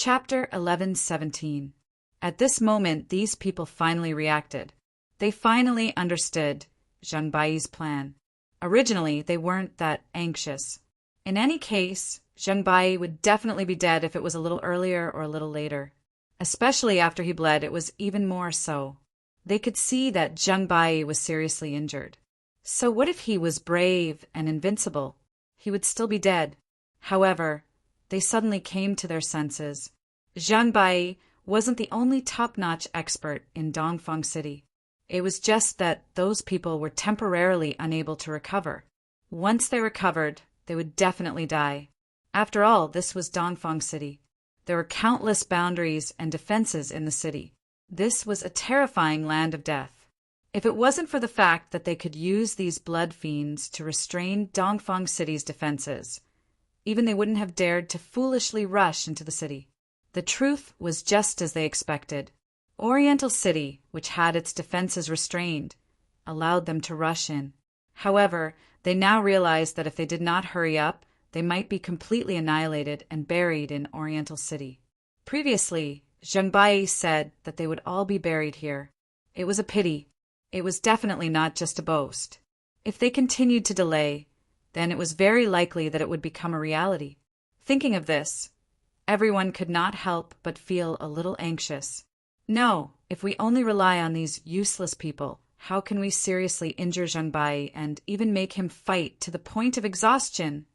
Chapter 11:17. At this moment, these people finally reacted. They finally understood Zhang Bai's plan. Originally, they weren't that anxious. In any case, Zhang Bai would definitely be dead if it was a little earlier or a little later. Especially after he bled, it was even more so. They could see that Zhang Bai was seriously injured. So what if he was brave and invincible? He would still be dead. However, they suddenly came to their senses. Zhang Bai wasn't the only top-notch expert in Dongfang City. It was just that those people were temporarily unable to recover. Once they recovered, they would definitely die. After all, this was Dongfang City. There were countless boundaries and defenses in the city. This was a terrifying land of death. If it wasn't for the fact that they could use these blood fiends to restrain Dongfang City's defenses, even they wouldn't have dared to foolishly rush into the city. The truth was just as they expected. Oriental City, which had its defenses restrained, allowed them to rush in. However, they now realized that if they did not hurry up, they might be completely annihilated and buried in Oriental City. Previously, Zhang Bai said that they would all be buried here. It was a pity. It was definitely not just a boast. If they continued to delay, then it was very likely that it would become a reality. Thinking of this, everyone could not help but feel a little anxious. No, if we only rely on these useless people, how can we seriously injure Zhang Bai and even make him fight to the point of exhaustion?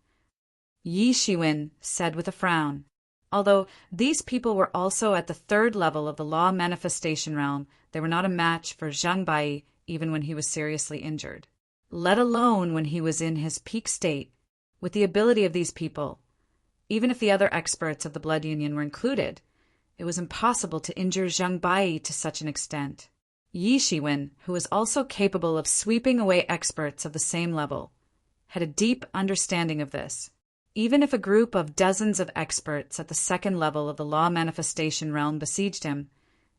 Yi Shiwen said with a frown. Although these people were also at the third level of the law manifestation realm, they were not a match for Zhang Bai even when he was seriously injured. Let alone when he was in his peak state. With the ability of these people, even if the other experts of the Blood Union were included, it was impossible to injure Zhang Bai to such an extent. Yi Shiwen, who was also capable of sweeping away experts of the same level, had a deep understanding of this. Even if a group of dozens of experts at the second level of the law manifestation realm besieged him,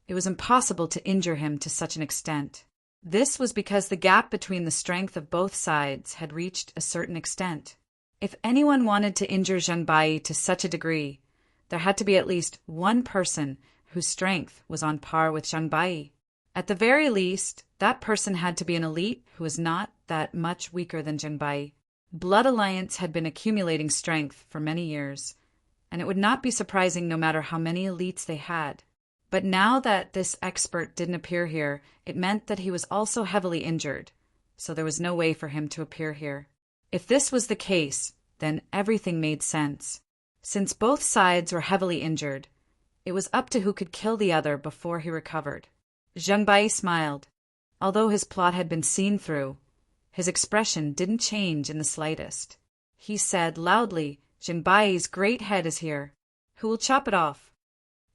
it was impossible to injure him to such an extent. This was because the gap between the strength of both sides had reached a certain extent. If anyone wanted to injure Zhang Bai to such a degree, there had to be at least one person whose strength was on par with Zhang Bai. At the very least, that person had to be an elite who was not that much weaker than Zhang Bai. Blood Alliance had been accumulating strength for many years, and it would not be surprising no matter how many elites they had. But now that this expert didn't appear here, it meant that he was also heavily injured, so there was no way for him to appear here. If this was the case, then everything made sense. Since both sides were heavily injured, it was up to who could kill the other before he recovered. Zhang Bai smiled. Although his plot had been seen through, his expression didn't change in the slightest. He said loudly, "Zhang Bai's great head is here. Who will chop it off?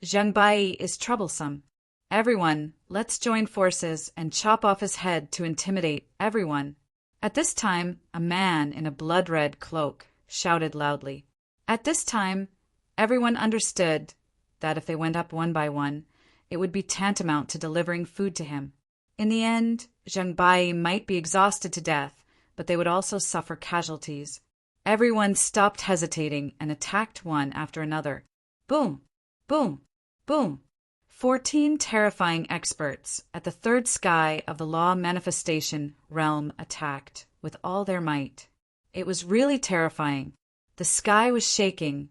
Zhang Bai is troublesome. Everyone, let's join forces and chop off his head to intimidate everyone." At this time, a man in a blood-red cloak shouted loudly. At this time, everyone understood that if they went up one by one, it would be tantamount to delivering food to him. In the end, Zhang Bai might be exhausted to death, but they would also suffer casualties. Everyone stopped hesitating and attacked one after another. Boom! Boom! Boom! 14 terrifying experts at the third sky of the law manifestation realm attacked with all their might. It was really terrifying. The sky was shaking,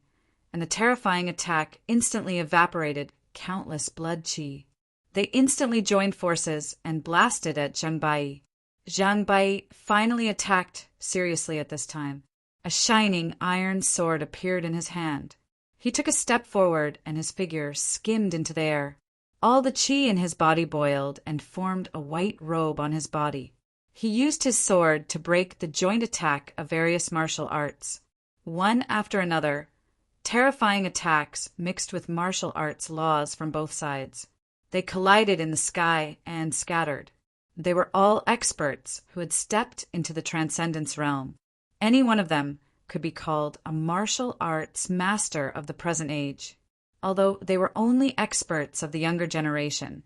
and the terrifying attack instantly evaporated countless blood qi. They instantly joined forces and blasted at Zhang Bai. Zhang Bai finally attacked seriously at this time. A shining iron sword appeared in his hand. He took a step forward, and his figure skimmed into the air. All the qi in his body boiled and formed a white robe on his body. He used his sword to break the joint attack of various martial arts. One after another, terrifying attacks mixed with martial arts laws from both sides. They collided in the sky and scattered. They were all experts who had stepped into the transcendence realm. Any one of them could be called a martial arts master of the present age, although they were only experts of the younger generation.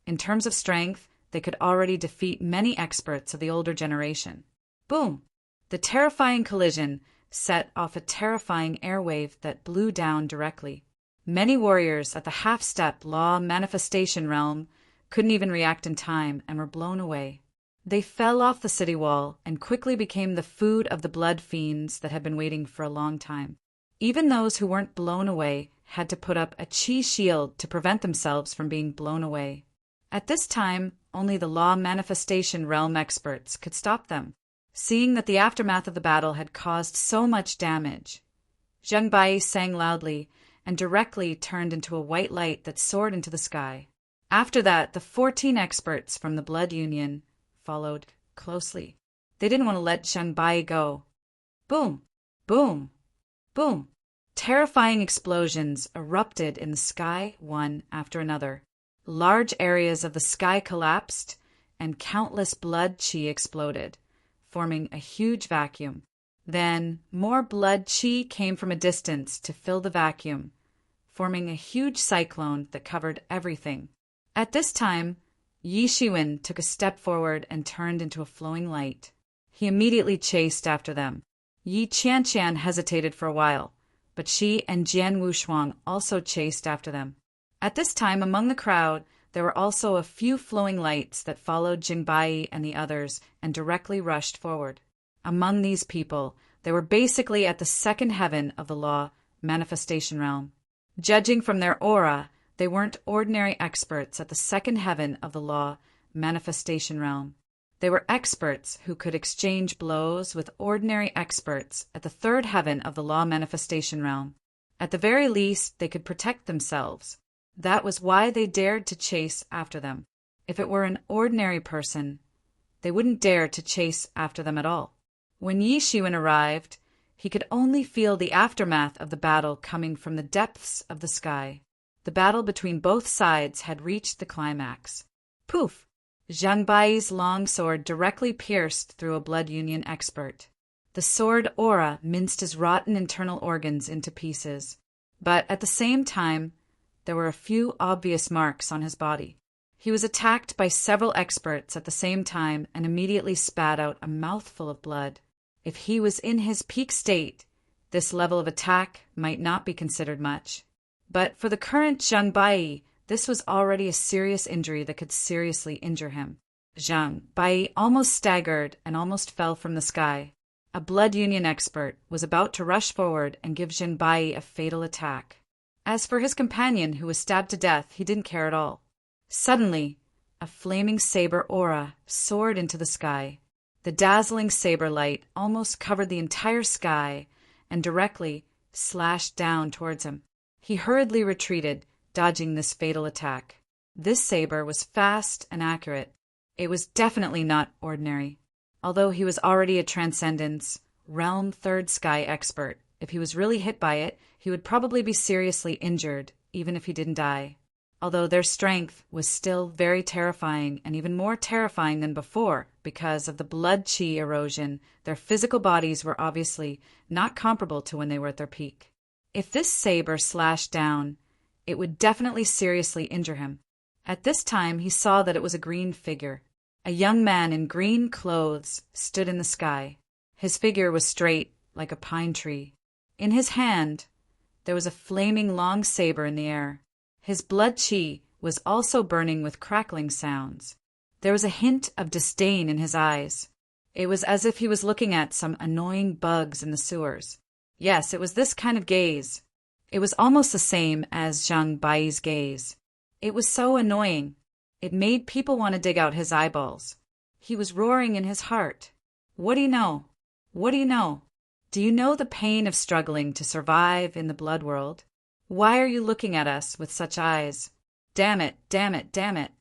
In terms of strength, they could already defeat many experts of the older generation. Boom! The terrifying collision set off a terrifying airwave that blew down directly. Many warriors at the half-step law manifestation realm couldn't even react in time and were blown away. They fell off the city wall and quickly became the food of the blood fiends that had been waiting for a long time. Even those who weren't blown away had to put up a chi shield to prevent themselves from being blown away. At this time, only the law manifestation realm experts could stop them, seeing that the aftermath of the battle had caused so much damage. Zhang Bai sang loudly and directly turned into a white light that soared into the sky. After that, the 14 experts from the Blood Union followed closely. They didn't want to let Zhang Bai go. Boom! Boom! Boom! Terrifying explosions erupted in the sky, one after another. Large areas of the sky collapsed, and countless blood chi exploded, forming a huge vacuum. Then, more blood chi came from a distance to fill the vacuum, forming a huge cyclone that covered everything. At this time, Yi Shiwen took a step forward and turned into a flowing light. He immediately chased after them. Yi Qianqian hesitated for a while, but she and Jian Wushuang also chased after them. At this time, among the crowd, there were also a few flowing lights that followed Jingbai and the others and directly rushed forward. Among these people, they were basically at the second heaven of the law manifestation realm. Judging from their aura, they weren't ordinary experts at the second heaven of the law manifestation realm. They were experts who could exchange blows with ordinary experts at the third heaven of the law manifestation realm. At the very least, they could protect themselves. That was why they dared to chase after them. If it were an ordinary person, they wouldn't dare to chase after them at all. When Yi Shiwen arrived, he could only feel the aftermath of the battle coming from the depths of the sky. The battle between both sides had reached the climax. Poof! Zhang Bai's long sword directly pierced through a Blood Union expert. The sword aura minced his rotten internal organs into pieces. But at the same time, there were a few obvious marks on his body. He was attacked by several experts at the same time and immediately spat out a mouthful of blood. If he was in his peak state, this level of attack might not be considered much. But for the current Zhang Bai, this was already a serious injury that could seriously injure him. Zhang Bai almost staggered and almost fell from the sky. A Blood Union expert was about to rush forward and give Zhang Bai a fatal attack. As for his companion, who was stabbed to death, he didn't care at all. Suddenly, a flaming saber aura soared into the sky. The dazzling saber light almost covered the entire sky and directly slashed down towards him. He hurriedly retreated, dodging this fatal attack. This saber was fast and accurate. It was definitely not ordinary. Although he was already a Transcendence, Realm Third Sky expert, if he was really hit by it, he would probably be seriously injured, even if he didn't die. Although their strength was still very terrifying and even more terrifying than before because of the blood chi erosion, their physical bodies were obviously not comparable to when they were at their peak. If this saber slashed down, it would definitely seriously injure him. At this time, he saw that it was a green figure. A young man in green clothes stood in the sky. His figure was straight, like a pine tree. In his hand, there was a flaming long saber in the air. His blood chi was also burning with crackling sounds. There was a hint of disdain in his eyes. It was as if he was looking at some annoying bugs in the sewers. Yes, it was this kind of gaze. It was almost the same as Zhang Bai's gaze. It was so annoying. It made people want to dig out his eyeballs. He was roaring in his heart. What do you know? What do you know? Do you know the pain of struggling to survive in the blood world? Why are you looking at us with such eyes? Damn it, damn it, damn it.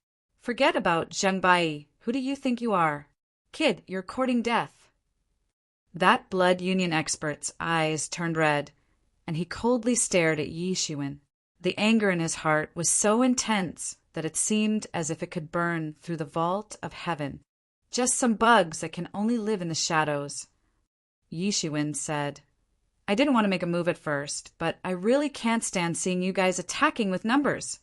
Forget about Zhang Bai. Who do you think you are? Kid, you're courting death. That Blood Union expert's eyes turned red, and he coldly stared at Yi Shiwen. The anger in his heart was so intense that it seemed as if it could burn through the vault of heaven. Just some bugs that can only live in the shadows. Yi Shiwen said, I didn't want to make a move at first, but I really can't stand seeing you guys attacking with numbers.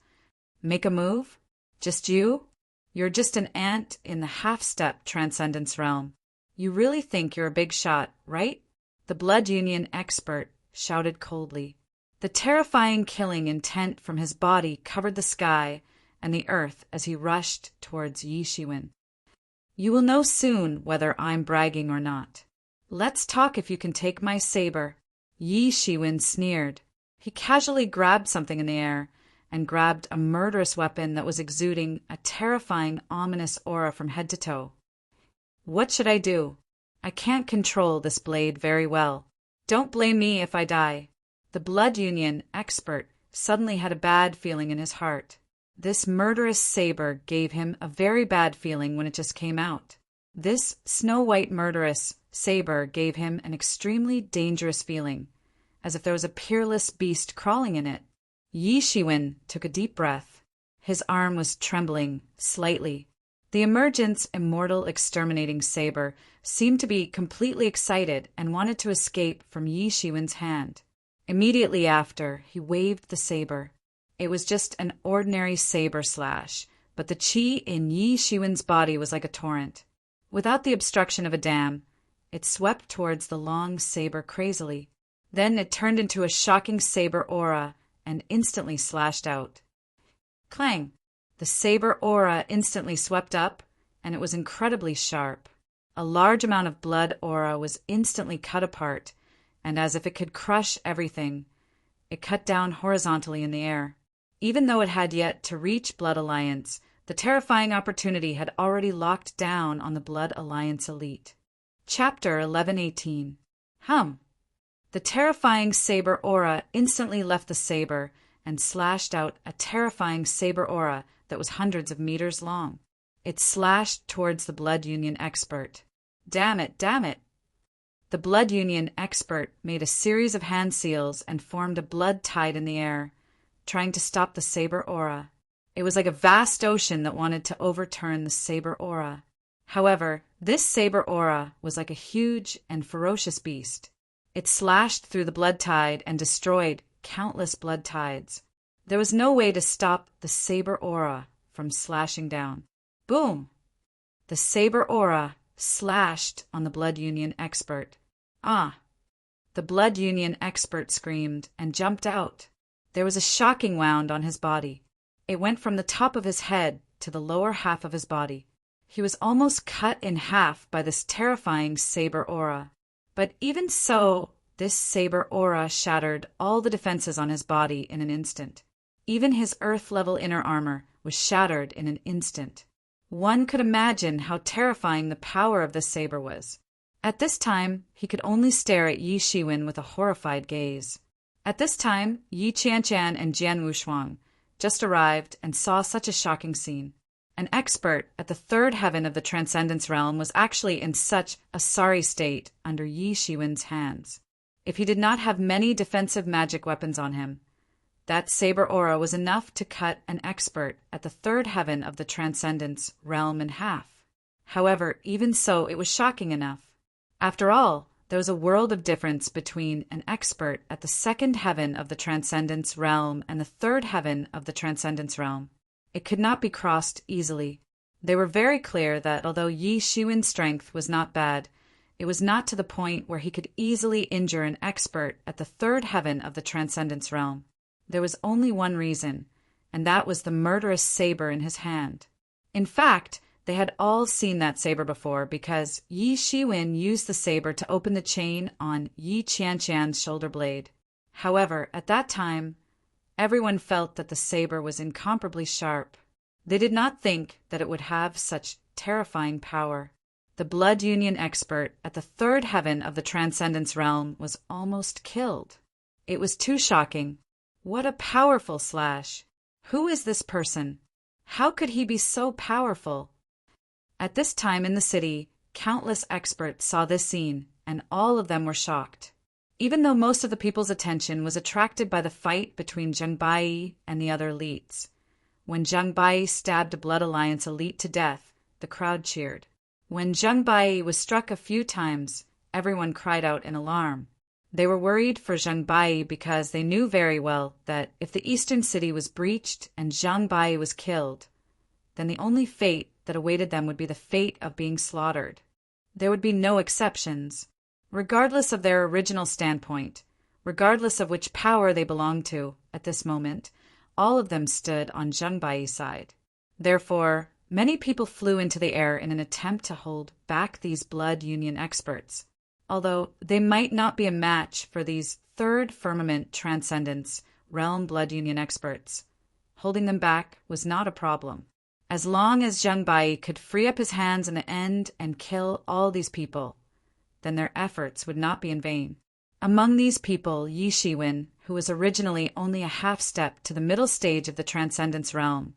Make a move? Just you? You're just an ant in the half-step Transcendence realm. You really think you're a big shot, right? The Blood Union expert shouted coldly. The terrifying killing intent from his body covered the sky and the earth as he rushed towards Yi Shiwen. You will know soon whether I'm bragging or not. Let's talk if you can take my saber. Yi Shiwen sneered. He casually grabbed something in the air and grabbed a murderous weapon that was exuding a terrifying, ominous aura from head to toe. What should I do? I can't control this blade very well. Don't blame me if I die. The blood union expert suddenly had a bad feeling in his heart. This murderous saber gave him a very bad feeling when it just came out. This snow-white murderous saber gave him an extremely dangerous feeling, as if there was a peerless beast crawling in it. Yi Shiwen took a deep breath. His arm was trembling slightly. The emergent's immortal exterminating saber seemed to be completely excited and wanted to escape from Yi Shiwen's hand. Immediately after, he waved the saber. It was just an ordinary saber slash, but the qi in Yi Shiwen's body was like a torrent. Without the obstruction of a dam, it swept towards the long saber crazily. Then it turned into a shocking saber aura and instantly slashed out. Clang! The saber aura instantly swept up, and it was incredibly sharp. A large amount of blood aura was instantly cut apart, and as if it could crush everything, it cut down horizontally in the air. Even though it had yet to reach Blood Alliance, the terrifying opportunity had already locked down on the Blood Alliance elite. Chapter 1118. The terrifying saber aura instantly left the saber and slashed out a terrifying saber aura that was hundreds of meters long. It slashed towards the Blood Union expert. Damn it, damn it! The Blood Union expert made a series of hand seals and formed a blood tide in the air, trying to stop the saber aura. It was like a vast ocean that wanted to overturn the saber aura. However, this saber aura was like a huge and ferocious beast. It slashed through the blood tide and destroyed countless blood tides. There was no way to stop the saber aura from slashing down. Boom! The saber aura slashed on the Blood Union expert. Ah! The Blood Union expert screamed and jumped out. There was a shocking wound on his body. It went from the top of his head to the lower half of his body. He was almost cut in half by this terrifying saber aura. But even so, this saber aura shattered all the defenses on his body in an instant. Even his earth-level inner armor was shattered in an instant. One could imagine how terrifying the power of this saber was. At this time, he could only stare at Yi Shiwen with a horrified gaze. At this time, Yi Qianchan and Jian Wushuang just arrived and saw such a shocking scene. An expert at the third heaven of the Transcendence Realm was actually in such a sorry state under Yi Shiwen's hands. If he did not have many defensive magic weapons on him, that saber aura was enough to cut an expert at the third heaven of the Transcendence Realm in half. However, even so, it was shocking enough. After all, there was a world of difference between an expert at the second heaven of the Transcendence Realm and the third heaven of the Transcendence Realm. It could not be crossed easily. They were very clear that although Yi Shiwen's strength was not bad, it was not to the point where he could easily injure an expert at the third heaven of the Transcendence Realm. There was only one reason, and that was the murderous saber in his hand. In fact, they had all seen that saber before because Yi Shiwen used the saber to open the chain on Yi Qianchan's shoulder blade. However, at that time, everyone felt that the saber was incomparably sharp. They did not think that it would have such terrifying power. The Blood Union expert at the third heaven of the Transcendence Realm was almost killed. It was too shocking. What a powerful slash! Who is this person? How could he be so powerful? At this time in the city, countless experts saw this scene, and all of them were shocked. Even though most of the people's attention was attracted by the fight between Zheng Bai and the other elites. When Zheng Bai stabbed a Blood Alliance elite to death, the crowd cheered. When Zheng Bai was struck a few times, everyone cried out in alarm. They were worried for Zheng Bai because they knew very well that if the eastern city was breached and Zheng Bai was killed, then the only fate that awaited them would be the fate of being slaughtered. There would be no exceptions. Regardless of their original standpoint, Regardless of which power they belonged to at this moment, all of them stood on Zheng Bai's side. Therefore, many people flew into the air in an attempt to hold back these blood union experts. Although they might not be a match for these third firmament transcendence realm blood union experts, holding them back was not a problem. As long as Zheng Bai could free up his hands in the end and kill all these people, then their efforts would not be in vain. Among these people, Yi Shiwen, who was originally only a half step to the middle stage of the transcendence realm,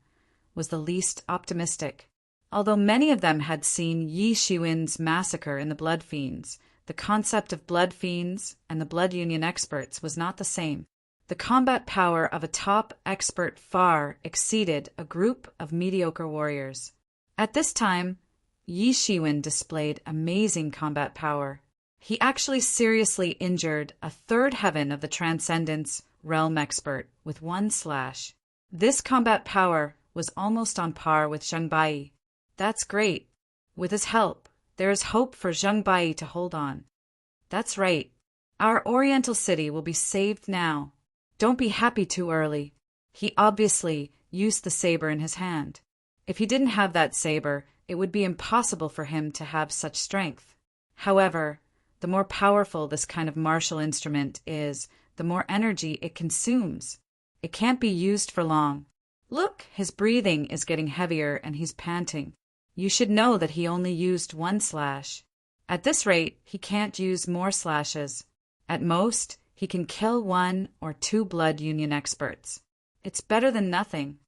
was the least optimistic. Although many of them had seen Yi Shiwen's massacre in the Blood Fiends, the concept of Blood Fiends and the Blood Union experts was not the same. The combat power of a top expert far exceeded a group of mediocre warriors. At this time, Yi Shiwen displayed amazing combat power. He actually seriously injured a third heaven of the Transcendence realm expert with one slash. This combat power was almost on par with Zheng Bai. That's great. With his help, there is hope for Zheng Bai to hold on. That's right. Our Oriental city will be saved now. Don't be happy too early. He obviously used the saber in his hand. If he didn't have that saber, it would be impossible for him to have such strength. However, the more powerful this kind of martial instrument is, the more energy it consumes. It can't be used for long. Look, his breathing is getting heavier and he's panting. You should know that he only used one slash. At this rate, he can't use more slashes. At most, he can kill 1 or 2 blood union experts. It's better than nothing.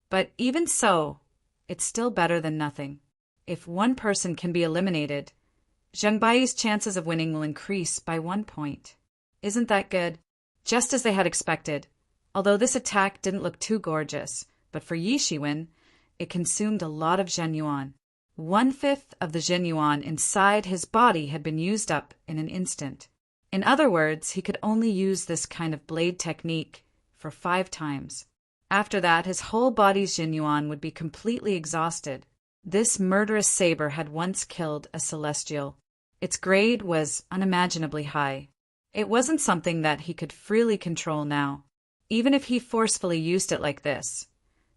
But even so, it's still better than nothing. If one person can be eliminated, Zheng Bai's chances of winning will increase by 1 point. Isn't that good? Just as they had expected. Although this attack didn't look too gorgeous, but for Yi Shiwen, it consumed a lot of Zhen Yuan. 1/5 of the Zhen Yuan inside his body had been used up in an instant. In other words, he could only use this kind of blade technique for 5 times. After that, his whole body's Zhen Yuan would be completely exhausted. This murderous saber had once killed a celestial. Its grade was unimaginably high. It wasn't something that he could freely control now. Even if he forcefully used it like this,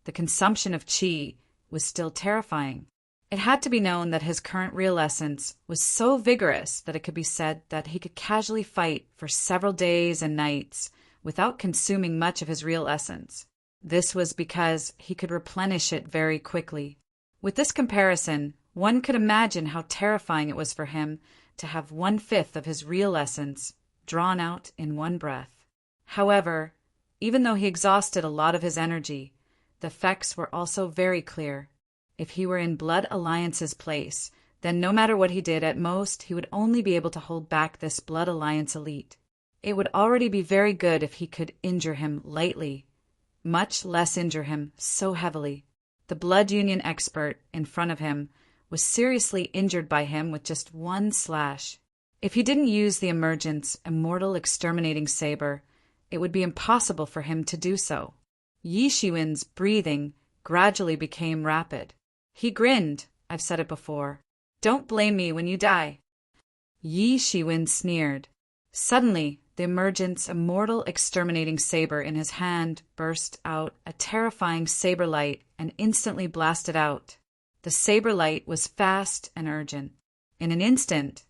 the consumption of qi was still terrifying. It had to be known that his current real essence was so vigorous that it could be said that he could casually fight for several days and nights without consuming much of his real essence. This was because he could replenish it very quickly. With this comparison, one could imagine how terrifying it was for him to have 1/5 of his real essence drawn out in one breath. However, even though he exhausted a lot of his energy, the effects were also very clear. If he were in Blood Alliance's place, then no matter what he did, at most he would only be able to hold back this Blood Alliance elite. It would already be very good if he could injure him lightly, much less injure him so heavily. The Blood Union expert in front of him was seriously injured by him with just 1 slash. If he didn't use the Emergence Immortal Exterminating Saber, it would be impossible for him to do so. Yi Shiwen's breathing gradually became rapid. He grinned. I've said it before. Don't blame me when you die. Yi Shiwen sneered. Suddenly, the Emergence Immortal Exterminating Saber in his hand burst out a terrifying saber light and instantly blasted out. The saber light was fast and urgent. In an instant,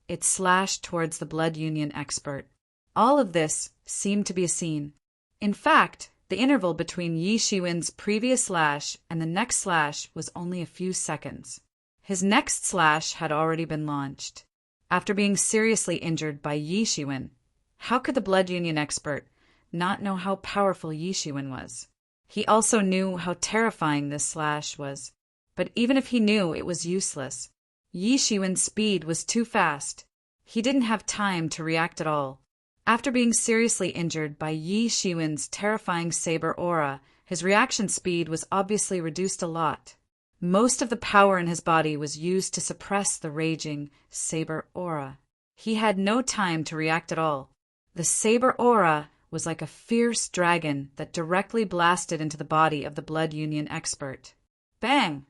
it slashed towards the Blood Union expert. All of this seemed to be a scene. In fact, the interval between Yi Shiwen's previous slash and the next slash was only a few seconds. His next slash had already been launched. After being seriously injured by Yi Shiwen, how could the Blood Union expert not know how powerful Yi Shiwen was? He also knew how terrifying this slash was. But even if he knew, it was useless. Yi Shiwen's speed was too fast. He didn't have time to react at all. After being seriously injured by Yi Shiwen's terrifying saber aura, his reaction speed was obviously reduced a lot. Most of the power in his body was used to suppress the raging saber aura. He had no time to react at all. The saber aura was like a fierce dragon that directly blasted into the body of the Blood Union expert. Bang!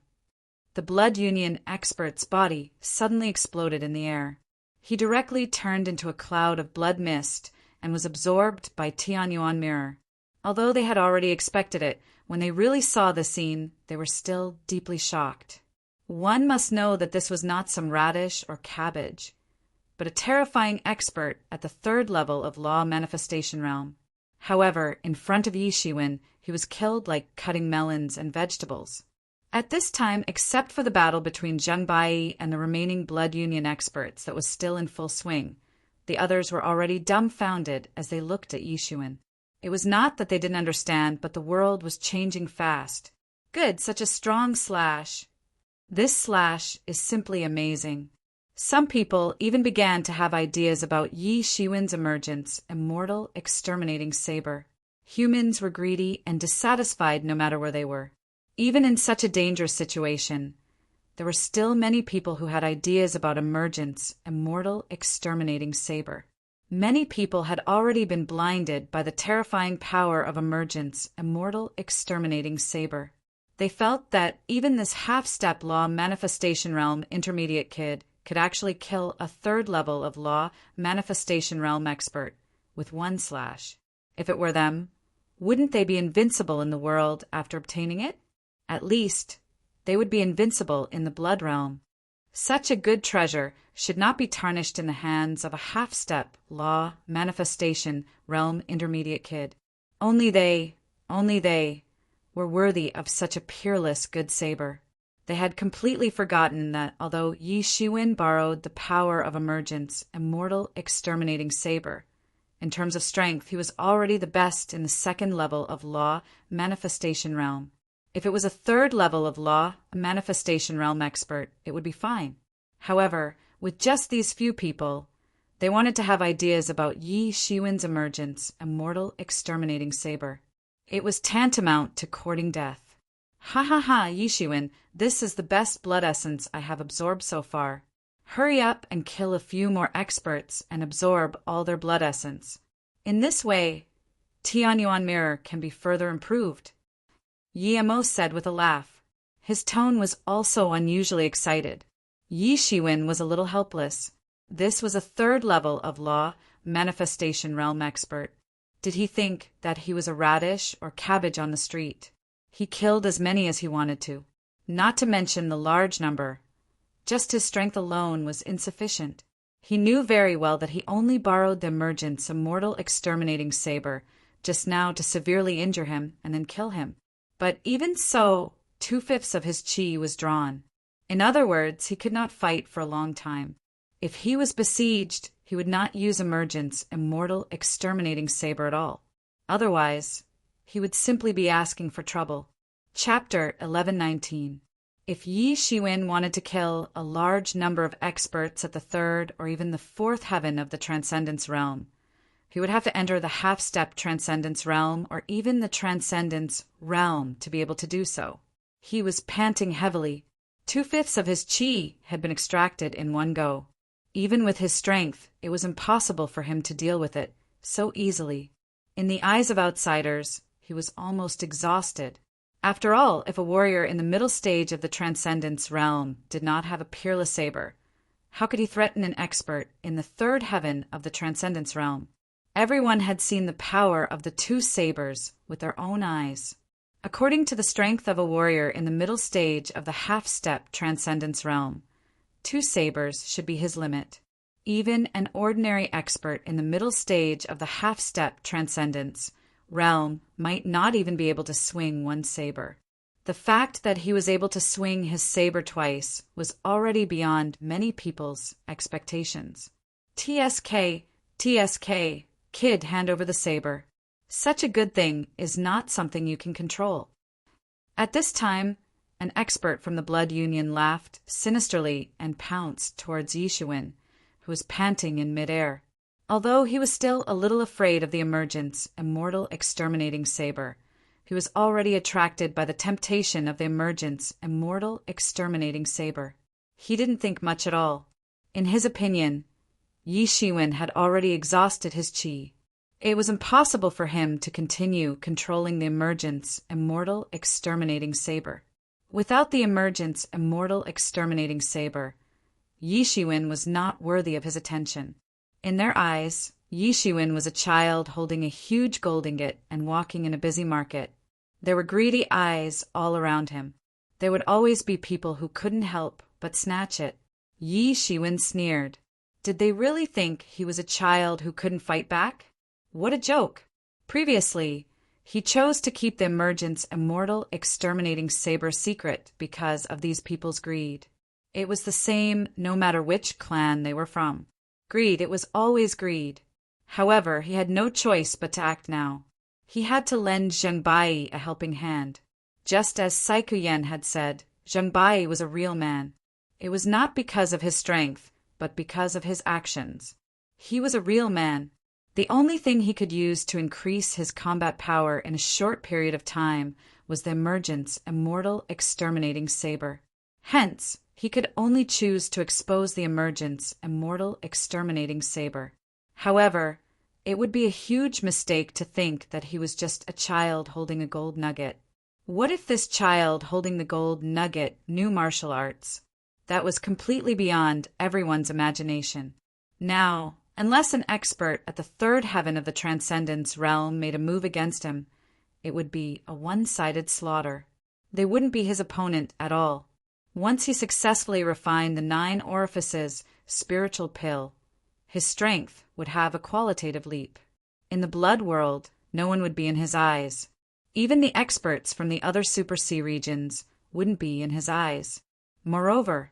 The Blood Union expert's body suddenly exploded in the air. He directly turned into a cloud of blood mist and was absorbed by Tianyuan Mirror. Although they had already expected it, when they really saw the scene, they were still deeply shocked. One must know that this was not some radish or cabbage, but a terrifying expert at the third level of law manifestation realm. However, in front of Yi Shiwen, he was killed like cutting melons and vegetables. At this time, except for the battle between Zheng Bai and the remaining Blood Union experts that was still in full swing, the others were already dumbfounded as they looked at Yi Shiwen. It was not that they didn't understand, but the world was changing fast. Good, such a strong slash. This slash is simply amazing. Some people even began to have ideas about Yi Shiwen's emergence, immortal, exterminating saber. Humans were greedy and dissatisfied no matter where they were. Even in such a dangerous situation, there were still many people who had ideas about emergence, immortal, exterminating saber. Many people had already been blinded by the terrifying power of emergence, immortal, exterminating saber. They felt that even this half-step law manifestation realm intermediate kid could actually kill a third level of law manifestation realm expert with one slash. If it were them, wouldn't they be invincible in the world after obtaining it? At least, they would be invincible in the blood realm. Such a good treasure should not be tarnished in the hands of a half-step law manifestation realm intermediate kid. Only they were worthy of such a peerless good saber. They had completely forgotten that although Yi Shiwen borrowed the power of emergence, immortal, exterminating saber, in terms of strength, he was already the best in the second level of law manifestation realm. If it was a third level of law, a manifestation realm expert, it would be fine. However, with just these few people, they wanted to have ideas about Yi Shiwen's emergence, immortal, exterminating saber. It was tantamount to courting death. Ha ha ha, Yi Shiwen, this is the best blood essence I have absorbed so far. Hurry up and kill a few more experts and absorb all their blood essence. In this way, Tianyuan Mirror can be further improved. Yi Mo said with a laugh. His tone was also unusually excited. Yi Shiwen was a little helpless. This was a third level of law manifestation realm expert. Did he think that he was a radish or cabbage on the street? He killed as many as he wanted to, not to mention the large number. Just his strength alone was insufficient. He knew very well that he only borrowed the emergence immortal exterminating saber just now to severely injure him and then kill him. But even so, 2/5 of his chi was drawn. In other words, he could not fight for a long time. If he was besieged, he would not use emergence, immortal, exterminating saber at all. Otherwise, he would simply be asking for trouble. Chapter 1119. If Yi Shiwen wanted to kill a large number of experts at the third or even the fourth heaven of the Transcendence realm, he would have to enter the half-step Transcendence realm or even the Transcendence realm to be able to do so. He was panting heavily. 2/5 of his chi had been extracted in one go. Even with his strength, it was impossible for him to deal with it so easily. In the eyes of outsiders, he was almost exhausted. After all, if a warrior in the middle stage of the Transcendence realm did not have a peerless saber, how could he threaten an expert in the third heaven of the Transcendence realm? Everyone had seen the power of the two sabers with their own eyes. According to the strength of a warrior in the middle stage of the half-step Transcendence realm, 2 sabers should be his limit. Even an ordinary expert in the middle stage of the half-step Transcendence realm might not even be able to swing 1 saber. The fact that he was able to swing his saber twice was already beyond many people's expectations. TSK, kid, hand over the saber. Such a good thing is not something you can control. At this time, an expert from the Blood Union laughed sinisterly and pounced towards Yi Shiwen, who was panting in midair. Although he was still a little afraid of the emergence, immortal exterminating saber, he was already attracted by the temptation of the emergence, immortal exterminating saber. He didn't think much at all. In his opinion, Yi Shiwen had already exhausted his chi. It was impossible for him to continue controlling the emergence, immortal exterminating saber. Without the emergence, immortal exterminating saber, Yi Shiwen was not worthy of his attention. In their eyes, Yi Shiwen was a child holding a huge gold ingot and walking in a busy market. There were greedy eyes all around him. There would always be people who couldn't help but snatch it. Yi Shiwen sneered. Did they really think he was a child who couldn't fight back? What a joke! Previously, he chose to keep the Emergent's immortal exterminating saber secret because of these people's greed. It was the same no matter which clan they were from. Greed, it was always greed. However, he had no choice but to act now. He had to lend Zheng Bai a helping hand. Just as Saikuyen had said, Zheng Bai was a real man. It was not because of his strength, but because of his actions. He was a real man. The only thing he could use to increase his combat power in a short period of time was the Emergent's immortal exterminating saber. Hence, he could only choose to expose the Emergent's immortal exterminating saber. However, it would be a huge mistake to think that he was just a child holding a gold nugget. What if this child holding the gold nugget knew martial arts? That was completely beyond everyone's imagination. Now, unless an expert at the third heaven of the Transcendence realm made a move against him, it would be a one-sided slaughter. They wouldn't be his opponent at all. Once he successfully refined the 9 orifices spiritual pill, his strength would have a qualitative leap. In the blood world, no one would be in his eyes. Even the experts from the other Super Sea regions wouldn't be in his eyes. Moreover,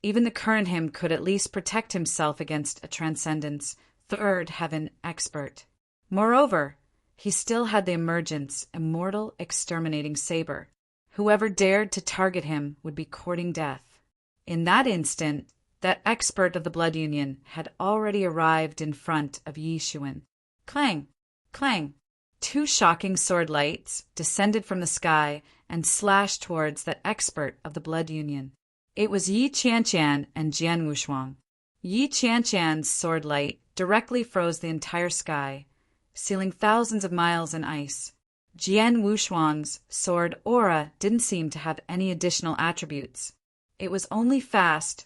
even the current him could at least protect himself against a Transcendence third heaven expert. Moreover, he still had the Emergent's immortal exterminating saber. Whoever dared to target him would be courting death. In that instant, that expert of the Blood Union had already arrived in front of Yi Shiwen. Clang! Clang! 2 shocking sword lights descended from the sky and slashed towards that expert of the Blood Union. It was Yi Qianqian and Jian Wushuang. Yi Qianqian's sword light directly froze the entire sky, sealing thousands of miles in ice. Jian Wushuang's sword aura didn't seem to have any additional attributes. It was only fast,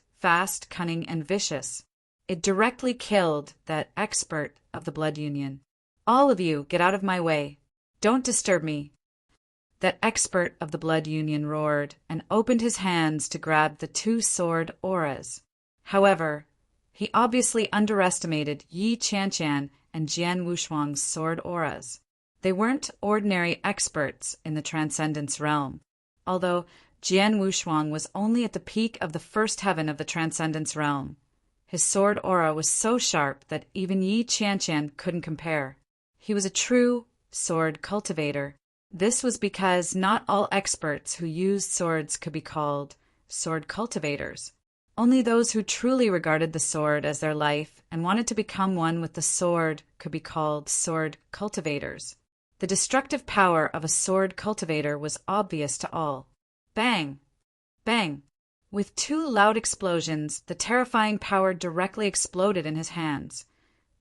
cunning, and vicious. It directly killed that expert of the Blood Union. All of you, get out of my way. Don't disturb me. That expert of the Blood Union roared and opened his hands to grab the 2 sword auras. However, he obviously underestimated Yi Qianqian and Jian Wushuang's sword auras. They weren't ordinary experts in the Transcendence realm, although Jian Wushuang was only at the peak of the first heaven of the Transcendence realm. His sword aura was so sharp that even Yi Qianqian couldn't compare. He was a true sword cultivator. This was because not all experts who used swords could be called sword cultivators. Only those who truly regarded the sword as their life and wanted to become one with the sword could be called sword cultivators. The destructive power of a sword cultivator was obvious to all. Bang! Bang! With 2 loud explosions, the terrifying power directly exploded in his hands,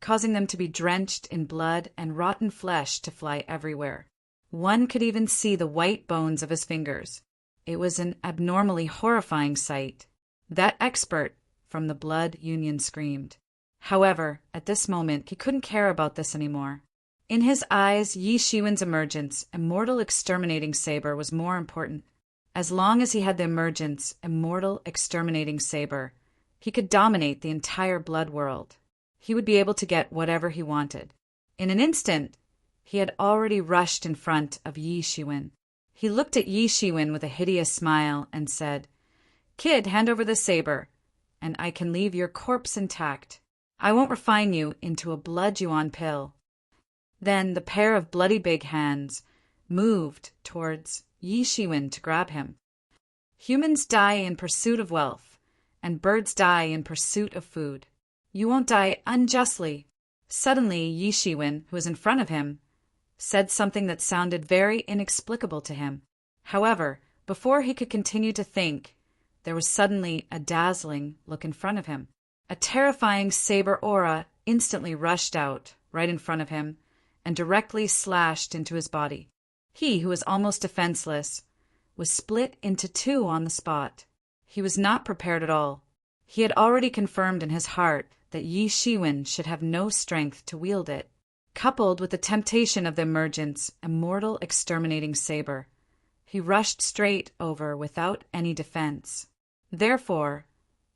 causing them to be drenched in blood and rotten flesh to fly everywhere. One could even see the white bones of his fingers. It was an abnormally horrifying sight. That expert from the Blood Union screamed. However, at this moment, he couldn't care about this anymore. In his eyes, Yi Shiwen's Emergent's immortal exterminating saber was more important. As long as he had the Emergent's immortal exterminating saber, he could dominate the entire blood world. He would be able to get whatever he wanted. In an instant, he had already rushed in front of Yi Shiwen. He looked at Yi Shiwen with a hideous smile and said, "Kid, hand over the saber, and I can leave your corpse intact. I won't refine you into a blood yuan pill." Then the pair of bloody big hands moved towards Yi Shiwen to grab him. Humans die in pursuit of wealth, and birds die in pursuit of food. You won't die unjustly. Suddenly, Yi Shiwen, who was in front of him, said something that sounded very inexplicable to him. However, before he could continue to think, there was suddenly a dazzling look in front of him. A terrifying saber aura instantly rushed out right in front of him and directly slashed into his body. He, who was almost defenseless, was split into 2 on the spot. He was not prepared at all. He had already confirmed in his heart that Yi Shiwen should have no strength to wield it, coupled with the temptation of the emergent's immortal exterminating saber. He rushed straight over without any defense. Therefore,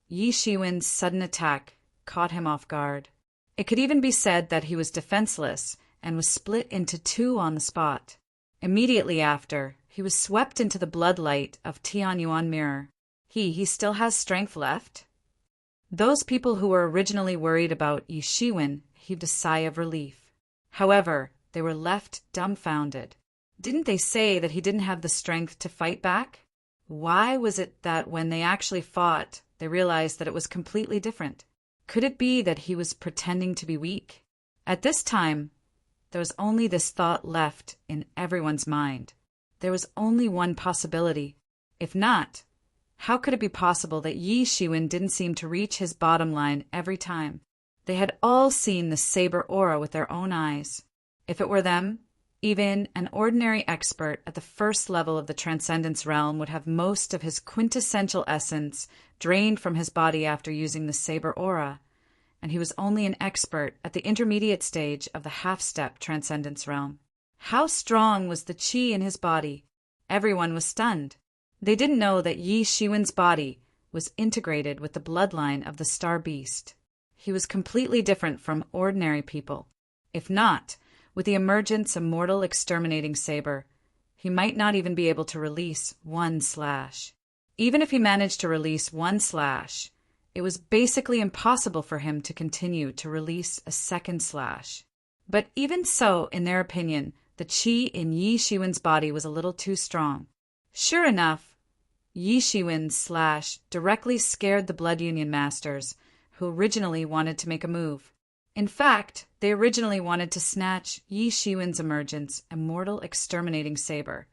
Yi Shiwen's sudden attack caught him off guard. It could even be said that he was defenseless and was split into two on the spot. Immediately after, he was swept into the bloodlight of Tianyuan Mirror. He still has strength left? Those people who were originally worried about Yi Shiwen heaved a sigh of relief. However, they were left dumbfounded. Didn't they say that he didn't have the strength to fight back? Why was it that when they actually fought, they realized that it was completely different? Could it be that he was pretending to be weak? At this time, there was only this thought left in everyone's mind. There was only one possibility. If not, how could it be possible that Yi Shiwen didn't seem to reach his bottom line every time? They had all seen the saber aura with their own eyes. If it were them, even an ordinary expert at the first level of the Transcendence realm would have most of his quintessential essence drained from his body after using the saber aura, and he was only an expert at the intermediate stage of the half-step Transcendence realm. How strong was the qi in his body? Everyone was stunned. They didn't know that Yi Shiwen's body was integrated with the bloodline of the Star Beast. He was completely different from ordinary people. If not, with the emergent's immortal exterminating saber, he might not even be able to release one slash. Even if he managed to release one slash, it was basically impossible for him to continue to release a second slash. But even so, in their opinion, the qi in Yi Shiwen's body was a little too strong. Sure enough, Yi Shiwen's slash directly scared the Blood Union Masters, who originally wanted to make a move. In fact, they originally wanted to snatch Yi Shiwen's emergent's immortal exterminating saber.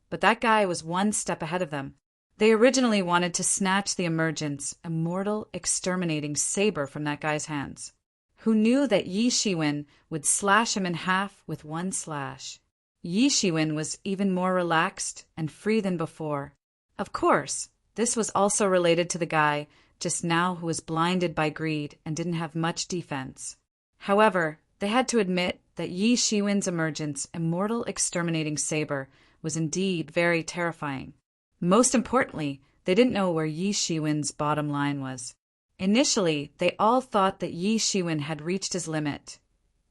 But that guy was one step ahead of them. They originally wanted to snatch the emergent's immortal exterminating saber from that guy's hands. Who knew that Yi Shiwen would slash him in half with one slash? Yi Shiwen was even more relaxed and free than before. Of course, this was also related to the guy just now who was blinded by greed and didn't have much defense. However, they had to admit that Yi Shiwen's emergent's immortal exterminating saber was indeed very terrifying. Most importantly, they didn't know where Yi Shiwen's bottom line was. Initially, they all thought that Yi Shiwen had reached his limit,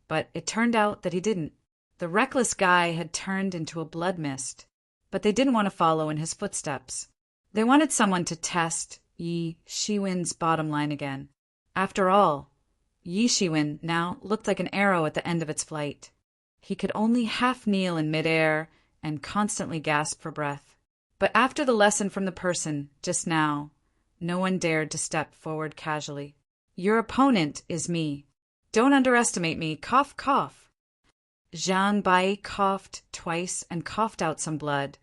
but it turned out that he didn't. The reckless guy had turned into a blood mist, but they didn't want to follow in his footsteps. They wanted someone to test Yi Shiwen's bottom line again. After all, Yi Shiwen now looked like an arrow at the end of its flight. He could only half kneel in midair and constantly gasp for breath. But after the lesson from the person just now, no one dared to step forward casually. Your opponent is me. Don't underestimate me. Cough, cough. Zhang Bai coughed twice and coughed out some blood,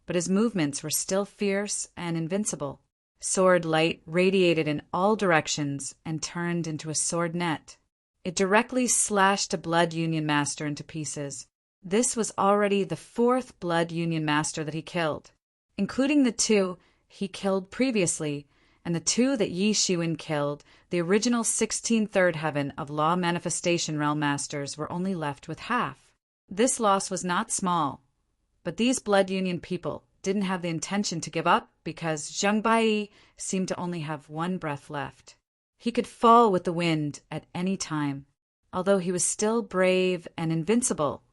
but his movements were still fierce and invincible. Sword light radiated in all directions and turned into a sword net. It directly slashed a Blood Union Master into pieces. This was already the fourth Blood Union Master that he killed, including the two he killed previously and the two that Yi Shiwen killed. The original 16 Third Heaven of Law Manifestation Realm Masters were only left with half. This loss was not small, but these Blood Union people didn't have the intention to give up because Zhang Bai seemed to only have one breath left. He could fall with the wind at any time. Although he was still brave and invincible,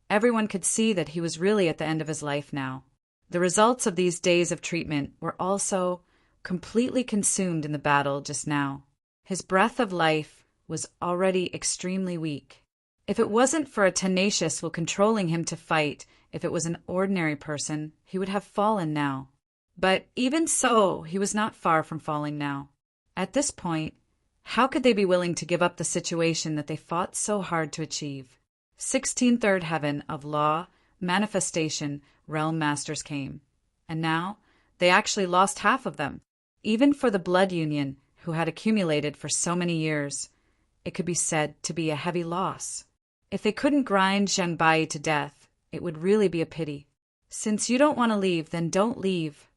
everyone could see that he was really at the end of his life now. The results of these days of treatment were also completely consumed in the battle just now. His breath of life was already extremely weak. If it wasn't for a tenacious will controlling him to fight, if it was an ordinary person, he would have fallen now. But even so, he was not far from falling now. At this point, how could they be willing to give up the situation that they fought so hard to achieve? 16 Third Heaven of Law, Manifestation, Realm Masters came. And now, they actually lost half of them. Even for the Blood Union, who had accumulated for so many years, it could be said to be a heavy loss. If they couldn't grind Zhang Bai to death, it would really be a pity. Since you don't want to leave, then don't leave.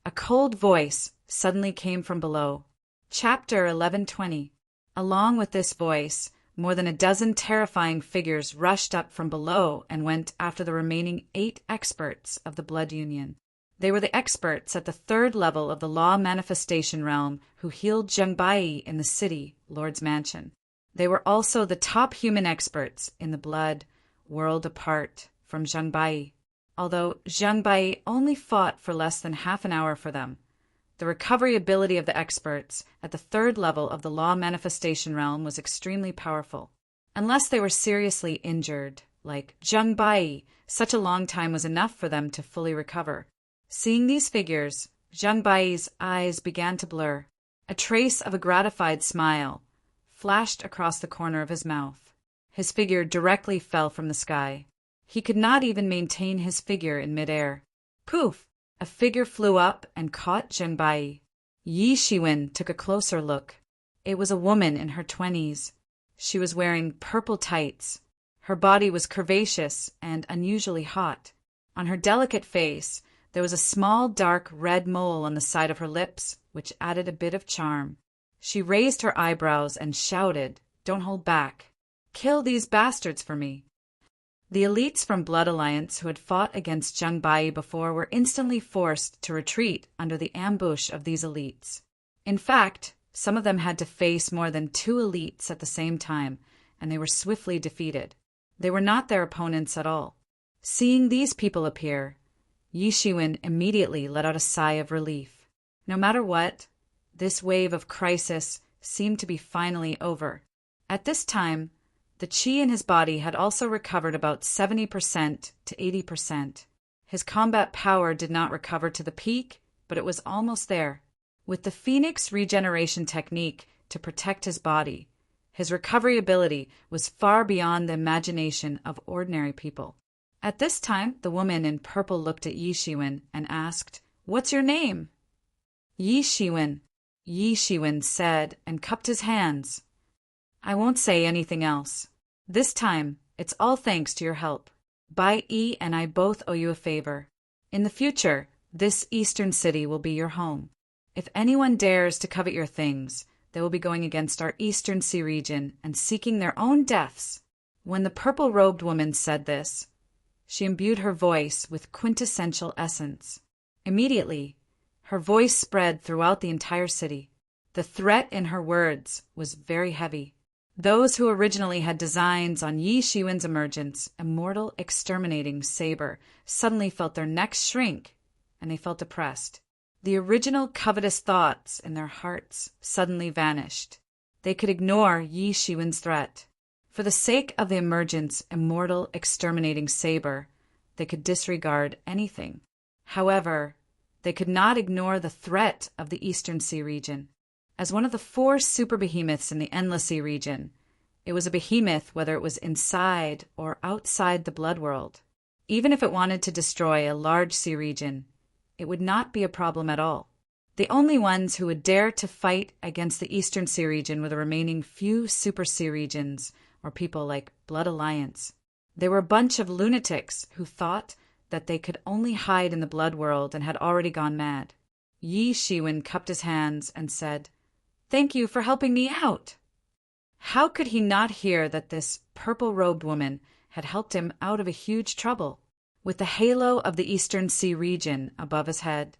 A cold voice suddenly came from below. Chapter 1120. Along with this voice, more than a dozen terrifying figures rushed up from below and went after the remaining 8 experts of the Blood Union. They were the experts at the 3rd level of the law manifestation realm who healed Zheng Bai in the city, Lord's Mansion. They were also the top human experts in the blood world apart from Zheng Bai, although Zheng Bai only fought for less than half an hour for them. The recovery ability of the experts at the 3rd level of the law manifestation realm was extremely powerful. Unless they were seriously injured, like Zheng Bai, such a long time was enough for them to fully recover. Seeing these figures, Zheng Bai's eyes began to blur. A trace of a gratified smile flashed across the corner of his mouth. His figure directly fell from the sky. He could not even maintain his figure in midair. Poof! A figure flew up and caught Zheng Bai. Yi Shiwen took a closer look. It was a woman in her 20s. She was wearing purple tights. Her body was curvaceous and unusually hot. On her delicate face, there was a small dark red mole on the side of her lips, which added a bit of charm. She raised her eyebrows and shouted, "Don't hold back. Kill these bastards for me." The elites from Blood Alliance who had fought against Zheng Bai before were instantly forced to retreat under the ambush of these elites. In fact, some of them had to face more than 2 elites at the same time, and they were swiftly defeated. They were not their opponents at all. Seeing these people appear, Yi Shiwen immediately let out a sigh of relief. No matter what, this wave of crisis seemed to be finally over. At this time, the qi in his body had also recovered about 70% to 80%. His combat power did not recover to the peak, but it was almost there. With the Phoenix regeneration technique to protect his body, his recovery ability was far beyond the imagination of ordinary people. At this time, the woman in purple looked at Yi Shiwen and asked, "What's your name?" Yi Shiwen, Yi Shiwen said and cupped his hands. "I won't say anything else. This time, it's all thanks to your help. Bai Yi and I both owe you a favor. In the future, this eastern city will be your home. If anyone dares to covet your things, they will be going against our eastern sea region and seeking their own deaths." When the purple-robed woman said this, she imbued her voice with quintessential essence. Immediately, her voice spread throughout the entire city. The threat in her words was very heavy. Those who originally had designs on Yi Shiwen's emergence, immortal exterminating saber, suddenly felt their necks shrink, and they felt oppressed. The original covetous thoughts in their hearts suddenly vanished. They could ignore Yi Shiwen's threat. For the sake of the emergence immortal exterminating saber, they could disregard anything. However, they could not ignore the threat of the Eastern Sea region. As one of the 4 super behemoths in the Endless Sea region, it was a behemoth whether it was inside or outside the blood world. Even if it wanted to destroy a large sea region, it would not be a problem at all. The only ones who would dare to fight against the Eastern Sea region were the remaining few super sea regions, or people like Blood Alliance. They were a bunch of lunatics who thought that they could only hide in the blood world and had already gone mad. Yi Shiwen cupped his hands and said, "Thank you for helping me out." How could he not hear that this purple-robed woman had helped him out of a huge trouble? With the halo of the Eastern Sea region above his head,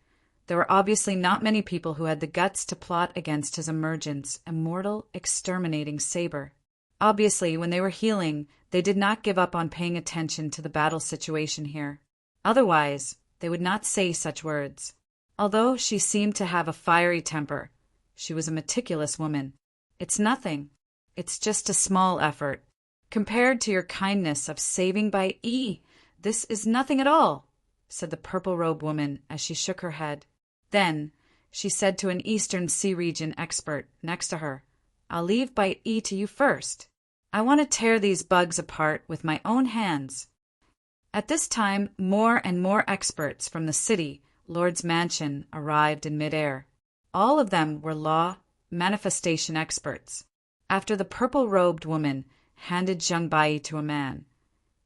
there were obviously not many people who had the guts to plot against his emergence, immortal exterminating saber. Obviously, when they were healing, they did not give up on paying attention to the battle situation here. Otherwise, they would not say such words. Although she seemed to have a fiery temper, she was a meticulous woman. "It's nothing. It's just a small effort. Compared to your kindness of saving Bai Yi, this is nothing at all," said the purple-robed woman as she shook her head. Then she said to an Eastern Sea region expert next to her, "I'll leave Bai Yi to you first. I want to tear these bugs apart with my own hands." At this time, more and more experts from the city, Lord's Mansion, arrived in midair. All of them were law manifestation experts. After the purple-robed woman handed Zheng Bai to a man,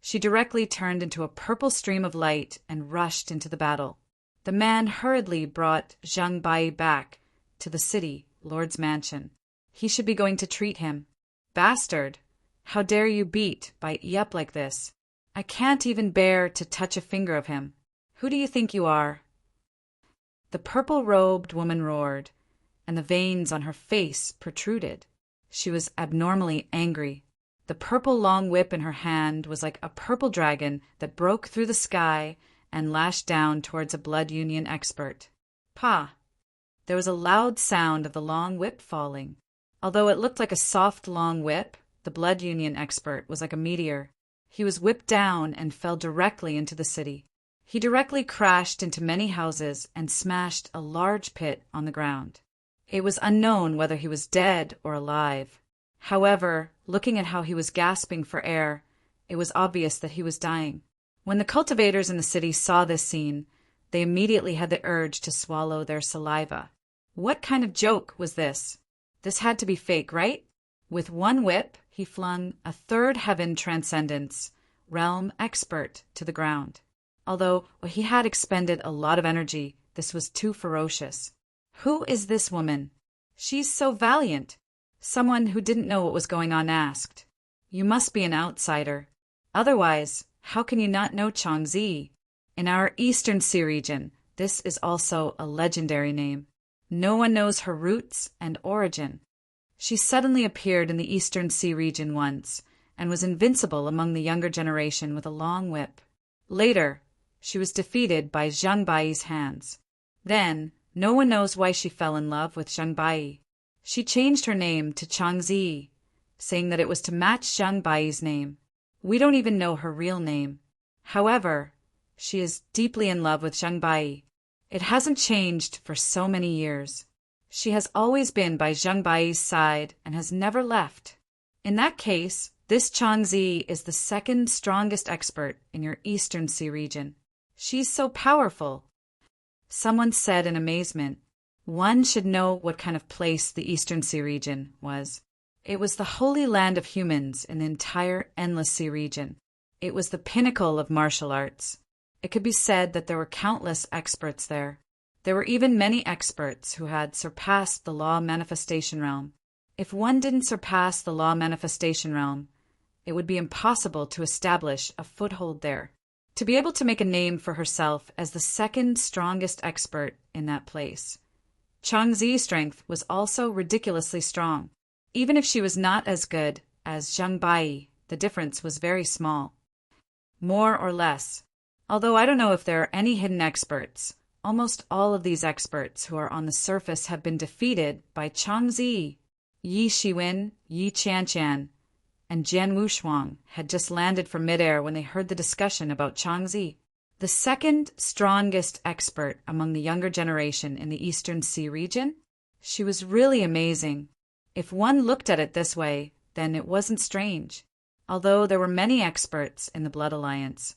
she directly turned into a purple stream of light and rushed into the battle. The man hurriedly brought Zheng Bai back to the city, Lord's Mansion. He should be going to treat him. Bastard! How dare you beat by up like this? I can't even bear to touch a finger of him. Who do you think you are? The purple-robed woman roared, and the veins on her face protruded. She was abnormally angry. The purple long whip in her hand was like a purple dragon that broke through the sky and lashed down towards a blood union expert. Pah! There was a loud sound of the long whip falling. Although it looked like a soft long whip, the blood union expert was like a meteor. He was whipped down and fell directly into the city. He directly crashed into many houses and smashed a large pit on the ground. It was unknown whether he was dead or alive. However, looking at how he was gasping for air, it was obvious that he was dying. When the cultivators in the city saw this scene, they immediately had the urge to swallow their saliva. What kind of joke was this? This had to be fake, right? With one whip, he flung a third heaven transcendence realm expert to the ground. Although he had expended a lot of energy, this was too ferocious. Who is this woman? She's so valiant. Someone who didn't know what was going on asked. You must be an outsider. Otherwise, how can you not know Changzi? In our Eastern Sea region, this is also a legendary name. No one knows her roots and origin. She suddenly appeared in the Eastern Sea region once, and was invincible among the younger generation with a long whip. Later, she was defeated by Zhang Bai's hands. Then, no one knows why she fell in love with Zhang Bai. She changed her name to Changzi, saying that it was to match Zhang Bai's name. We don't even know her real name. However, she is deeply in love with Zhang Bai. It hasn't changed for so many years. She has always been by Zhang Bai's side and has never left. In that case, this Changzi is the second strongest expert in your Eastern Sea region. She's so powerful. Someone said in amazement, one should know what kind of place the Eastern Sea region was. It was the holy land of humans in the entire Endless Sea region. It was the pinnacle of martial arts. It could be said that there were countless experts there. There were even many experts who had surpassed the law manifestation realm. If one didn't surpass the law manifestation realm, it would be impossible to establish a foothold there. To be able to make a name for herself as the second strongest expert in that place. Changzi's strength was also ridiculously strong. Even if she was not as good as Zhang Bai, the difference was very small. More or less. Although I don't know if there are any hidden experts, almost all of these experts who are on the surface have been defeated by Changzi. Yi Shiwen, Yi Qianshan, and Jian Wushuang had just landed from midair when they heard the discussion about Changzi, the second strongest expert among the younger generation in the Eastern Sea region. She was really amazing. If one looked at it this way, then it wasn't strange. Although there were many experts in the Blood Alliance,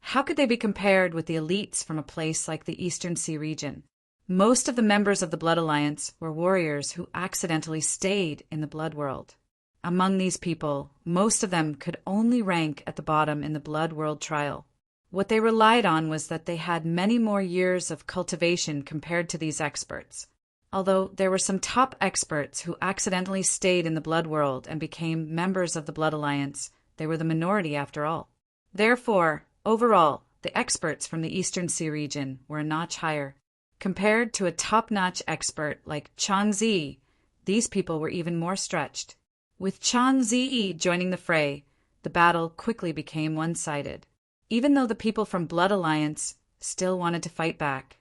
how could they be compared with the elites from a place like the Eastern Sea region? Most of the members of the Blood Alliance were warriors who accidentally stayed in the Blood World. Among these people, most of them could only rank at the bottom in the Blood World trial. What they relied on was that they had many more years of cultivation compared to these experts. Although there were some top experts who accidentally stayed in the Blood World and became members of the Blood Alliance, they were the minority after all. Therefore, overall, the experts from the Eastern Sea region were a notch higher. Compared to a top-notch expert like Changzi, these people were even more stretched. With Changzi joining the fray, the battle quickly became one-sided. Even though the people from Blood Alliance still wanted to fight back,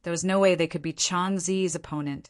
there was no way they could be Changzi's opponent,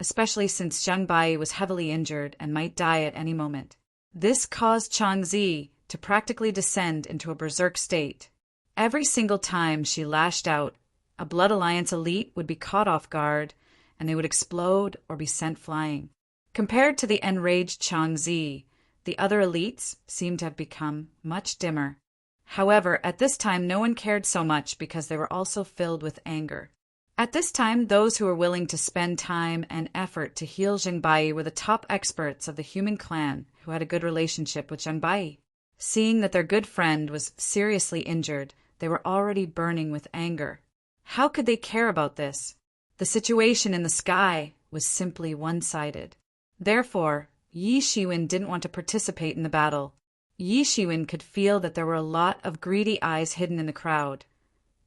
especially since Zhang Bai was heavily injured and might die at any moment. This caused Changzi to practically descend into a berserk state. Every single time she lashed out, a Blood Alliance elite would be caught off guard, and they would explode or be sent flying. Compared to the enraged Changzi, the other elites seemed to have become much dimmer. However, at this time no one cared so much because they were also filled with anger. At this time, those who were willing to spend time and effort to heal Zhang Bai were the top experts of the human clan who had a good relationship with Zhang Bai. Seeing that their good friend was seriously injured, they were already burning with anger. How could they care about this? The situation in the sky was simply one-sided. Therefore, Yi Shiwen didn't want to participate in the battle. Yi Shiwen could feel that there were a lot of greedy eyes hidden in the crowd,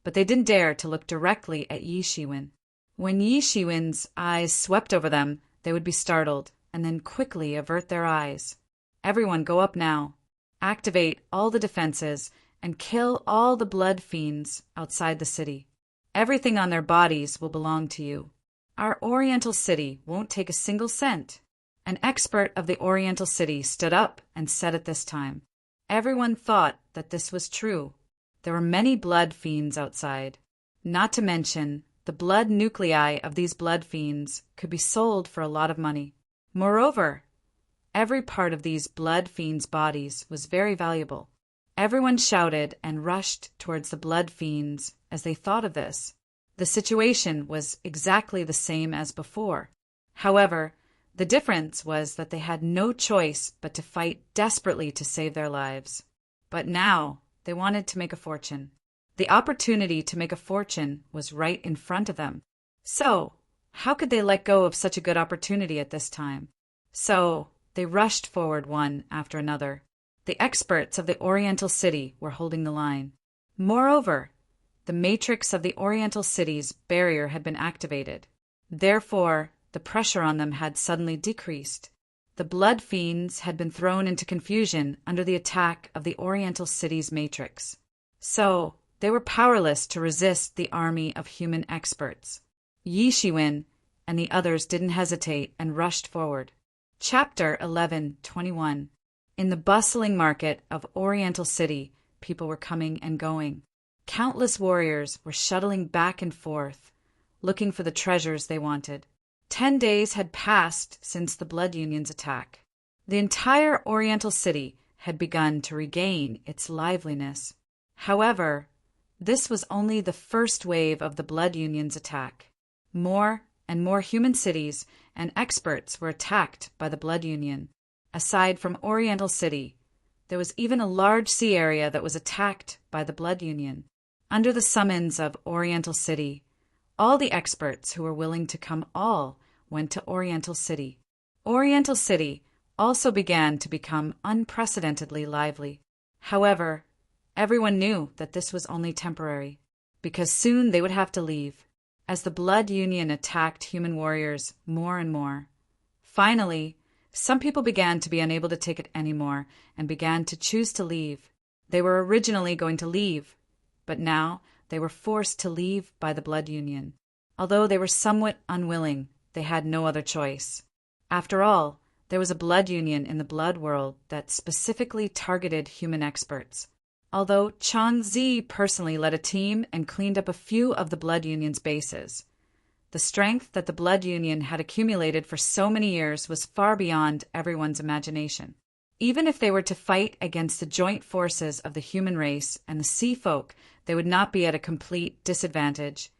but they didn't dare to look directly at Yi Shiwen. When Yi Shiwen's eyes swept over them, they would be startled, and then quickly avert their eyes. Everyone go up now. Activate all the defenses, and kill all the blood fiends outside the city. Everything on their bodies will belong to you. Our Oriental city won't take a single cent. An expert of the Oriental city stood up and said at this time. Everyone thought that this was true. There were many blood fiends outside. Not to mention, the blood nuclei of these blood fiends could be sold for a lot of money. Moreover, every part of these blood fiends' bodies was very valuable. Everyone shouted and rushed towards the blood fiends as they thought of this. The situation was exactly the same as before. However, the difference was that they had no choice but to fight desperately to save their lives. But now they wanted to make a fortune. The opportunity to make a fortune was right in front of them. So, how could they let go of such a good opportunity at this time? So, they rushed forward one after another. The experts of the Oriental city were holding the line. Moreover, the matrix of the Oriental city's barrier had been activated. Therefore, the pressure on them had suddenly decreased. The blood fiends had been thrown into confusion under the attack of the Oriental city's matrix. So, they were powerless to resist the army of human experts. Yi Shiwen and the others didn't hesitate and rushed forward. Chapter 11:21. In the bustling market of Oriental City, people were coming and going. Countless warriors were shuttling back and forth, looking for the treasures they wanted. 10 days had passed since the Blood Union's attack. The entire Oriental City had begun to regain its liveliness. However, this was only the first wave of the Blood Union's attack. More and more human cities and experts were attacked by the Blood Union. Aside from Oriental City, there was even a large sea area that was attacked by the Blood Union. Under the summons of Oriental City, all the experts who were willing to come all went to Oriental City. Oriental City also began to become unprecedentedly lively. However, everyone knew that this was only temporary, because soon they would have to leave, as the Blood Union attacked human warriors more and more. Finally, some people began to be unable to take it anymore and began to choose to leave. They were originally going to leave, but now they were forced to leave by the Blood Union. Although they were somewhat unwilling, they had no other choice. After all, there was a Blood Union in the blood world that specifically targeted human experts. Although Chang Zi personally led a team and cleaned up a few of the Blood Union's bases, the strength that the Blood Union had accumulated for so many years was far beyond everyone's imagination. Even if they were to fight against the joint forces of the human race and the sea folk, they would not be at a complete disadvantage,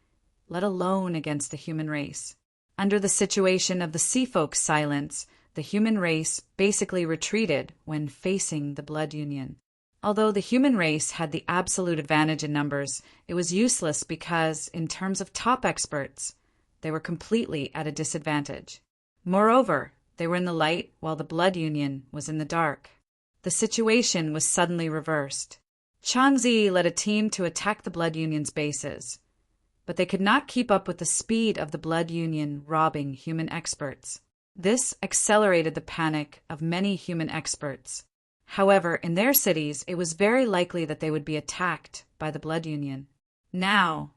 let alone against the human race. Under the situation of the sea folk's silence, the human race basically retreated when facing the Blood Union. Although the human race had the absolute advantage in numbers, it was useless because, in terms of top experts, they were completely at a disadvantage. Moreover, they were in the light while the Blood Union was in the dark. The situation was suddenly reversed. Chang Zi led a team to attack the Blood Union's bases, but they could not keep up with the speed of the Blood Union robbing human experts. This accelerated the panic of many human experts. However, in their cities, it was very likely that they would be attacked by the Blood Union. Now,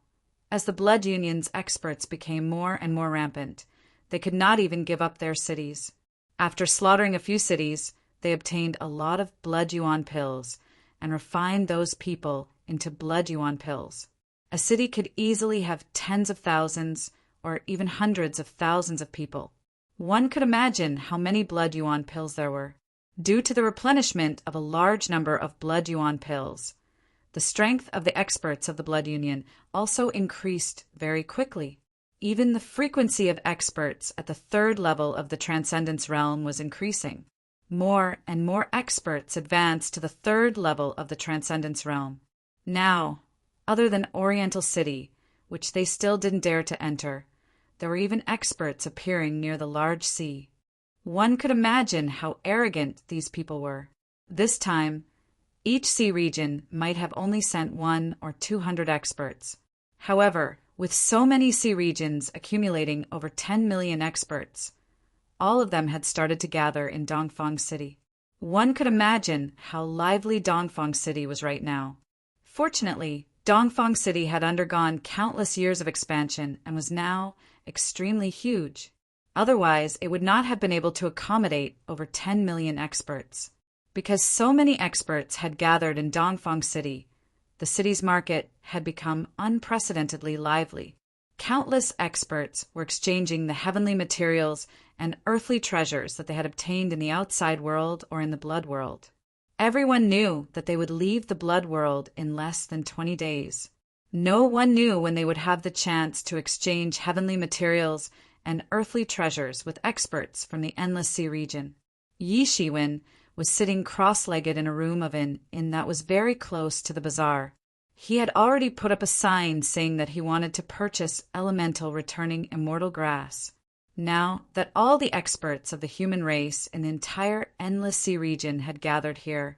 as the Blood Union's experts became more and more rampant, they could not even give up their cities. After slaughtering a few cities, they obtained a lot of blood yuan pills and refined those people into blood yuan pills. A city could easily have tens of thousands or even hundreds of thousands of people. One could imagine how many blood yuan pills there were. Due to the replenishment of a large number of blood yuan pills, the strength of the experts of the Blood Union also increased very quickly. Even the frequency of experts at the third level of the Transcendence Realm was increasing. More and more experts advanced to the third level of the Transcendence Realm. Now, other than Oriental City, which they still didn't dare to enter, there were even experts appearing near the large sea. One could imagine how arrogant these people were. This time, each sea region might have only sent 1 or 200 experts. However, with so many sea regions accumulating over 10 million experts, all of them had started to gather in Dongfang City. One could imagine how lively Dongfang City was right now. Fortunately, Dongfang City had undergone countless years of expansion and was now extremely huge. Otherwise, it would not have been able to accommodate over 10 million experts. Because so many experts had gathered in Dongfang City, the city's market had become unprecedentedly lively. Countless experts were exchanging the heavenly materials and earthly treasures that they had obtained in the outside world or in the blood world. Everyone knew that they would leave the blood world in less than 20 days. No one knew when they would have the chance to exchange heavenly materials and earthly treasures with experts from the Endless Sea region. Yi Shiwen was sitting cross-legged in a room of an inn that was very close to the bazaar. He had already put up a sign saying that he wanted to purchase elemental returning immortal grass. Now that all the experts of the human race in the entire Endless Sea region had gathered here,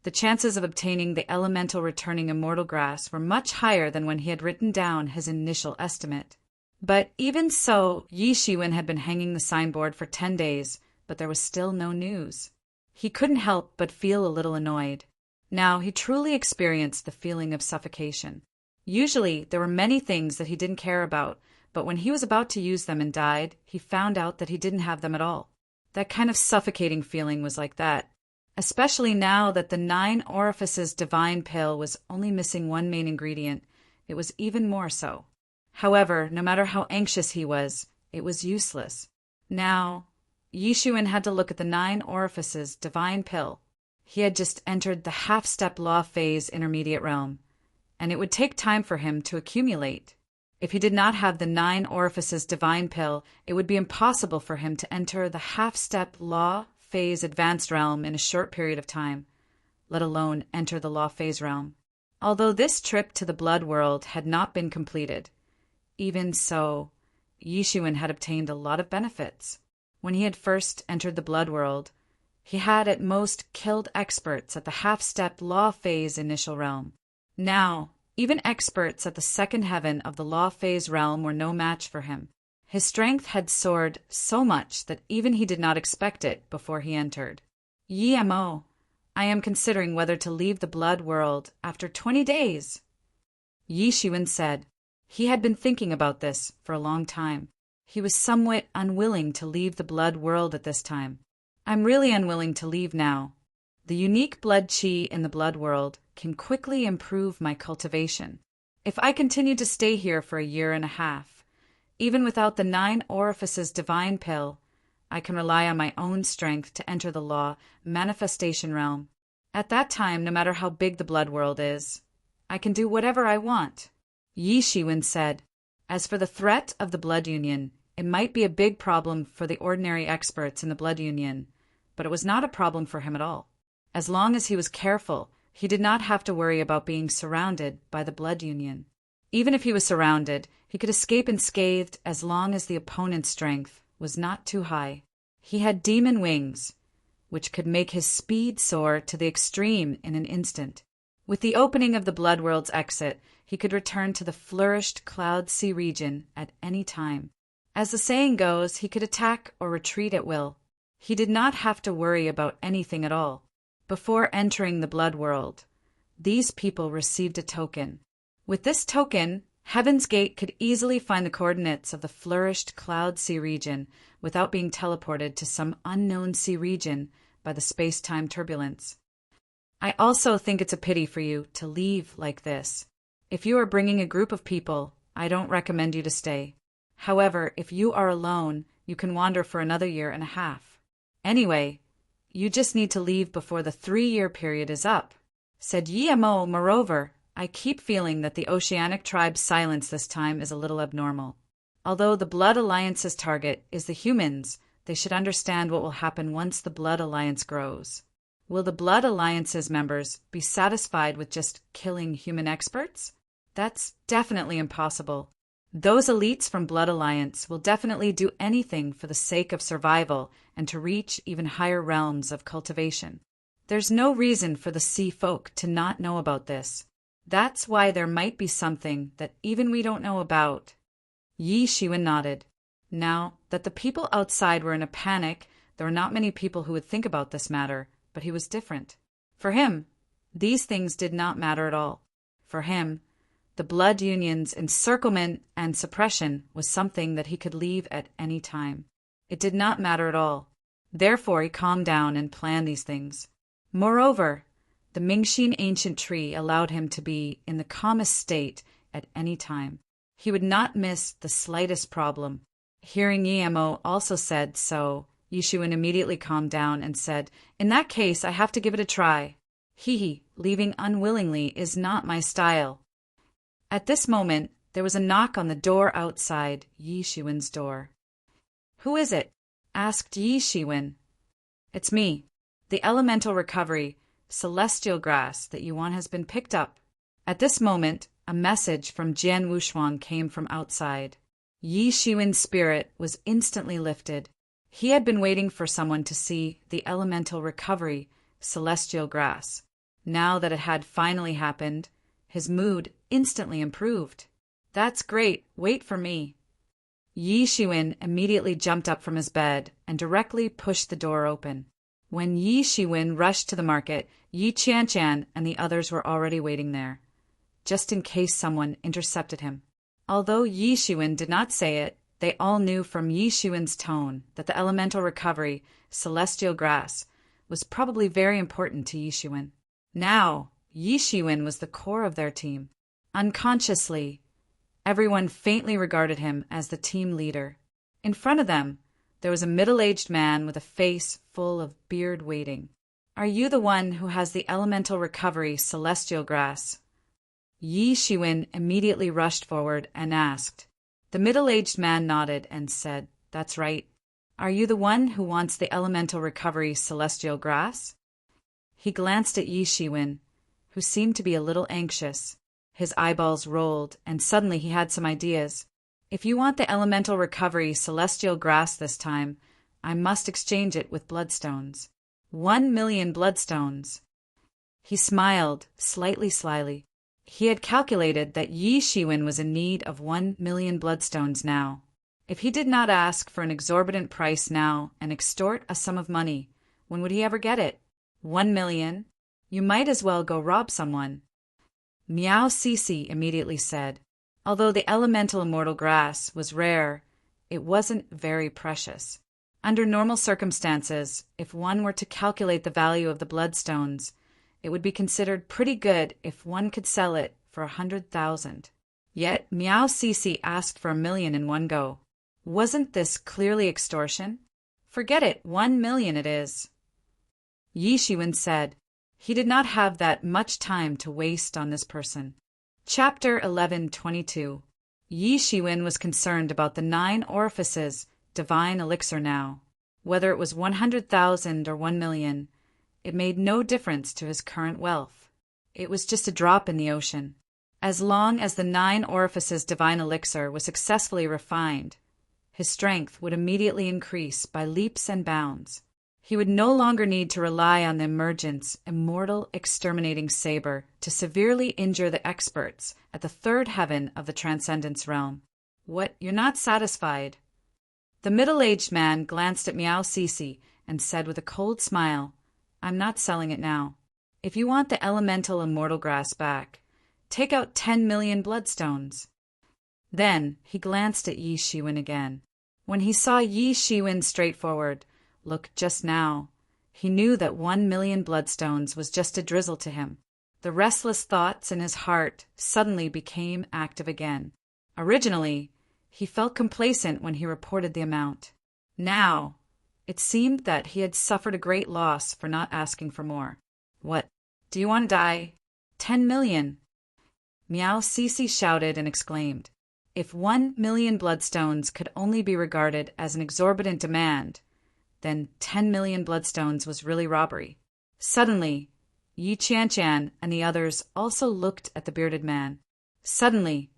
the chances of obtaining the elemental returning immortal grass were much higher than when he had written down his initial estimate. But even so, Yi Shiwen had been hanging the signboard for 10 days, but there was still no news. He couldn't help but feel a little annoyed. Now he truly experienced the feeling of suffocation. Usually there were many things that he didn't care about, but when he was about to use them and died, he found out that he didn't have them at all. That kind of suffocating feeling was like that, especially now that the 9 Orifices divine pill was only missing one main ingredient. It was even more so. However, no matter how anxious he was, it was useless. Now, Yi Shiwen had to look at the 9 Orifices divine pill. He had just entered the half-step law phase intermediate realm, and it would take time for him to accumulate. If he did not have the 9 Orifices divine pill, it would be impossible for him to enter the half-step law phase advanced realm in a short period of time, let alone enter the law phase realm. Although this trip to the blood world had not been completed, even so, Yi Shiwen had obtained a lot of benefits. When he had first entered the blood world, he had at most killed experts at the half-step law phase initial realm. Now, even experts at the second heaven of the law phase realm were no match for him. His strength had soared so much that even he did not expect it before he entered. Yi Mo, I am considering whether to leave the blood world after 20 days. Yi Shiwen said. He had been thinking about this for a long time. He was somewhat unwilling to leave the blood world at this time. I'm really unwilling to leave now. The unique blood chi in the blood world can quickly improve my cultivation. If I continue to stay here for 1.5 years, even without the 9 Orifices divine pill, I can rely on my own strength to enter the law manifestation realm. At that time, no matter how big the blood world is, I can do whatever I want. Yi Shiwen said. As for the threat of the blood union, it might be a big problem for the ordinary experts in the blood union, but it was not a problem for him at all. As long as he was careful, he did not have to worry about being surrounded by the blood union. Even if he was surrounded, he could escape unscathed as long as the opponent's strength was not too high. He had demon wings, which could make his speed soar to the extreme in an instant. With the opening of the blood world's exit, he could return to the flourished Cloud Sea region at any time. As the saying goes, he could attack or retreat at will. He did not have to worry about anything at all. Before entering the blood world, these people received a token. With this token, Heaven's Gate could easily find the coordinates of the flourished Cloud Sea region without being teleported to some unknown sea region by the space-time turbulence. I also think it's a pity for you to leave like this. If you are bringing a group of people, I don't recommend you to stay. However, if you are alone, you can wander for another 1.5 years. Anyway, you just need to leave before the 3-year period is up, said Yi Mo. Moreover, I keep feeling that the Oceanic tribe's silence this time is a little abnormal. Although the Blood Alliance's target is the humans, they should understand what will happen once the Blood Alliance grows. Will the Blood Alliance's members be satisfied with just killing human experts? That's definitely impossible. Those elites from Blood Alliance will definitely do anything for the sake of survival and to reach even higher realms of cultivation. There's no reason for the sea folk to not know about this. That's why there might be something that even we don't know about. Yi Shiwen nodded. Now that the people outside were in a panic, there were not many people who would think about this matter, but he was different. For him, these things did not matter at all. For him, the blood union's encirclement and suppression was something that he could leave at any time. It did not matter at all. Therefore, he calmed down and planned these things. Moreover, the Mingxin ancient tree allowed him to be in the calmest state at any time. He would not miss the slightest problem. Hearing Yemo also said so, Yishuin immediately calmed down and said, "In that case, I have to give it a try. Leaving unwillingly is not my style." At this moment, there was a knock on the door outside Yi Shiwen's door. "Who is it?" asked Yi Shiwen. "It's me. The elemental recovery, celestial grass that you want has been picked up." At this moment, a message from Jian Wushuang came from outside. Yi Shiwen's spirit was instantly lifted. He had been waiting for someone to see the elemental recovery, celestial grass. Now that it had finally happened, his mood instantly improved. "That's great. Wait for me." Yi Shiwen immediately jumped up from his bed and directly pushed the door open. When Yi Shiwen rushed to the market, Yi Qianchan and the others were already waiting there, just in case someone intercepted him. Although Yi Shiwen did not say it, they all knew from Yi Shiwen's tone that the elemental recovery, celestial grass, was probably very important to Yi Shiwen. Now, Yi Shiwen was the core of their team. Unconsciously, everyone faintly regarded him as the team leader. In front of them, there was a middle-aged man with a face full of beard waiting. "Are you the one who has the elemental recovery, celestial grass?" Yi Shiwen immediately rushed forward and asked. The middle-aged man nodded and said, "That's right. Are you the one who wants the elemental recovery, celestial grass?" He glanced at Yi Shiwen, who seemed to be a little anxious. His eyeballs rolled, and suddenly he had some ideas. "If you want the elemental recovery, celestial grass this time, I must exchange it with bloodstones. 1,000,000 bloodstones." He smiled, slightly slyly. He had calculated that Yi Shiwen was in need of 1,000,000 bloodstones now. If he did not ask for an exorbitant price now and extort a sum of money, when would he ever get it? 1,000,000? You might as well go rob someone. Miao Sisi immediately said, although the elemental immortal grass was rare, it wasn't very precious. Under normal circumstances, if one were to calculate the value of the bloodstones, it would be considered pretty good if one could sell it for 100,000. Yet Miao Sisi asked for 1,000,000 in one go. Wasn't this clearly extortion? "Forget it, 1,000,000 it is." Yi Shiwen said. He did not have that much time to waste on this person. Chapter 11:22. Yi Shiwen was concerned about the 9 orifices divine elixir now. Whether it was 100,000 or 1,000,000, it made no difference to his current wealth. It was just a drop in the ocean. As long as the 9 orifices divine elixir was successfully refined, his strength would immediately increase by leaps and bounds. He would no longer need to rely on the emergence, immortal, exterminating saber to severely injure the experts at the 3rd heaven of the Transcendence realm. "What, you're not satisfied?" The middle-aged man glanced at Miao Sisi and said with a cold smile, "I'm not selling it now. If you want the elemental immortal grass back, take out 10,000,000 bloodstones." Then he glanced at Yi Shiwen again. When he saw Yi Shiwen's straightforward look just now, he knew that 1,000,000 bloodstones was just a drizzle to him. The restless thoughts in his heart suddenly became active again. Originally, he felt complacent when he reported the amount. Now, it seemed that he had suffered a great loss for not asking for more. "What? Do you want to die?" 10,000,000. Miao Sisi shouted and exclaimed. If 1,000,000 bloodstones could only be regarded as an exorbitant demand, then 10,000,000 bloodstones was really robbery. Suddenly, Yi Qianchan and the others also looked at the bearded man. Suddenly,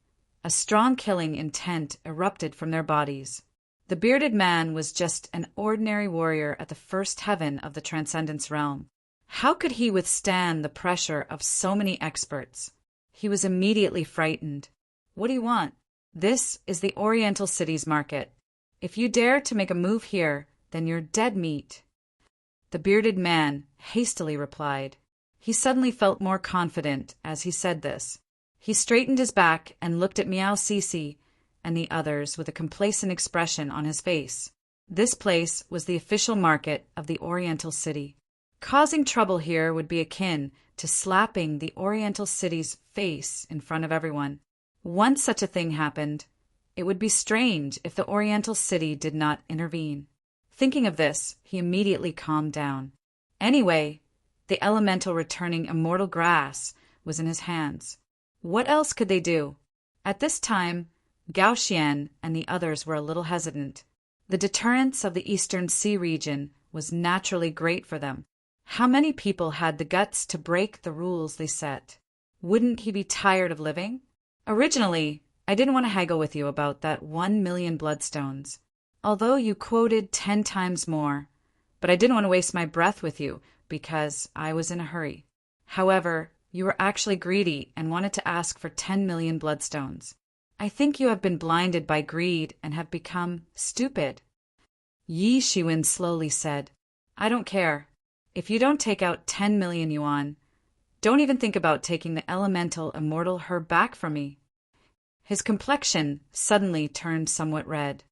A strong killing intent erupted from their bodies. The bearded man was just an ordinary warrior at the first heaven of the Transcendence realm. How could he withstand the pressure of so many experts? He was immediately frightened. What do you want? This is the Oriental City's market. If you dare to make a move here, then you're dead meat. The bearded man hastily replied. He suddenly felt more confident as he said this. He straightened his back and looked at Miao Sisi and the others with a complacent expression on his face. This place was the official market of the Oriental City. Causing trouble here would be akin to slapping the Oriental City's face in front of everyone. Once such a thing happened, it would be strange if the Oriental City did not intervene. Thinking of this, he immediately calmed down. Anyway, the elemental returning immortal grass was in his hands. What else could they do? At this time, Gao Xian and the others were a little hesitant. The deterrence of the Eastern Sea region was naturally great for them. How many people had the guts to break the rules they set? Wouldn't he be tired of living? Originally, I didn't want to haggle with you about that 1,000,000 bloodstones, although you quoted 10 times more, but I didn't want to waste my breath with you because I was in a hurry. However, you were actually greedy and wanted to ask for 10,000,000 bloodstones. I think you have been blinded by greed and have become stupid. Yi Shiwen slowly said, I don't care. If you don't take out 10,000,000 yuan, don't even think about taking the elemental immortal herb back from me. His complexion suddenly turned somewhat red.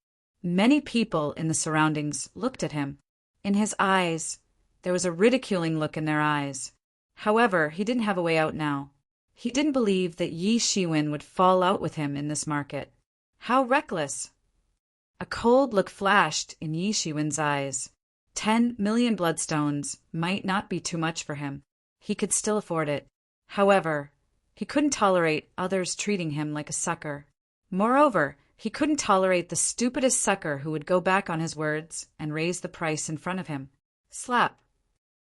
Many people in the surroundings looked at him. In his eyes, there was a ridiculing look in their eyes. However, he didn't have a way out now. He didn't believe that Yi Shiwen would fall out with him in this market. How reckless! A cold look flashed in Yi Shiwen's eyes. 10,000,000 bloodstones might not be too much for him. He could still afford it. However, he couldn't tolerate others treating him like a sucker. Moreover, he couldn't tolerate the stupidest sucker who would go back on his words and raise the price in front of him. Slap!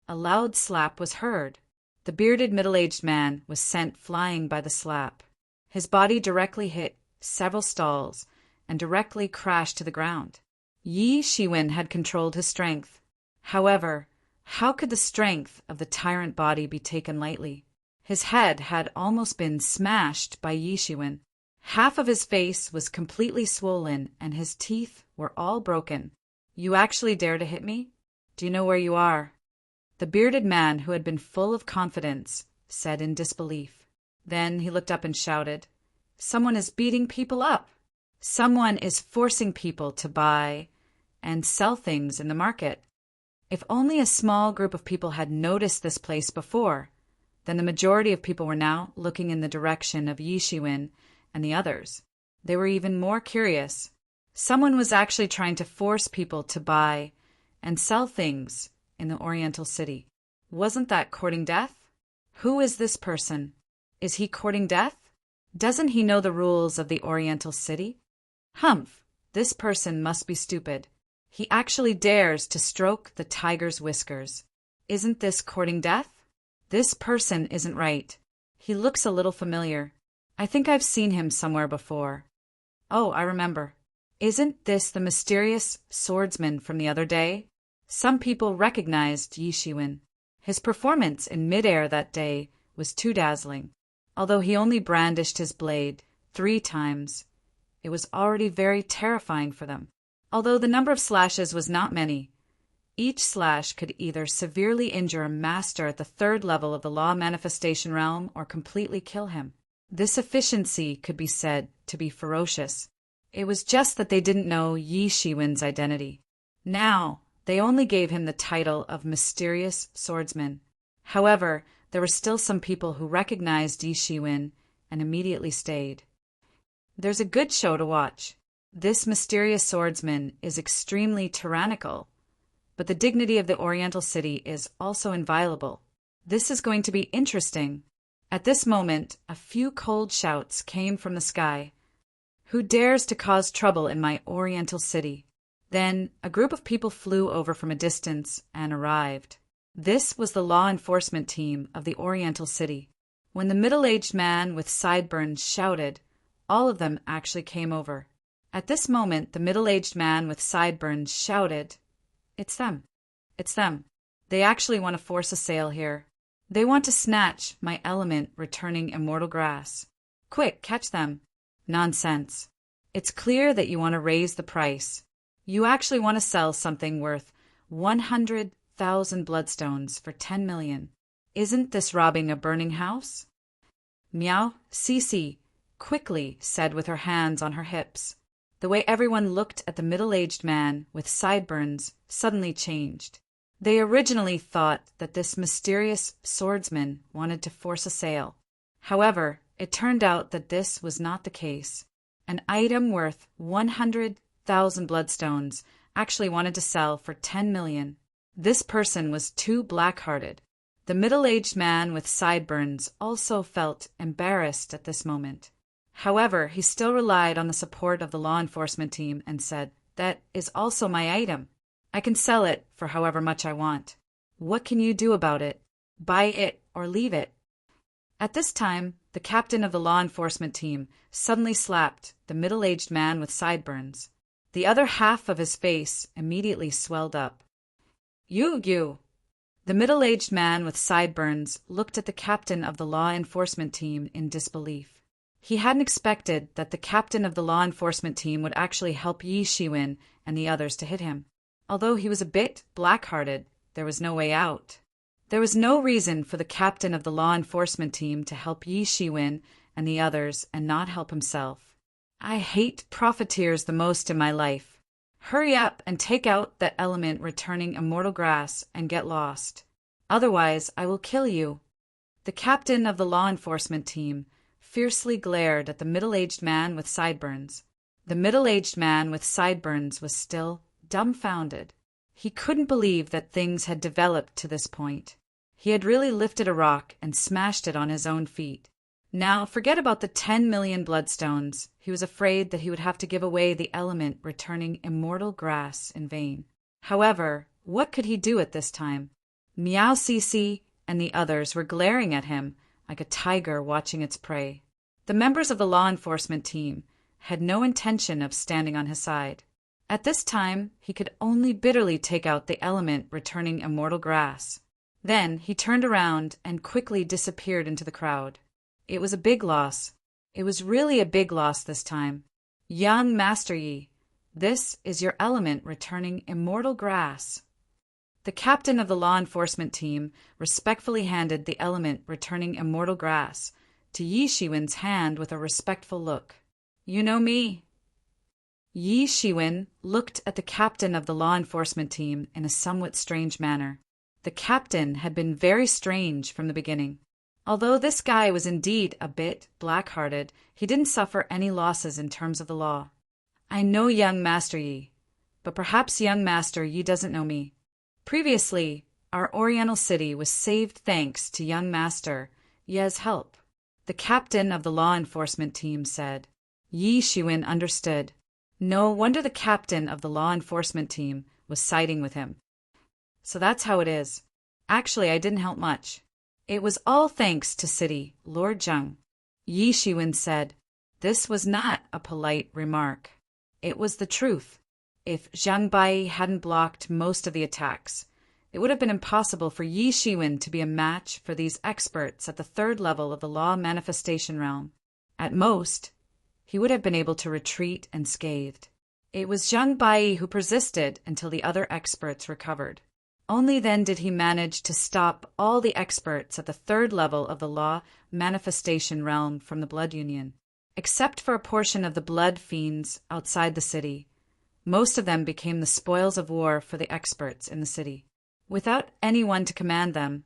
A loud slap was heard. The bearded middle-aged man was sent flying by the slap. His body directly hit several stalls and directly crashed to the ground. Yi Shiwen had controlled his strength. However, how could the strength of the tyrant body be taken lightly? His head had almost been smashed by Yi Shiwen. Half of his face was completely swollen and his teeth were all broken. You actually dare to hit me? Do you know where you are? The bearded man, who had been full of confidence, said in disbelief. Then he looked up and shouted, Someone is beating people up. Someone is forcing people to buy and sell things in the market. If only a small group of people had noticed this place before, then the majority of people were now looking in the direction of Yi Shiwen and the others. They were even more curious. Someone was actually trying to force people to buy and sell things in the Oriental City. Wasn't that courting death? Who is this person? Is he courting death? Doesn't he know the rules of the Oriental City? Humph, this person must be stupid. He actually dares to stroke the tiger's whiskers. Isn't this courting death? This person isn't right. He looks a little familiar. I think I've seen him somewhere before. Oh, I remember. Isn't this the mysterious swordsman from the other day? Some people recognized Yi Shiwen. His performance in midair that day was too dazzling. Although he only brandished his blade 3 times, it was already very terrifying for them. Although the number of slashes was not many, each slash could either severely injure a master at the 3rd level of the law manifestation realm or completely kill him. This efficiency could be said to be ferocious. It was just that they didn't know Yi Shiwen's identity. Now, they only gave him the title of Mysterious Swordsman. However, there were still some people who recognized Yi Shiwen and immediately stayed. There's a good show to watch. This mysterious swordsman is extremely tyrannical, but the dignity of the Oriental City is also inviolable. This is going to be interesting. At this moment, a few cold shouts came from the sky. Who dares to cause trouble in my Oriental City? Then a group of people flew over from a distance and arrived. This was the law enforcement team of the Oriental City. When the middle-aged man with sideburns shouted, all of them actually came over. At this moment, the middle-aged man with sideburns shouted, "It's them. It's them. They actually want to force a sale here. They want to snatch my element returning immortal grass. Quick, catch them." "Nonsense. It's clear that you want to raise the price. You actually want to sell something worth 100,000 bloodstones for 10 million. Isn't this robbing a burning house?" Miao Sisi quickly said with her hands on her hips. The way everyone looked at the middle-aged man with sideburns suddenly changed. They originally thought that this mysterious swordsman wanted to force a sale. However, it turned out that this was not the case. An item worth 100,000 bloodstones actually wanted to sell for 10 million. This person was too black-hearted. The middle-aged man with sideburns also felt embarrassed at this moment. However, he still relied on the support of the law enforcement team and said, "That is also my item. I can sell it for however much I want. What can you do about it? Buy it or leave it." At this time, the captain of the law enforcement team suddenly slapped the middle-aged man with sideburns. The other half of his face immediately swelled up. You! The middle-aged man with sideburns looked at the captain of the law enforcement team in disbelief. He hadn't expected that the captain of the law enforcement team would actually help Yi Shiwen and the others to hit him. Although he was a bit black-hearted, there was no way out. There was no reason for the captain of the law enforcement team to help Yi Shiwen and the others and not help himself. "I hate profiteers the most in my life. Hurry up and take out that element returning immortal grass and get lost. Otherwise, I will kill you." The captain of the law enforcement team fiercely glared at the middle-aged man with sideburns. The middle-aged man with sideburns was still dumbfounded. He couldn't believe that things had developed to this point. He had really lifted a rock and smashed it on his own feet. Now, forget about the 10 million bloodstones. He was afraid that he would have to give away the element returning immortal grass in vain. However, what could he do at this time? Miao Sisi and the others were glaring at him like a tiger watching its prey. The members of the law enforcement team had no intention of standing on his side. At this time, he could only bitterly take out the element returning immortal grass. Then he turned around and quickly disappeared into the crowd. It was a big loss. It was really a big loss this time. "Young Master Yi, this is your element returning immortal grass." The captain of the law enforcement team respectfully handed the element returning immortal grass to Yi Shiwen's hand with a respectful look. "You know me." Yi Shiwen looked at the captain of the law enforcement team in a somewhat strange manner. The captain had been very strange from the beginning. Although this guy was indeed a bit black-hearted, he didn't suffer any losses in terms of the law. "I know young Master Yi, but perhaps young Master Yi doesn't know me. Previously, our Oriental city was saved thanks to young Master Ye's help," the captain of the law enforcement team said. Yi Shiwen understood. No wonder the captain of the law enforcement team was siding with him. "So that's how it is. Actually, I didn't help much. It was all thanks to City Lord Zheng," Yi Shiwen said. This was not a polite remark. It was the truth. If Zhang Bai hadn't blocked most of the attacks, it would have been impossible for Yi Shiwen to be a match for these experts at the third level of the law manifestation realm. At most, he would have been able to retreat unscathed. It was Zhang Bai who persisted until the other experts recovered. Only then did he manage to stop all the experts at the third level of the law manifestation realm from the blood union. Except for a portion of the blood fiends outside the city, most of them became the spoils of war for the experts in the city. Without anyone to command them,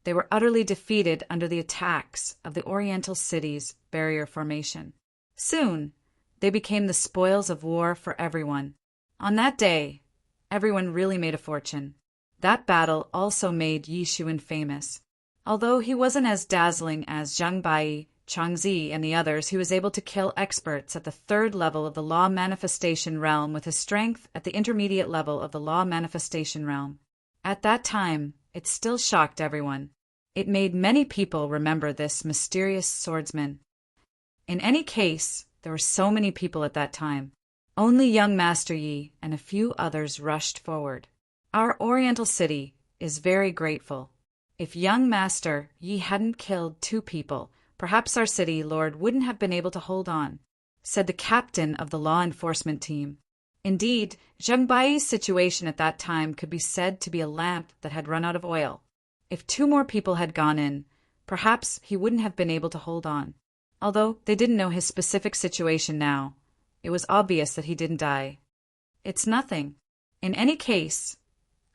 they were utterly defeated under the attacks of the Oriental city's barrier formation. Soon, they became the spoils of war for everyone. On that day, everyone really made a fortune. That battle also made Yi Shiwen famous. Although he wasn't as dazzling as Zhang Bai, Changzi, and the others, he was able to kill experts at the third level of the law manifestation realm with his strength at the intermediate level of the law manifestation realm. At that time, it still shocked everyone. It made many people remember this mysterious swordsman. In any case, There were so many people at that time. Only young Master Yi and a few others rushed forward. Our Oriental city is very grateful. If young Master Yi hadn't killed 2 people, perhaps our city lord wouldn't have been able to hold on, said the captain of the law enforcement team. Indeed, Zhang Bai's situation at that time could be said to be a lamp that had run out of oil. If 2 more people had gone in, perhaps he wouldn't have been able to hold on. Although they didn't know his specific situation now, it was obvious that he didn't die. It's nothing. In any case,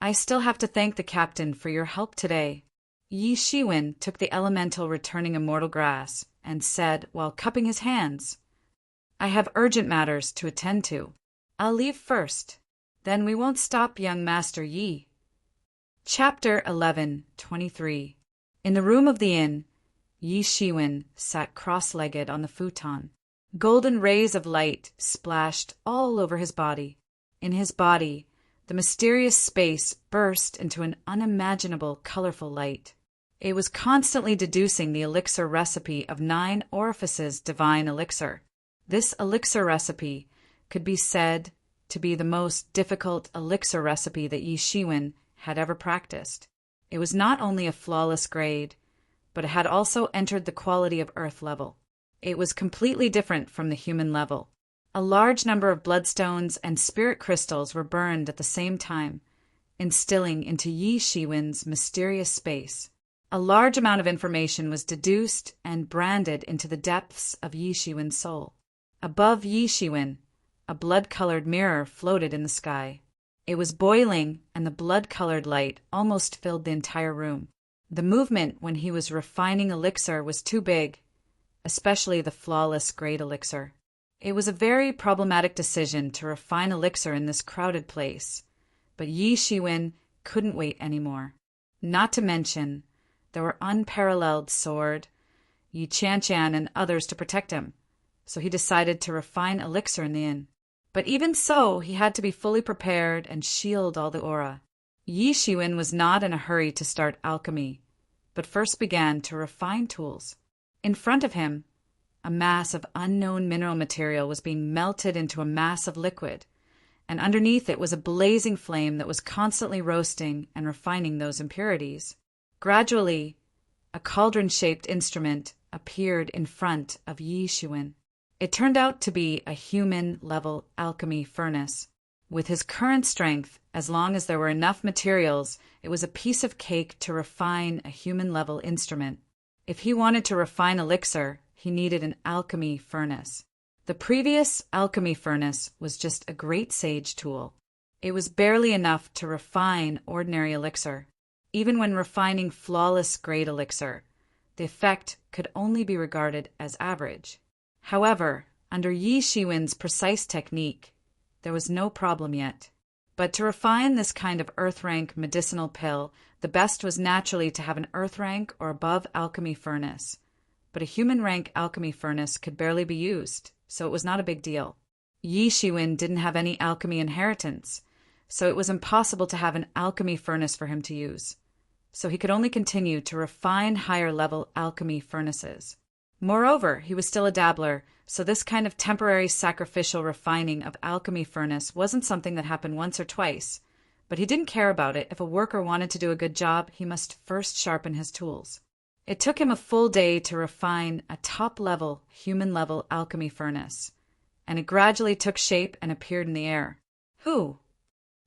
I still have to thank the captain for your help today. Yi Shiwen took the elemental returning immortal grass and said while cupping his hands, I have urgent matters to attend to. I'll leave first. Then we won't stop young Master Yi. Chapter 11:23. In the room of the inn, Yi Shiwen sat cross-legged on the futon. Golden rays of light splashed all over his body. In his body, the mysterious space burst into an unimaginable, colorful light. It was constantly deducing the elixir recipe of 9 orifices divine elixir. This elixir recipe could be said to be the most difficult elixir recipe that Yi Shiwen had ever practiced. It was not only a flawless grade, but it had also entered the quality of earth level. It was completely different from the human level. A large number of bloodstones and spirit crystals were burned at the same time, instilling into Yi Shiwen's mysterious space. A large amount of information was deduced and branded into the depths of Yi Shiwen's soul. Above Yi Shiwen, a blood-colored mirror floated in the sky. It was boiling, and the blood-colored light almost filled the entire room. The movement when he was refining elixir was too big, especially the flawless grade elixir. It was a very problematic decision to refine elixir in this crowded place, but Yi Shiwen couldn't wait anymore. Not to mention, there were unparalleled sword, Yi Qian and others to protect him, so he decided to refine elixir in the inn. But even so, he had to be fully prepared and shield all the aura. Yi Shiwen was not in a hurry to start alchemy, but first began to refine tools. In front of him, a mass of unknown mineral material was being melted into a mass of liquid, and underneath it was a blazing flame that was constantly roasting and refining those impurities. Gradually, a cauldron-shaped instrument appeared in front of Yi Shiwen. It turned out to be a human-level alchemy furnace. With his current strength, as long as there were enough materials, it was a piece of cake to refine a human-level instrument. If he wanted to refine elixir, he needed an alchemy furnace. The previous alchemy furnace was just a great sage tool. It was barely enough to refine ordinary elixir. Even when refining flawless grade elixir, the effect could only be regarded as average. However, under Yi Shiwen's precise technique, there was no problem yet. But to refine this kind of earth-rank medicinal pill, the best was naturally to have an earth-rank or above alchemy furnace. But a human-rank alchemy furnace could barely be used, so it was not a big deal. Yi Shiwen didn't have any alchemy inheritance, so it was impossible to have an alchemy furnace for him to use. So he could only continue to refine higher-level alchemy furnaces. Moreover, he was still a dabbler, so this kind of temporary sacrificial refining of alchemy furnace wasn't something that happened once or twice, but he didn't care about it. If a worker wanted to do a good job, he must first sharpen his tools. It took him a full day to refine a top-level, human-level alchemy furnace, and it gradually took shape and appeared in the air. Who?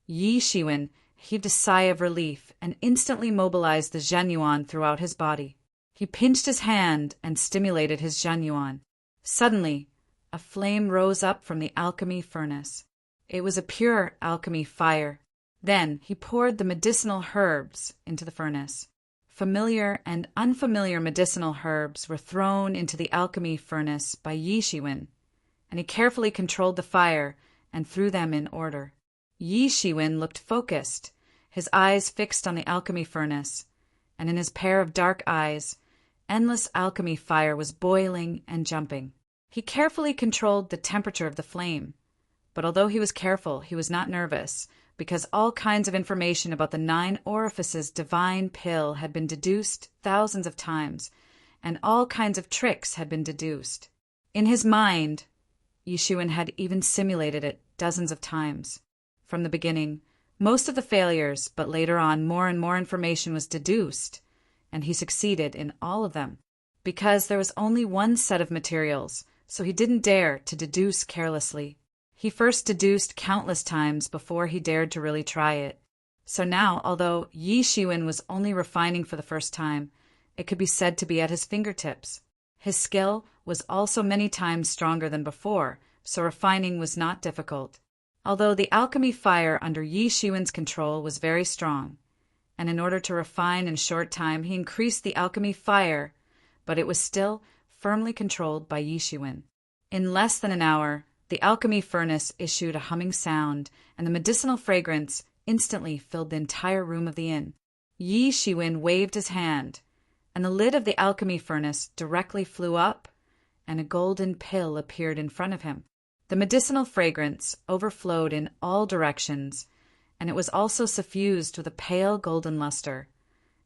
Yi Shiwen heaved a sigh of relief and instantly mobilized the Zhenyuan throughout his body. He pinched his hand and stimulated his Zhenyuan. Suddenly, a flame rose up from the alchemy furnace. It was a pure alchemy fire. Then he poured the medicinal herbs into the furnace. Familiar and unfamiliar medicinal herbs were thrown into the alchemy furnace by Yi Shiwen, and he carefully controlled the fire and threw them in order. Yi Shiwen looked focused, his eyes fixed on the alchemy furnace, and in his pair of dark eyes, endless alchemy fire was boiling and jumping. He carefully controlled the temperature of the flame, but although he was careful, he was not nervous, because all kinds of information about the 9 orifices divine pill had been deduced thousands of times, and all kinds of tricks had been deduced. In his mind, Yishuin had even simulated it dozens of times. From the beginning, most of the failures, but later on more and more information was deduced, and he succeeded in all of them. Because there was only one set of materials, so he didn't dare to deduce carelessly. He first deduced countless times before he dared to really try it. So now, although Yishuin was only refining for the first time, it could be said to be at his fingertips. His skill was also many times stronger than before, so refining was not difficult. Although the alchemy fire under Yishuin's control was very strong, and in order to refine in a short time he increased the alchemy fire, but it was still firmly controlled by Yishuin. In less than an hour, the alchemy furnace issued a humming sound, and the medicinal fragrance instantly filled the entire room of the inn. Yishuin waved his hand, and the lid of the alchemy furnace directly flew up, and a golden pill appeared in front of him. The medicinal fragrance overflowed in all directions, and it was also suffused with a pale golden luster,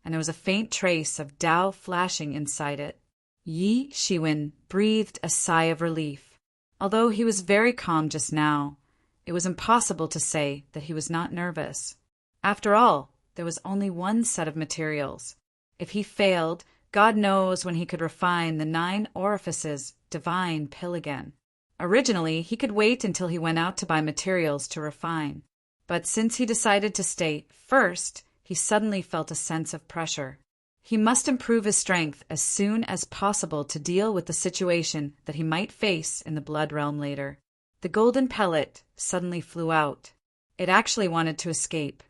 and there was a faint trace of Tao flashing inside it. Yishuin breathed a sigh of relief. Although he was very calm just now, it was impossible to say that he was not nervous. After all, there was only one set of materials. If he failed, God knows when he could refine the 9 orifices divine pill again. Originally, he could wait until he went out to buy materials to refine. But since he decided to stay first, he suddenly felt a sense of pressure. He must improve his strength as soon as possible to deal with the situation that he might face in the blood realm later. The golden pellet suddenly flew out. It actually wanted to escape.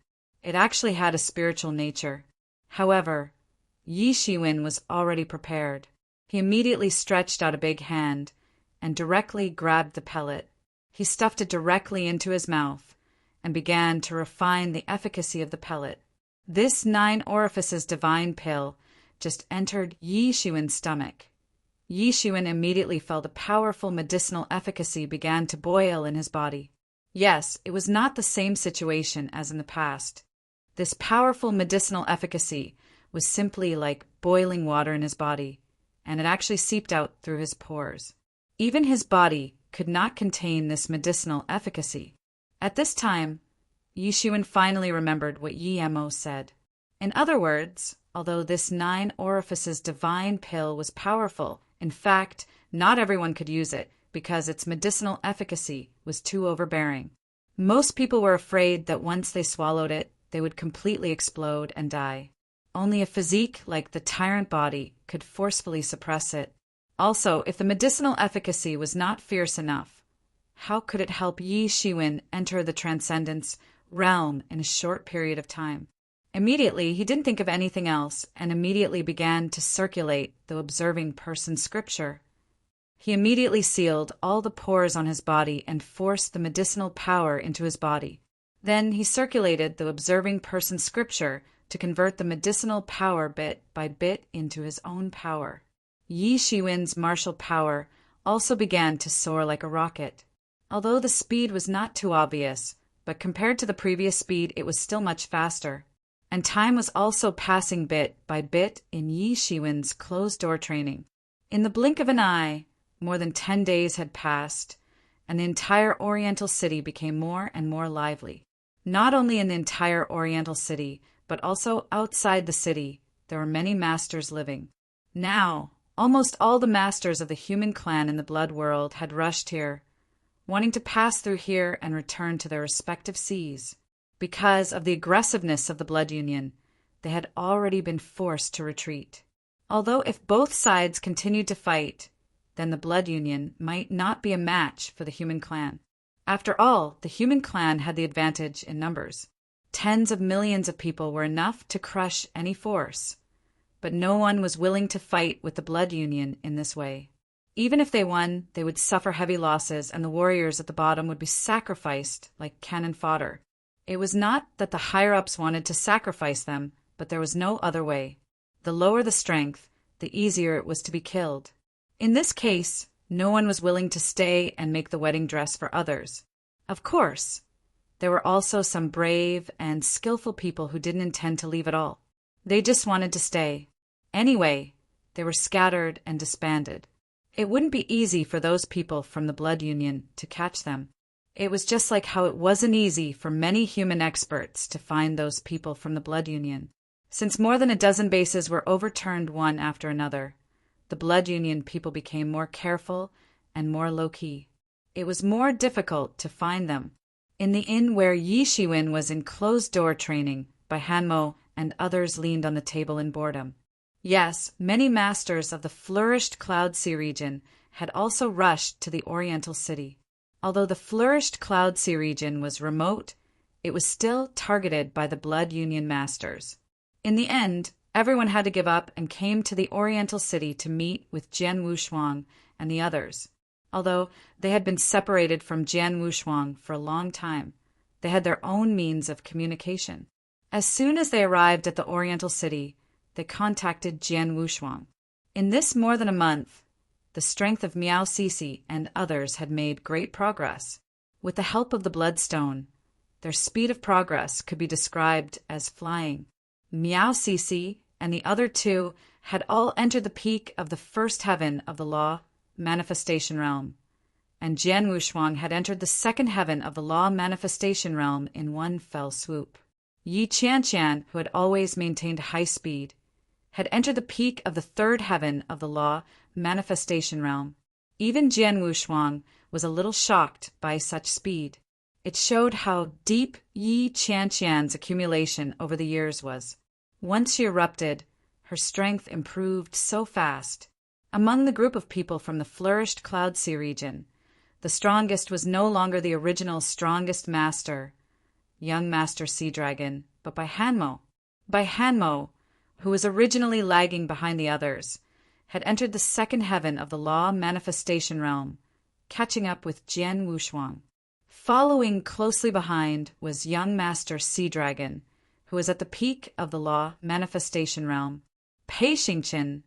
It actually had a spiritual nature. However, Yishuin was already prepared. He immediately stretched out a big hand and directly grabbed the pellet. He stuffed it directly into his mouth and began to refine the efficacy of the pellet. This 9 orifices divine pill just entered Yishuin's stomach. Yishuin immediately felt a powerful medicinal efficacy began to boil in his body. Yes, it was not the same situation as in the past. This powerful medicinal efficacy was simply like boiling water in his body, and it actually seeped out through his pores. Even his body could not contain this medicinal efficacy. At this time, Yishuin finally remembered what Yemo said. In other words, although this 9 orifices divine pill was powerful, in fact, not everyone could use it because its medicinal efficacy was too overbearing. Most people were afraid that once they swallowed it, they would completely explode and die. Only a physique like the tyrant body could forcefully suppress it. Also, if the medicinal efficacy was not fierce enough, how could it help Yishuin enter the transcendence realm in a short period of time? Immediately, he didn't think of anything else and immediately began to circulate the observing person scripture. He immediately sealed all the pores on his body and forced the medicinal power into his body. Then he circulated the observing person scripture to convert the medicinal power bit by bit into his own power. Yishuin's martial power also began to soar like a rocket. Although the speed was not too obvious, but compared to the previous speed it was still much faster. And time was also passing bit by bit in Yishuin's closed-door training. In the blink of an eye, more than 10 days had passed, and the entire Oriental city became more and more lively. Not only in the entire Oriental city, but also outside the city, there were many masters living. Now, almost all the masters of the human clan in the blood world had rushed here, wanting to pass through here and return to their respective seas. Because of the aggressiveness of the blood union, they had already been forced to retreat. Although if both sides continued to fight, then the blood union might not be a match for the human clan. After all, the human clan had the advantage in numbers. Tens of millions of people were enough to crush any force, but no one was willing to fight with the blood union in this way. Even if they won, they would suffer heavy losses and the warriors at the bottom would be sacrificed like cannon fodder. It was not that the higher-ups wanted to sacrifice them, but there was no other way. The lower the strength, the easier it was to be killed. In this case, no one was willing to stay and make the wedding dress for others. Of course, there were also some brave and skillful people who didn't intend to leave at all. They just wanted to stay. Anyway, they were scattered and disbanded. It wouldn't be easy for those people from the blood union to catch them. It was just like how it wasn't easy for many human experts to find those people from the blood union. Since more than a dozen bases were overturned one after another, the blood union people became more careful and more low-key. It was more difficult to find them. In the inn where Yi Shiwen was in closed-door training, Bai Hanmo and others leaned on the table in boredom. Yes, many masters of the flourished Cloud Sea region had also rushed to the Oriental city. Although the flourished Cloud Sea region was remote, it was still targeted by the blood union masters. In the end, everyone had to give up and came to the Oriental city to meet with Jian Wushuang and the others. Although they had been separated from Jian Wushuang for a long time, they had their own means of communication. As soon as they arrived at the Oriental city, they contacted Jian Wushuang. In this more than a month, the strength of Miao Sisi and others had made great progress. With the help of the Bloodstone, their speed of progress could be described as flying. Miao Sisi and the other two had all entered the peak of the first heaven of the law manifestation realm, and Jian Wushuang had entered the second heaven of the law manifestation realm in one fell swoop. Yi Qianqian, who had always maintained high speed, had entered the peak of the third heaven of the law manifestation realm. Even Jian Wushuang was a little shocked by such speed. It showed how deep Yi Qianqian's accumulation over the years was. Once she erupted, her strength improved so fast. Among the group of people from the flourished Cloud Sea region, the strongest was no longer the original strongest master, young Master Sea Dragon, but Bai Hanmo. Bai Hanmo, who was originally lagging behind the others, had entered the second heaven of the law manifestation realm, catching up with Jian Wushuang. Following closely behind was young Master Sea Dragon, who was at the peak of the law manifestation realm. Pei Xingqian,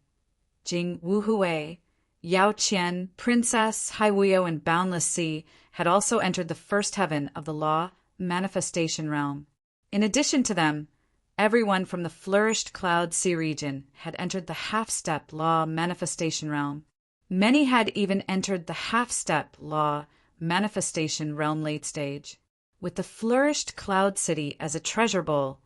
Jing Wuhui, Yao Qian, Princess, Haiwuyo, and Boundless Sea had also entered the first heaven of the law manifestation realm. In addition to them, everyone from the flourished Cloud Sea region had entered the half-step law manifestation realm. Many had even entered the half-step law manifestation realm late stage. With the flourished Cloud City as a treasure bowl,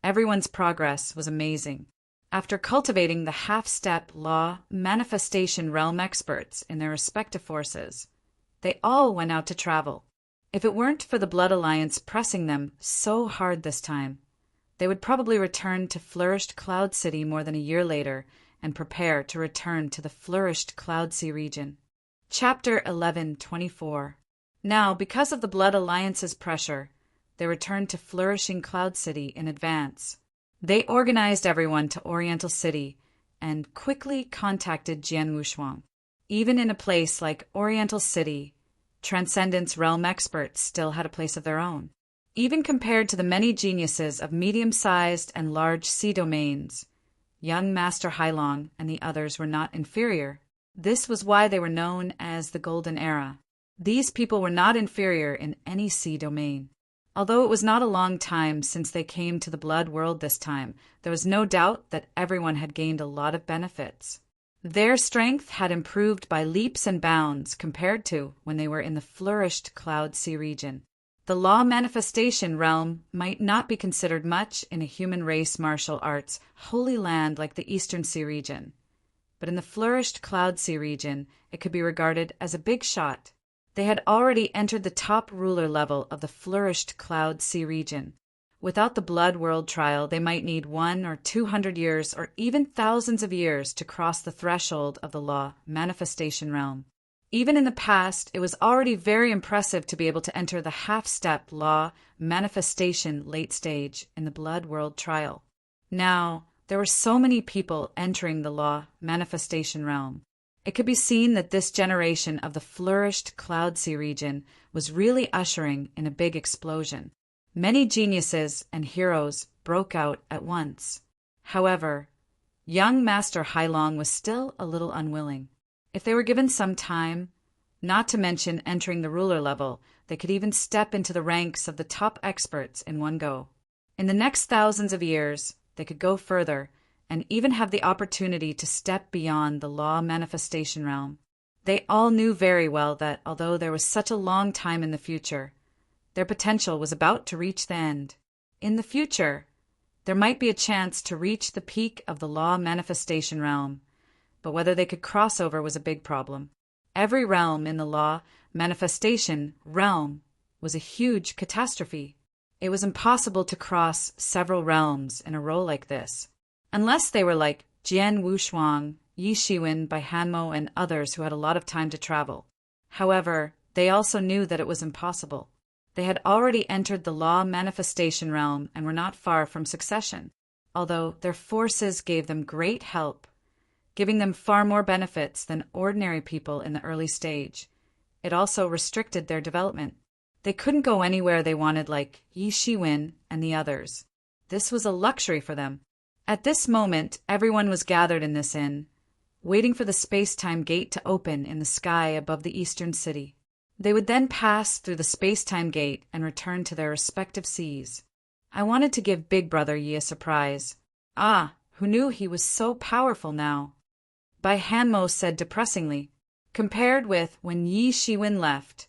everyone's progress was amazing. After cultivating the half-step law manifestation realm experts in their respective forces, they all went out to travel. If it weren't for the Blood Alliance pressing them so hard this time, they would probably return to flourished Cloud City more than a year later and prepare to return to the flourished Cloud Sea region. Chapter 11:24. Now, because of the Blood Alliance's pressure, they returned to flourishing Cloud City in advance. They organized everyone to Oriental City and quickly contacted Jian Wushuang. Even in a place like Oriental City, Transcendence Realm experts still had a place of their own. Even compared to the many geniuses of medium-sized and large sea domains, young Master Hailong and the others were not inferior. This was why they were known as the Golden Era. These people were not inferior in any sea domain. Although it was not a long time since they came to the Blood World this time, there was no doubt that everyone had gained a lot of benefits. Their strength had improved by leaps and bounds compared to when they were in the flourished Cloud Sea region. The law manifestation realm might not be considered much in a human race martial arts holy land like the Eastern Sea region, but in the flourished Cloud Sea region, it could be regarded as a big shot. They had already entered the top ruler level of the flourished Cloud Sea region. Without the Blood World trial, they might need 100 or 200 years or even thousands of years to cross the threshold of the law manifestation realm. Even in the past, it was already very impressive to be able to enter the half-step law manifestation late stage in the Blood World trial. Now, there were so many people entering the law manifestation realm. It could be seen that this generation of the flourished Cloud Sea region was really ushering in a big explosion. Many geniuses and heroes broke out at once. However, young Master Hailong was still a little unwilling. If they were given some time, not to mention entering the ruler level, they could even step into the ranks of the top experts in one go. In the next thousands of years, they could go further and even have the opportunity to step beyond the law manifestation realm. They all knew very well that although there was such a long time in the future, their potential was about to reach the end. In the future, there might be a chance to reach the peak of the law manifestation realm, but whether they could cross over was a big problem. Every realm in the law manifestation realm was a huge catastrophe. It was impossible to cross several realms in a row like this, unless they were like Jian Wushuang, Yi Shiwen by Hanmo and others who had a lot of time to travel. However, they also knew that it was impossible. They had already entered the law manifestation realm and were not far from succession, although their forces gave them great help, giving them far more benefits than ordinary people in the early stage. It also restricted their development. They couldn't go anywhere they wanted like Yi Shiwen and the others. This was a luxury for them. At this moment, everyone was gathered in this inn, waiting for the space-time gate to open in the sky above the eastern city. They would then pass through the space-time gate and return to their respective seas. I wanted to give Big Brother Yi a surprise. Who knew he was so powerful now? Bai Hanmo said depressingly. Compared with when Yi Shiwen left,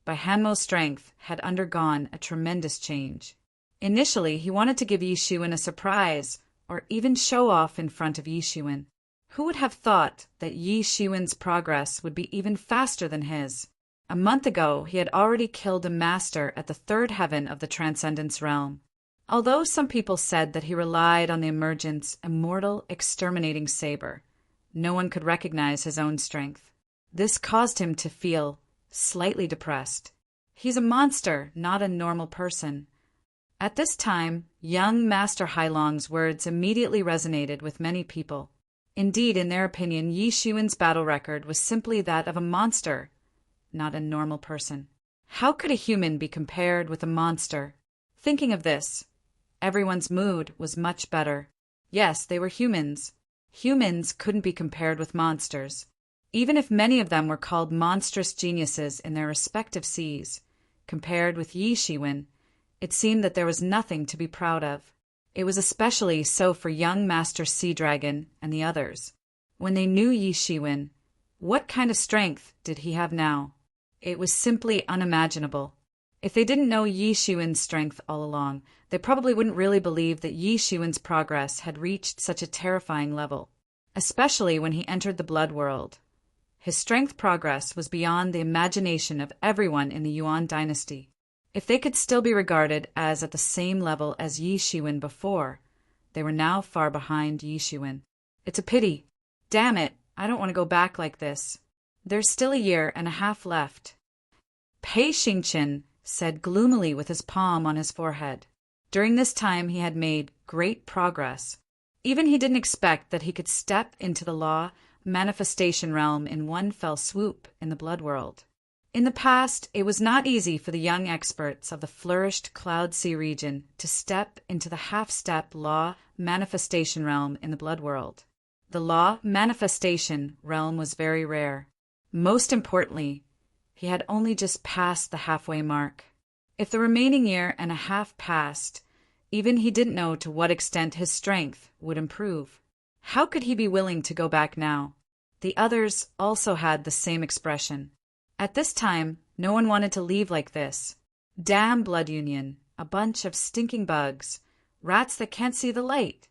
Bai Hanmo's strength had undergone a tremendous change. Initially, he wanted to give Yi Shiwen a surprise, or even show off in front of Yi Shiwen. Who would have thought that Yi Shiwen's progress would be even faster than his? A month ago, he had already killed a master at the third heaven of the Transcendence realm. Although some people said that he relied on the emergence immortal exterminating saber, no one could recognize his own strength. This caused him to feel slightly depressed. He's a monster, not a normal person. At this time, young Master Hailong's words immediately resonated with many people. Indeed, in their opinion, Yi Shiwen's battle record was simply that of a monster, not a normal person. How could a human be compared with a monster? Thinking of this, everyone's mood was much better. Yes, they were humans. Humans couldn't be compared with monsters. Even if many of them were called monstrous geniuses in their respective seas, compared with Yi Shiwen, it seemed that there was nothing to be proud of. It was especially so for young Master Sea Dragon and the others. When they knew Yi Shiwen, what kind of strength did he have now? It was simply unimaginable. If they didn't know Yi Shiwen's strength all along, they probably wouldn't really believe that Yi Shiwen's progress had reached such a terrifying level, especially when he entered the Blood World. His strength progress was beyond the imagination of everyone in the Yuan dynasty. If they could still be regarded as at the same level as Yi Shiwen before, they were now far behind Yi Shiwen. It's a pity. Damn it, I don't want to go back like this. There's still a year and a half left. Pei Xingqian said gloomily with his palm on his forehead. During this time he had made great progress. Even he didn't expect that he could step into the law manifestation realm in one fell swoop in the Blood World. In the past, it was not easy for the young experts of the flourished Cloud Sea region to step into the half-step law manifestation realm in the Blood World. The law manifestation realm was very rare. Most importantly, he had only just passed the halfway mark. If the remaining year and a half passed, even he didn't know to what extent his strength would improve. How could he be willing to go back now? The others also had the same expression. At this time, no one wanted to leave like this. Damn Blood Union, a bunch of stinking bugs, rats that can't see the light.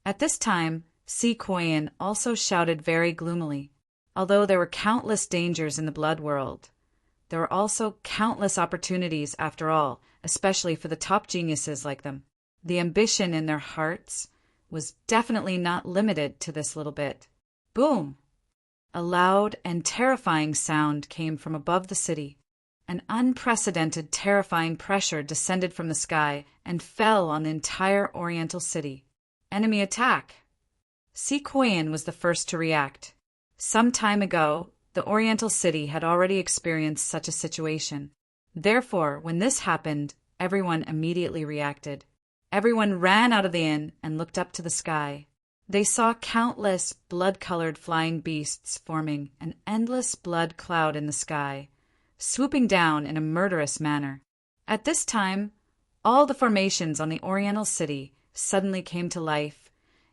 At this time, Si Kuan also shouted very gloomily. Although there were countless dangers in the Blood World, there were also countless opportunities after all, especially for the top geniuses like them. The ambition in their hearts was definitely not limited to this little bit. Boom! A loud and terrifying sound came from above the city. An unprecedented, terrifying pressure descended from the sky and fell on the entire Oriental city. Enemy attack! Si Kuan was the first to react. Some time ago, the Oriental city had already experienced such a situation. Therefore, when this happened, everyone immediately reacted. Everyone ran out of the inn and looked up to the sky. They saw countless blood-colored flying beasts forming an endless blood cloud in the sky, swooping down in a murderous manner. At this time, all the formations on the Oriental city suddenly came to life,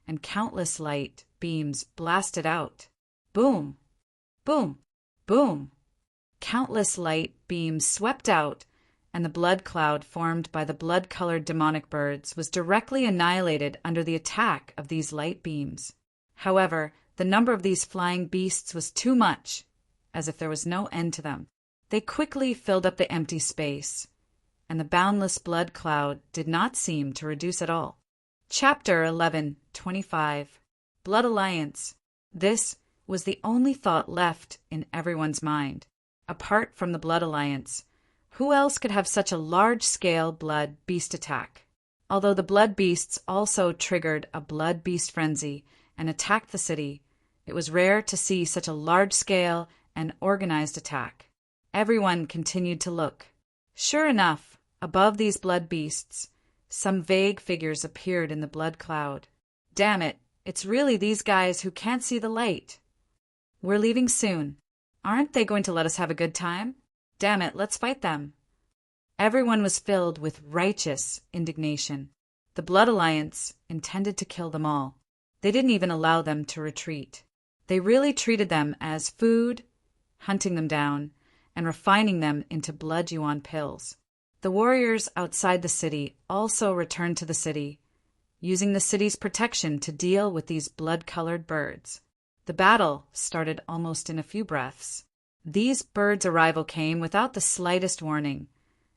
and countless light beams blasted out. Boom! Boom! Boom! Countless light beams swept out, and the blood cloud formed by the blood-colored demonic birds was directly annihilated under the attack of these light beams. However, the number of these flying beasts was too much, as if there was no end to them. They quickly filled up the empty space, and the boundless blood cloud did not seem to reduce at all. Chapter 11:25 Blood Alliance. This was the only thought left in everyone's mind. Apart from the Blood Alliance, who else could have such a large-scale blood beast attack? Although the blood beasts also triggered a blood beast frenzy and attacked the city, it was rare to see such a large-scale and organized attack. Everyone continued to look. Sure enough, above these blood beasts, some vague figures appeared in the blood cloud. Damn it, it's really these guys who can't see the light. We're leaving soon. Aren't they going to let us have a good time? Damn it, let's fight them. Everyone was filled with righteous indignation. The Blood Alliance intended to kill them all. They didn't even allow them to retreat. They really treated them as food, hunting them down, and refining them into blood yuan pills. The warriors outside the city also returned to the city, using the city's protection to deal with these blood-colored birds. The battle started almost in a few breaths. These birds' arrival came without the slightest warning,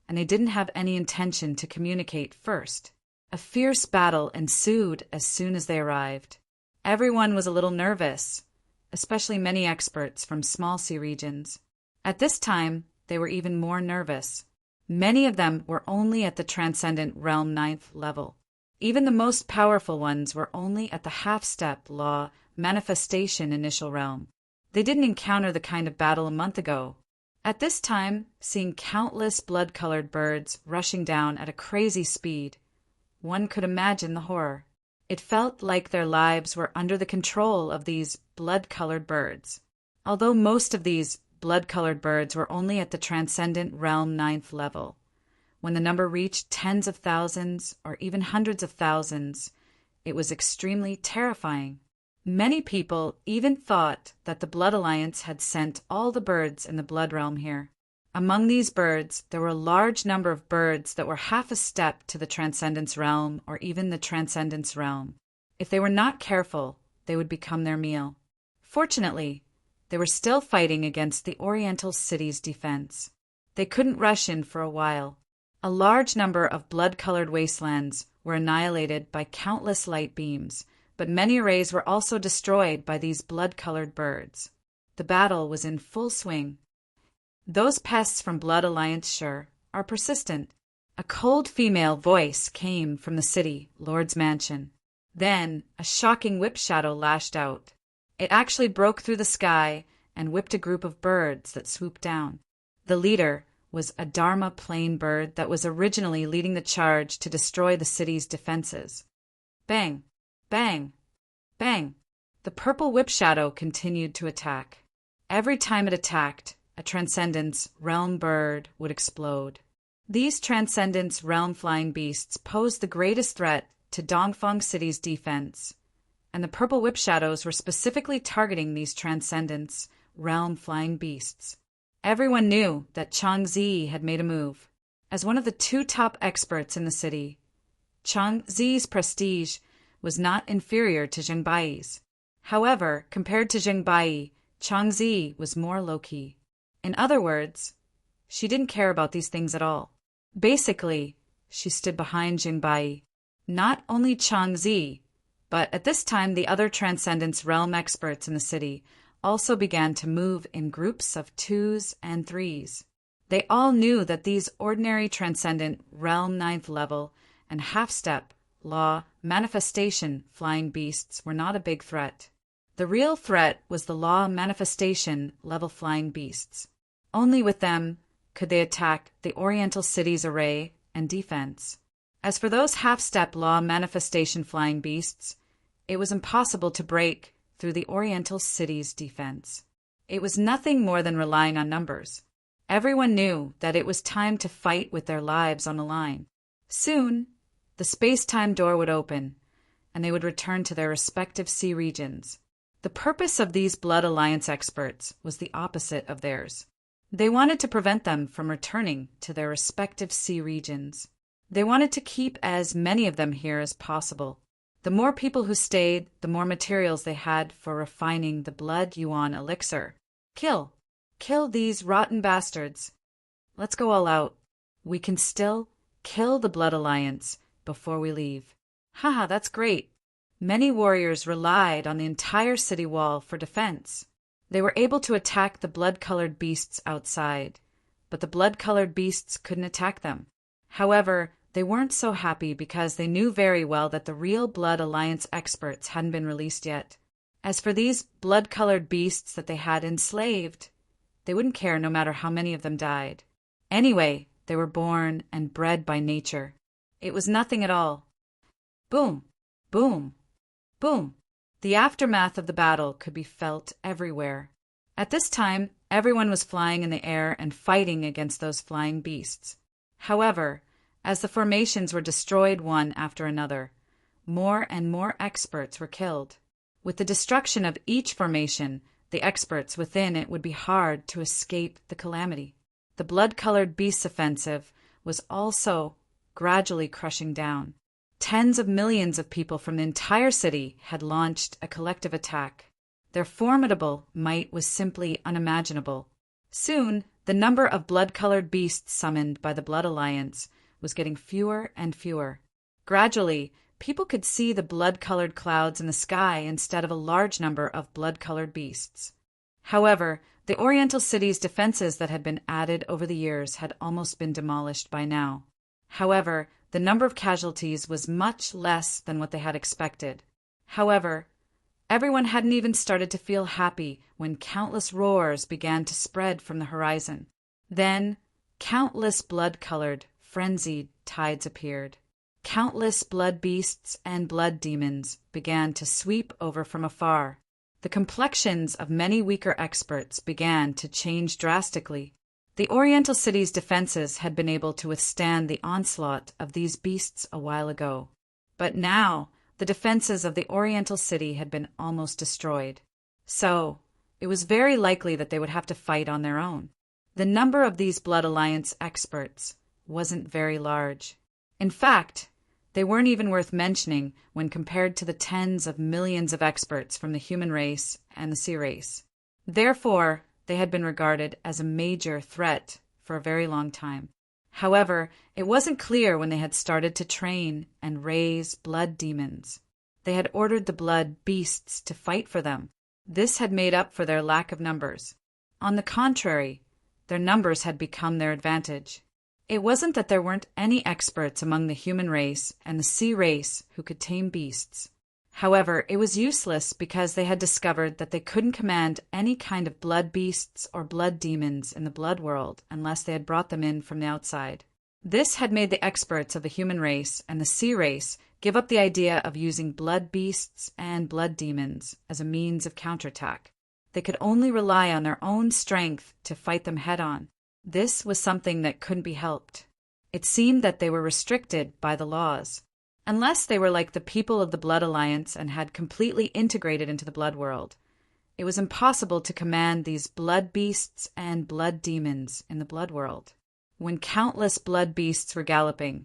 and they didn't have any intention to communicate first. A fierce battle ensued as soon as they arrived. Everyone was a little nervous, especially many experts from small sea regions. At this time, they were even more nervous. Many of them were only at the Transcendent Realm 9th level. Even the most powerful ones were only at the half-step law manifestation initial realm. They didn't encounter the kind of battle a month ago. At this time, seeing countless blood-colored birds rushing down at a crazy speed, one could imagine the horror. It felt like their lives were under the control of these blood-colored birds. Although most of these blood-colored birds were only at the Transcendent Realm 9th level, when the number reached tens of thousands or even hundreds of thousands, it was extremely terrifying. Many people even thought that the Blood Alliance had sent all the birds in the Blood Realm here. Among these birds, there were a large number of birds that were half a step to the Transcendence Realm or even the Transcendence Realm. If they were not careful, they would become their meal. Fortunately, they were still fighting against the Oriental city's defense. They couldn't rush in for a while. A large number of blood-colored wastelands were annihilated by countless light beams, but many arrays were also destroyed by these blood-colored birds. The battle was in full swing. Those pests from Blood Alliance sure are persistent. A cold female voice came from the city, Lord's Mansion. Then a shocking whip shadow lashed out. It actually broke through the sky and whipped a group of birds that swooped down. The leader was a Dharma plane bird that was originally leading the charge to destroy the city's defenses. Bang! Bang! Bang! The purple whip shadow continued to attack. Every time it attacked, a Transcendence Realm bird would explode. These Transcendence Realm flying beasts posed the greatest threat to Dongfang City's defense, and the purple whip shadows were specifically targeting these Transcendence Realm flying beasts. Everyone knew that Changzi had made a move. As one of the two top experts in the city, Changzi's prestige was not inferior to Zhengbai's. However, compared to Zhengbai, Changzi was more low-key. In other words, she didn't care about these things at all. Basically, she stood behind Zhengbai. Not only Changzi, but at this time the other Transcendence Realm experts in the city also began to move in groups of 2s and 3s. They all knew that these ordinary Transcendent Realm 9th level and half-step law manifestation flying beasts were not a big threat. The real threat was the law manifestation level flying beasts. Only with them could they attack the Oriental city's array and defense. As for those half-step law manifestation flying beasts, it was impossible to break through the Oriental city's defense. It was nothing more than relying on numbers. Everyone knew that it was time to fight with their lives on the line. Soon, the space-time door would open, and they would return to their respective sea regions. The purpose of these Blood Alliance experts was the opposite of theirs. They wanted to prevent them from returning to their respective sea regions. They wanted to keep as many of them here as possible. The more people who stayed, the more materials they had for refining the Blood Yuan elixir. Kill these rotten bastards. Let's go all out. We can still kill the Blood Alliance before we leave. Haha, that's great. Many warriors relied on the entire city wall for defense. They were able to attack the blood-colored beasts outside, but the blood-colored beasts couldn't attack them. However, they weren't so happy because they knew very well that the real Blood Alliance experts hadn't been released yet. As for these blood-colored beasts that they had enslaved, they wouldn't care no matter how many of them died. Anyway, they were born and bred by nature. It was nothing at all. Boom, boom, boom. The aftermath of the battle could be felt everywhere. At this time, everyone was flying in the air and fighting against those flying beasts. However, as the formations were destroyed one after another, more and more experts were killed. With the destruction of each formation, the experts within it would be hard to escape the calamity. The blood-colored beasts offensive was also gradually crushing down. Tens of millions of people from the entire city had launched a collective attack. Their formidable might was simply unimaginable. Soon, the number of blood-colored beasts summoned by the Blood Alliance was getting fewer and fewer. Gradually, people could see the blood-colored clouds in the sky instead of a large number of blood-colored beasts. However, the Oriental city's defenses that had been added over the years had almost been demolished by now. However, the number of casualties was much less than what they had expected. However, everyone hadn't even started to feel happy when countless roars began to spread from the horizon. Then, countless blood-colored, frenzied tides appeared. Countless blood beasts and blood demons began to sweep over from afar. The complexions of many weaker experts began to change drastically. The Oriental city's defenses had been able to withstand the onslaught of these beasts a while ago. But now, the defenses of the Oriental city had been almost destroyed. So, it was very likely that they would have to fight on their own. The number of these Blood Alliance experts wasn't very large. In fact, they weren't even worth mentioning when compared to the tens of millions of experts from the human race and the sea race. Therefore, they had been regarded as a major threat for a very long time. However, it wasn't clear when they had started to train and raise blood demons. They had ordered the blood beasts to fight for them. This had made up for their lack of numbers. On the contrary, their numbers had become their advantage. It wasn't that there weren't any experts among the human race and the sea race who could tame beasts. However, it was useless because they had discovered that they couldn't command any kind of blood beasts or blood demons in the blood world unless they had brought them in from the outside. This had made the experts of the human race and the sea race give up the idea of using blood beasts and blood demons as a means of counterattack. They could only rely on their own strength to fight them head-on. This was something that couldn't be helped. It seemed that they were restricted by the laws. Unless they were like the people of the Blood Alliance and had completely integrated into the blood world, it was impossible to command these blood beasts and blood demons in the blood world. When countless blood beasts were galloping,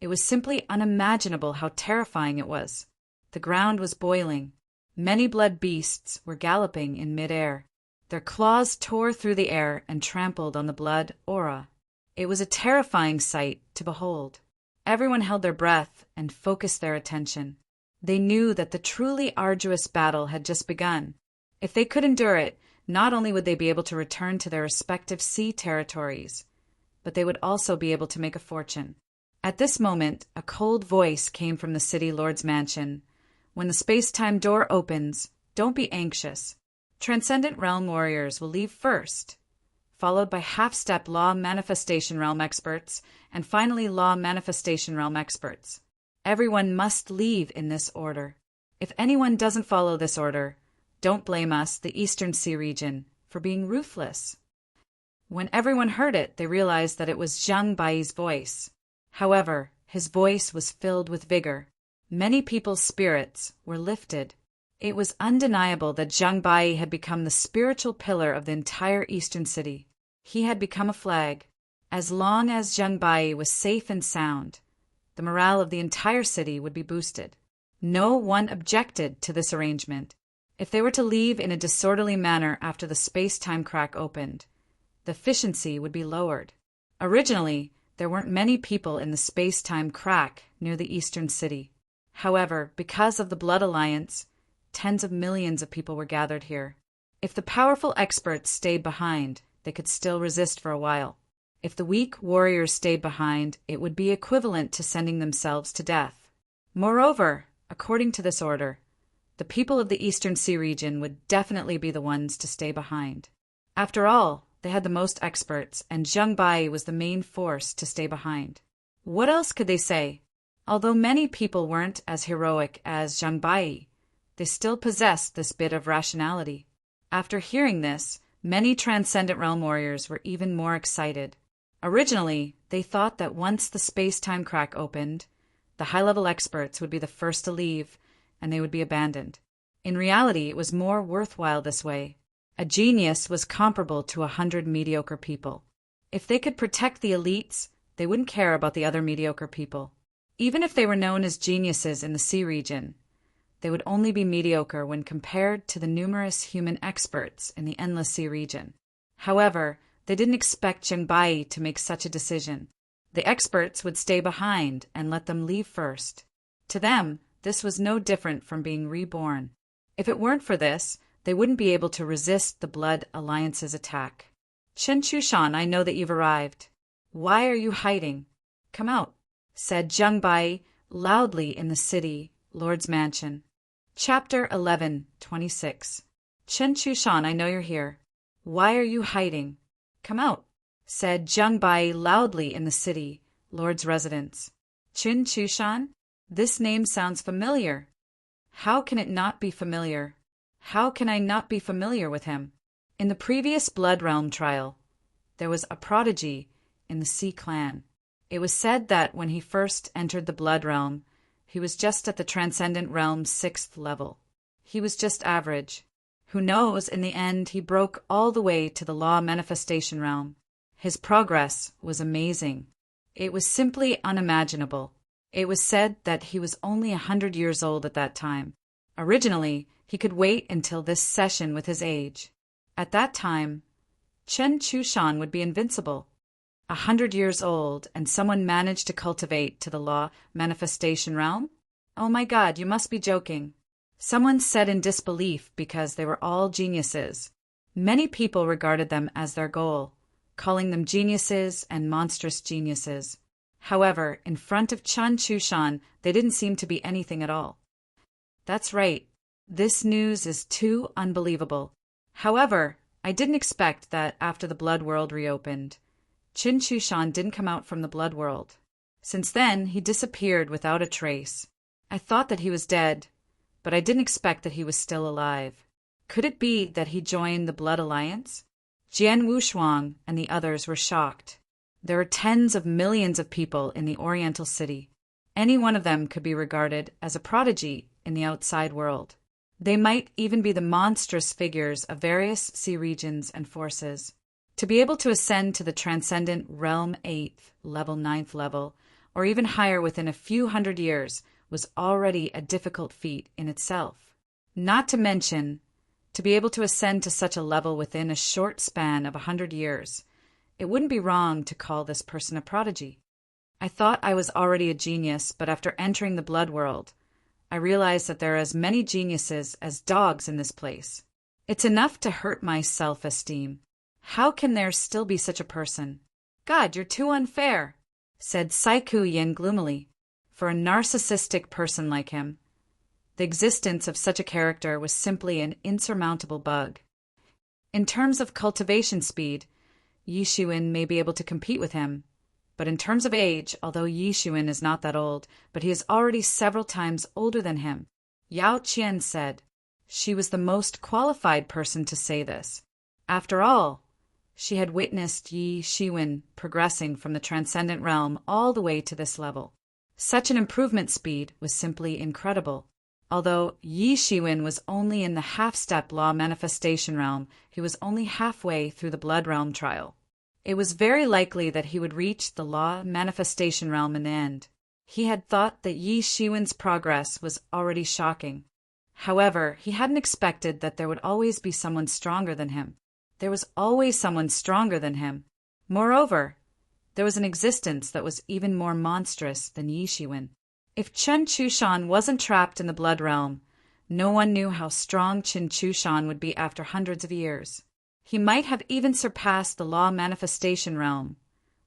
it was simply unimaginable how terrifying it was. The ground was boiling. Many blood beasts were galloping in midair. Their claws tore through the air and trampled on the blood aura. It was a terrifying sight to behold. Everyone held their breath and focused their attention. They knew that the truly arduous battle had just begun. If they could endure it, not only would they be able to return to their respective sea territories, but they would also be able to make a fortune. At this moment, a cold voice came from the city lord's mansion. When the space-time door opens, don't be anxious. Transcendent Realm warriors will leave first, followed by half-step Law Manifestation Realm experts, and finally Law Manifestation Realm experts. Everyone must leave in this order. If anyone doesn't follow this order, don't blame us, the Eastern Sea region, for being ruthless. When everyone heard it, they realized that it was Zhang Bai's voice. However, his voice was filled with vigor. Many people's spirits were lifted. It was undeniable that Zhang Bai had become the spiritual pillar of the entire eastern city. He had become a flag. As long as Zhang Bai was safe and sound, the morale of the entire city would be boosted. No one objected to this arrangement. If they were to leave in a disorderly manner after the space-time crack opened, the efficiency would be lowered. Originally, there weren't many people in the space-time crack near the eastern city. However, because of the Blood Alliance, tens of millions of people were gathered here. If the powerful experts stayed behind, they could still resist for a while. If the weak warriors stayed behind, it would be equivalent to sending themselves to death. Moreover, according to this order, the people of the Eastern Sea region would definitely be the ones to stay behind. After all, they had the most experts, and Zhang Bai was the main force to stay behind. What else could they say? Although many people weren't as heroic as Zhang Bai, they still possessed this bit of rationality. After hearing this, many Transcendent Realm warriors were even more excited. Originally, they thought that once the space-time crack opened, the high-level experts would be the first to leave, and they would be abandoned. In reality, it was more worthwhile this way. A genius was comparable to 100 mediocre people. If they could protect the elites, they wouldn't care about the other mediocre people. Even if they were known as geniuses in the sea region, they would only be mediocre when compared to the numerous human experts in the Endless Sea region. However, they didn't expect Zhang Bai to make such a decision. The experts would stay behind and let them leave first. To them, this was no different from being reborn. If it weren't for this, they wouldn't be able to resist the Blood Alliance's attack. Chen Chushan, I know that you've arrived. Why are you hiding? Come out, said Zhang Bai loudly in the city Lord's mansion. Chapter 11:26. Chen Chushan, I know you're here. Why are you hiding? Come out, said Zhang Bai loudly in the city Lord's residence. Chen Chushan? This name sounds familiar. How can it not be familiar? How can I not be familiar with him? In the previous Blood Realm trial, there was a prodigy in the Sea Clan. It was said that when he first entered the Blood Realm, he was just at the Transcendent Realm's 6th level. He was just average. Who knows, in the end, he broke all the way to the Law Manifestation Realm. His progress was amazing. It was simply unimaginable. It was said that he was only 100 years old at that time. Originally, he could wait until this session with his age. At that time, Chen Chushan would be invincible. 100 years old, and someone managed to cultivate to the Law Manifestation Realm? Oh my God, you must be joking. Someone said in disbelief because they were all geniuses. Many people regarded them as their goal, calling them geniuses and monstrous geniuses. However, in front of Chen Chushan, they didn't seem to be anything at all. That's right. This news is too unbelievable. However, I didn't expect that after the Blood World reopened, Chen Chushan didn't come out from the Blood World. Since then, he disappeared without a trace. I thought that he was dead, but I didn't expect that he was still alive. Could it be that he joined the Blood Alliance? Jian Wushuang and the others were shocked. There are tens of millions of people in the Oriental City. Any one of them could be regarded as a prodigy in the outside world. They might even be the monstrous figures of various sea regions and forces. To be able to ascend to the Transcendent Realm 8th, level 9th level, or even higher within a few hundred years was already a difficult feat in itself. Not to mention, to be able to ascend to such a level within a short span of 100 years, it wouldn't be wrong to call this person a prodigy. I thought I was already a genius, but after entering the Blood World, I realized that there are as many geniuses as dogs in this place. It's enough to hurt my self-esteem. How can there still be such a person? God, you're too unfair, said Saiku Yin gloomily. For a narcissistic person like him, the existence of such a character was simply an insurmountable bug. In terms of cultivation speed, Yi Xuan may be able to compete with him, but in terms of age, although Yi Xuan is not that old, but he is already several times older than him. Yao Qian said. She was the most qualified person to say this. After all, she had witnessed Yi Xuan progressing from the Transcendent Realm all the way to this level. Such an improvement speed was simply incredible. Although Yi Shiwen was only in the half-step law manifestation realm, he was only halfway through the blood realm trial. It was very likely that he would reach the law manifestation realm in the end. He had thought that Yi Shiwen's progress was already shocking. However, he hadn't expected that there would always be someone stronger than him. There was always someone stronger than him. Moreover, there was an existence that was even more monstrous than Yi Shiwen. If Chen Chushan wasn't trapped in the blood realm, no one knew how strong Chen Chushan would be after hundreds of years. He might have even surpassed the law manifestation realm,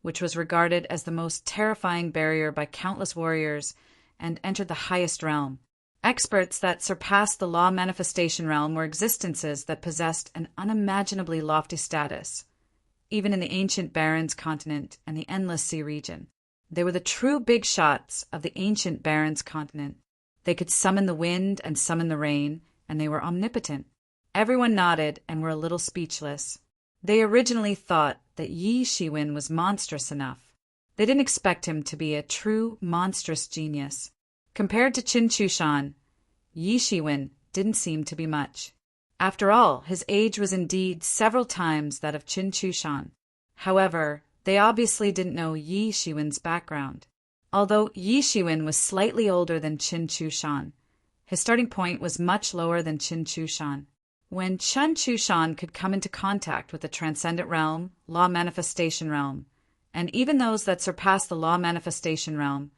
which was regarded as the most terrifying barrier by countless warriors, and entered the highest realm. Experts that surpassed the law manifestation realm were existences that possessed an unimaginably lofty status, even in the ancient Barrens continent and the Endless Sea region. They were the true big shots of the ancient Barrens continent. They could summon the wind and summon the rain, and they were omnipotent. Everyone nodded and were a little speechless. They originally thought that Yi Shiwen was monstrous enough. They didn't expect him to be a true monstrous genius. Compared to Chen Chushan, Yi Shiwen didn't seem to be much. After all, his age was indeed several times that of Chen Chushan. However, they obviously didn't know Yi Shiwen's background. Although Yi Shiwen was slightly older than Chen Chushan, his starting point was much lower than Chen Chushan. When Chen Chushan could come into contact with the transcendent realm, law manifestation realm, and even those that surpassed the law manifestation realm,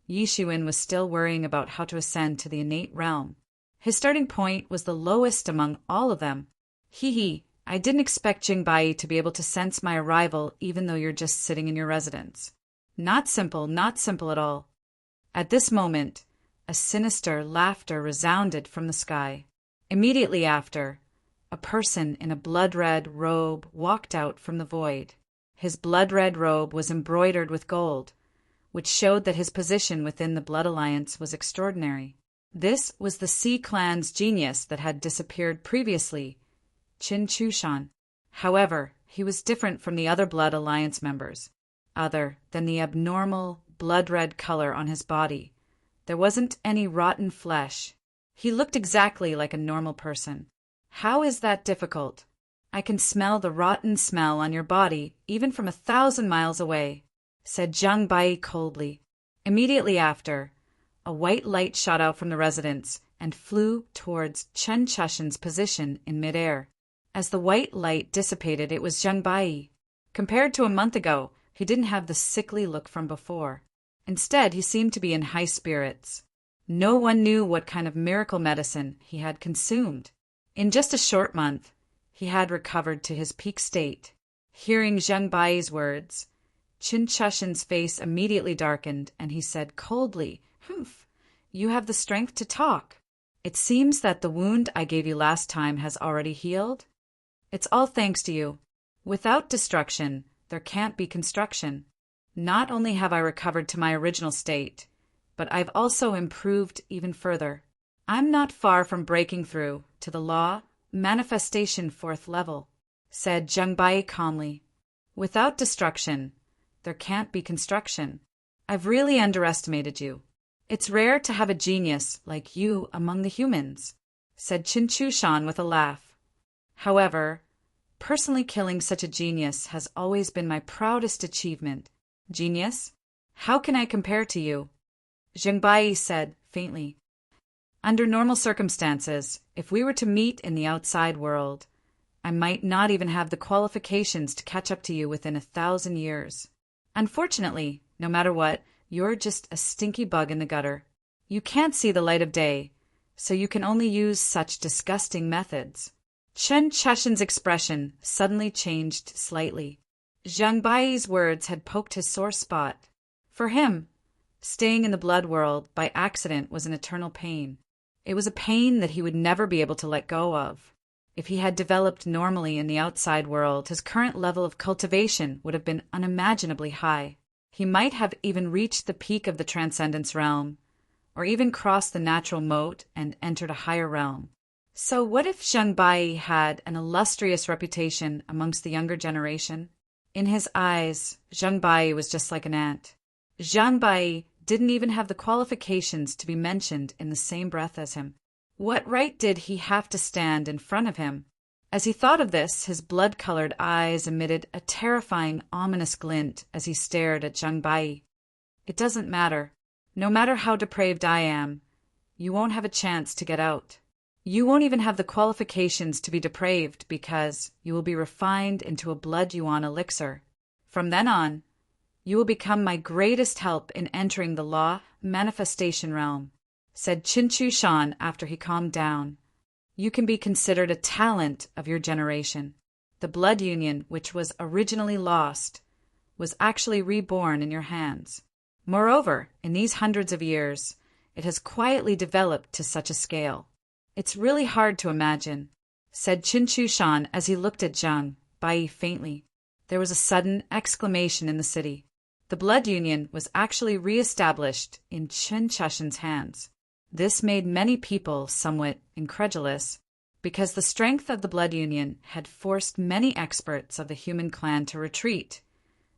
Yi Shiwen was still worrying about how to ascend to the innate realm. His starting point was the lowest among all of them. I didn't expect Jingbai to be able to sense my arrival even though you're just sitting in your residence. Not simple at all. At this moment, a sinister laughter resounded from the sky. Immediately after, a person in a blood-red robe walked out from the void. His blood-red robe was embroidered with gold, which showed that his position within the Blood Alliance was extraordinary. This was the Sea Clan's genius that had disappeared previously, Chen Chushan. However, he was different from the other Blood Alliance members. Other than the abnormal blood-red color on his body, there wasn't any rotten flesh. He looked exactly like a normal person. How is that difficult? I can smell the rotten smell on your body even from 1,000 miles away, said Zhang Bai coldly. Immediately after, a white light shot out from the residence and flew towards Chen Chushan's position in midair. As the white light dissipated, it was Zhang Bai. Compared to a month ago, he didn't have the sickly look from before. Instead, he seemed to be in high spirits. No one knew what kind of miracle medicine he had consumed. In just a short month, he had recovered to his peak state. Hearing Zhang Bai's words, Chen Chushan's face immediately darkened, and he said coldly, "Humph, you have the strength to talk. It seems that the wound I gave you last time has already healed. It's all thanks to you. Without destruction, there can't be construction. Not only have I recovered to my original state, but I've also improved even further. I'm not far from breaking through to the law manifestation 4th level," said Zhang Bai calmly. "Without destruction, there can't be construction. I've really underestimated you. It's rare to have a genius like you among the humans," said Chen Chushan with a laugh. "However, personally killing such a genius has always been my proudest achievement." "Genius? How can I compare to you?" Zhang Bai said faintly. "Under normal circumstances, if we were to meet in the outside world, I might not even have the qualifications to catch up to you within 1,000 years. Unfortunately, no matter what, you're just a stinky bug in the gutter. You can't see the light of day, so you can only use such disgusting methods." Chen Chushan's expression suddenly changed slightly. Zhang Bai's words had poked his sore spot. For him, staying in the blood world by accident was an eternal pain. It was a pain that he would never be able to let go of. If he had developed normally in the outside world, his current level of cultivation would have been unimaginably high. He might have even reached the peak of the transcendence realm, or even crossed the natural moat and entered a higher realm. So what if Zhang Bai had an illustrious reputation amongst the younger generation? In his eyes, Zhang Bai was just like an ant. Zhang Bai didn't even have the qualifications to be mentioned in the same breath as him. What right did he have to stand in front of him? As he thought of this, his blood-colored eyes emitted a terrifying, ominous glint as he stared at Zhang Bai. It doesn't matter. No matter how depraved I am, you won't have a chance to get out. You won't even have the qualifications to be depraved because you will be refined into a blood yuan elixir. From then on, you will become my greatest help in entering the law manifestation realm, said Qin Chu Shan after he calmed down. You can be considered a talent of your generation. The blood union, which was originally lost, was actually reborn in your hands. Moreover, in these hundreds of years, it has quietly developed to such a scale. It's really hard to imagine, said Qin Chu Shan as he looked at Zhang Bai faintly. There was a sudden exclamation in the city. The blood union was actually re-established in Qin Chushan's hands. This made many people somewhat incredulous, because the strength of the blood union had forced many experts of the human clan to retreat.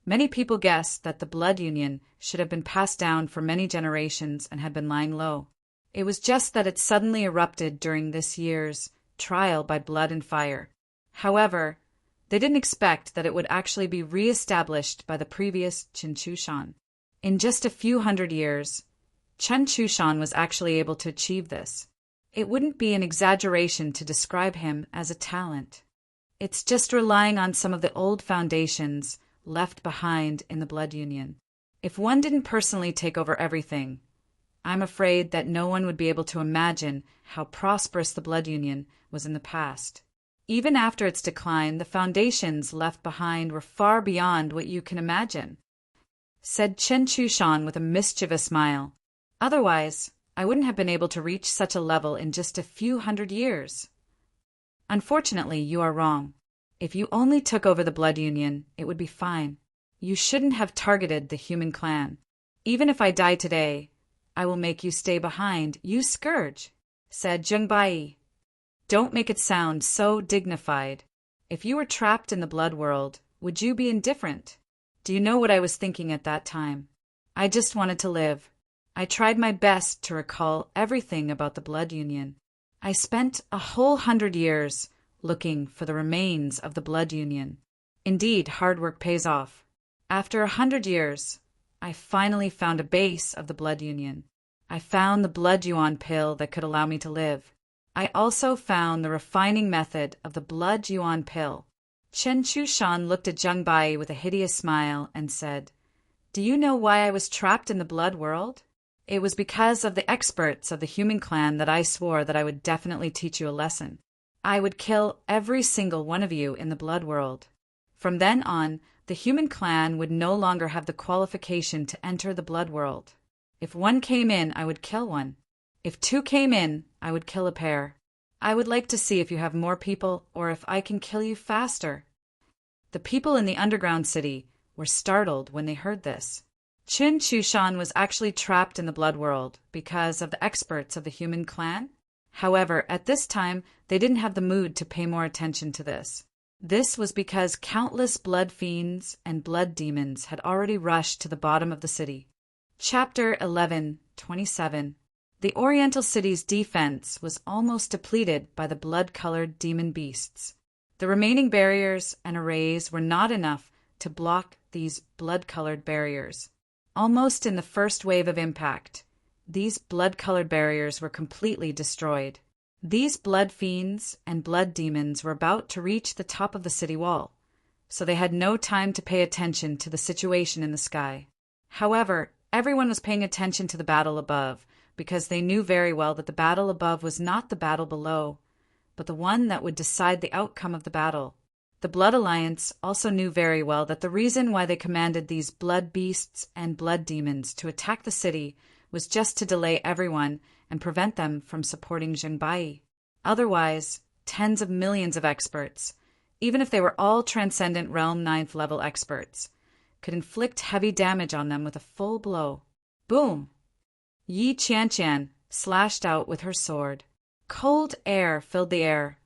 Many people guessed that the blood union should have been passed down for many generations and had been lying low. It was just that it suddenly erupted during this year's trial by blood and fire. However, they didn't expect that it would actually be re-established by the previous Qin Chu Shan. In just a few hundred years, Qin Chu Shan was actually able to achieve this. It wouldn't be an exaggeration to describe him as a talent. It's just relying on some of the old foundations left behind in the blood union. If one didn't personally take over everything, I'm afraid that no one would be able to imagine how prosperous the blood union was in the past. Even after its decline, the foundations left behind were far beyond what you can imagine, said Qin Chu Shan with a mischievous smile. Otherwise, I wouldn't have been able to reach such a level in just a few hundred years. Unfortunately, you are wrong. If you only took over the blood union, it would be fine. You shouldn't have targeted the human clan. Even if I die today, I will make you stay behind, you scourge, said Zhang Bai. Don't make it sound so dignified. If you were trapped in the blood world, would you be indifferent? Do you know what I was thinking at that time? I just wanted to live. I tried my best to recall everything about the blood union. I spent a whole 100 years looking for the remains of the blood union. Indeed, hard work pays off. After 100 years, I finally found a base of the blood union. I found the blood yuan pill that could allow me to live. I also found the refining method of the blood yuan pill. Qin Chu Shan looked at Zhang Bai with a hideous smile and said, Do you know why I was trapped in the blood world? It was because of the experts of the human clan that I swore that I would definitely teach you a lesson. I would kill every single one of you in the blood world. From then on, the human clan would no longer have the qualification to enter the blood world. If one came in, I would kill one. If two came in, I would kill a pair. I would like to see if you have more people or if I can kill you faster. The people in the underground city were startled when they heard this. Qin Chu Shan was actually trapped in the blood world because of the experts of the human clan. However, at this time, they didn't have the mood to pay more attention to this. This was because countless blood fiends and blood demons had already rushed to the bottom of the city. Chapter 11:27. The Oriental city's defense was almost depleted by the blood-colored demon beasts. The remaining barriers and arrays were not enough to block these blood-colored barriers. Almost in the first wave of impact, these blood-colored barriers were completely destroyed. These blood fiends and blood demons were about to reach the top of the city wall, so they had no time to pay attention to the situation in the sky. However, everyone was paying attention to the battle above, because they knew very well that the battle above was not the battle below, but the one that would decide the outcome of the battle. The Blood Alliance also knew very well that the reason why they commanded these blood beasts and blood demons to attack the city was just to delay everyone and prevent them from supporting Zhang Bai. Otherwise, tens of millions of experts, even if they were all Transcendent Realm 9th level experts, could inflict heavy damage on them with a full blow. Boom! Yi Qianqian slashed out with her sword. Cold air filled the air,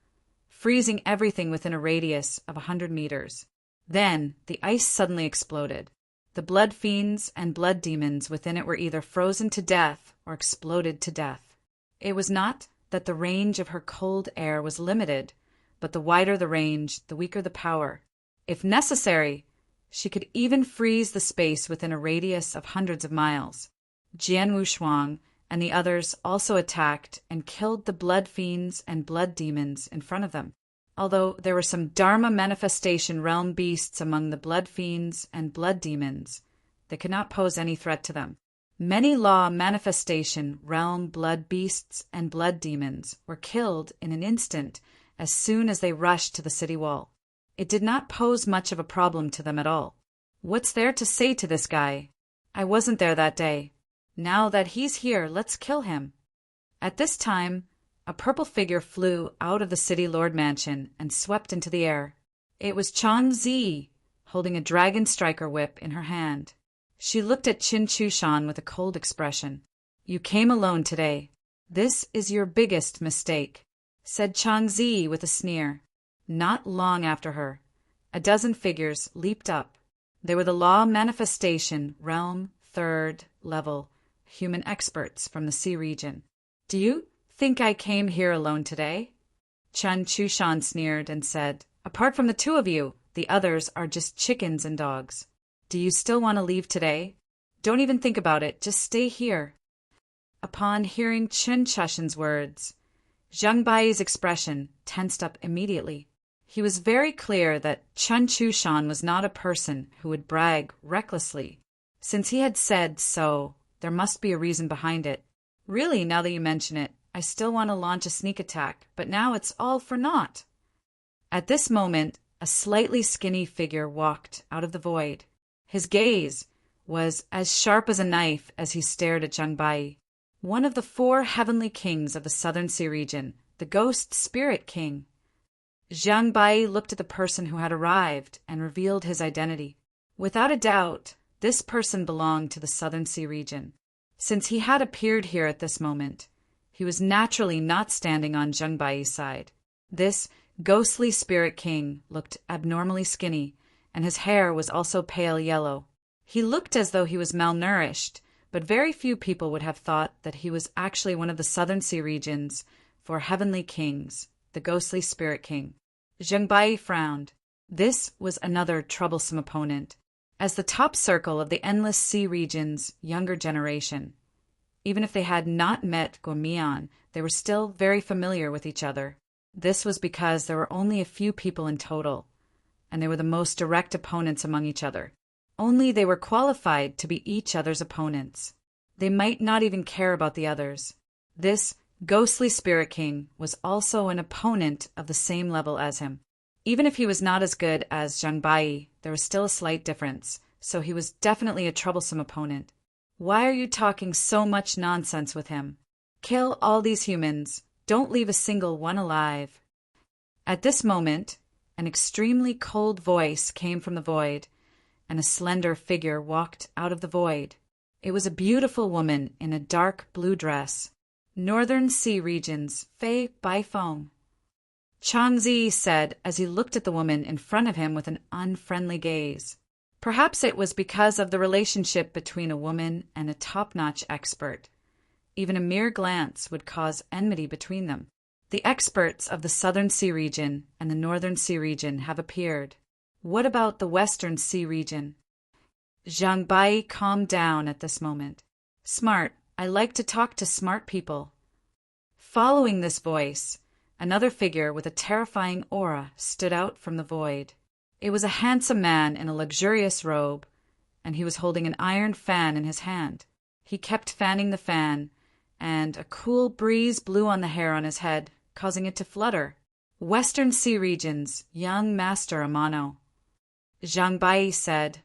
freezing everything within a radius of 100 meters. Then, the ice suddenly exploded. The blood fiends and blood demons within it were either frozen to death or exploded to death. It was not that the range of her cold air was limited, but the wider the range, the weaker the power. If necessary, she could even freeze the space within a radius of hundreds of miles. Jian Wushuang and the others also attacked and killed the blood fiends and blood demons in front of them. Although there were some Dharma manifestation realm beasts among the blood fiends and blood demons, they could not pose any threat to them. Many law manifestation realm blood beasts and blood demons were killed in an instant as soon as they rushed to the city wall. It did not pose much of a problem to them at all. What's there to say to this guy? I wasn't there that day. Now that he's here, let's kill him. At this time, a purple figure flew out of the city lord mansion and swept into the air. It was Chang Zi, holding a dragon striker whip in her hand. She looked at Qin Chushan with a cold expression. You came alone today. This is your biggest mistake, said Chang Zi with a sneer. Not long after her, a dozen figures leaped up. They were the law manifestation realm 3rd level human experts from the sea region. Do you think I came here alone today? Chen Chushan sneered and said, apart from the two of you, the others are just chickens and dogs. Do you still want to leave today? Don't even think about it, just stay here. Upon hearing Chen Chushan's words, Zhang Bai's expression tensed up immediately. He was very clear that Chen Chushan was not a person who would brag recklessly. Since he had said so, there must be a reason behind it. Really, now that you mention it, I still want to launch a sneak attack, but now it's all for naught. At this moment, a slightly skinny figure walked out of the void. His gaze was as sharp as a knife as he stared at Zhang Bai, one of the 4 heavenly kings of the Southern Sea region, the Ghost Spirit King. Zhang Bai looked at the person who had arrived and revealed his identity. Without a doubt, this person belonged to the Southern Sea region. Since he had appeared here at this moment, he was naturally not standing on Zhang Bai's side. This ghostly spirit king looked abnormally skinny, and his hair was also pale yellow. He looked as though he was malnourished, but very few people would have thought that he was actually one of the Southern Sea region's 4 heavenly kings, the ghostly spirit king. Zhang Bai frowned. This was another troublesome opponent. As the top circle of the Endless Sea region's younger generation, even if they had not met Guomian, they were still very familiar with each other. This was because there were only a few people in total, and they were the most direct opponents among each other. Only they were qualified to be each other's opponents. They might not even care about the others. This ghostly spirit king was also an opponent of the same level as him. Even if he was not as good as Zhang Bai, there was still a slight difference, so he was definitely a troublesome opponent. Why are you talking so much nonsense with him? Kill all these humans. Don't leave a single one alive. At this moment, an extremely cold voice came from the void, and a slender figure walked out of the void. It was a beautiful woman in a dark blue dress. Northern Sea Regions, Fei Baifeng. Chang Zi said as he looked at the woman in front of him with an unfriendly gaze. Perhaps it was because of the relationship between a woman and a top-notch expert. Even a mere glance would cause enmity between them. The experts of the Southern Sea region and the Northern Sea region have appeared. What about the Western Sea region? Zhang Bai calmed down at this moment. Smart. I like to talk to smart people. Following this voice, another figure with a terrifying aura stood out from the void. It was a handsome man in a luxurious robe, and he was holding an iron fan in his hand. He kept fanning the fan, and a cool breeze blew on the hair on his head, causing it to flutter. Western Sea Region's young master Amano. Zhang Bai said,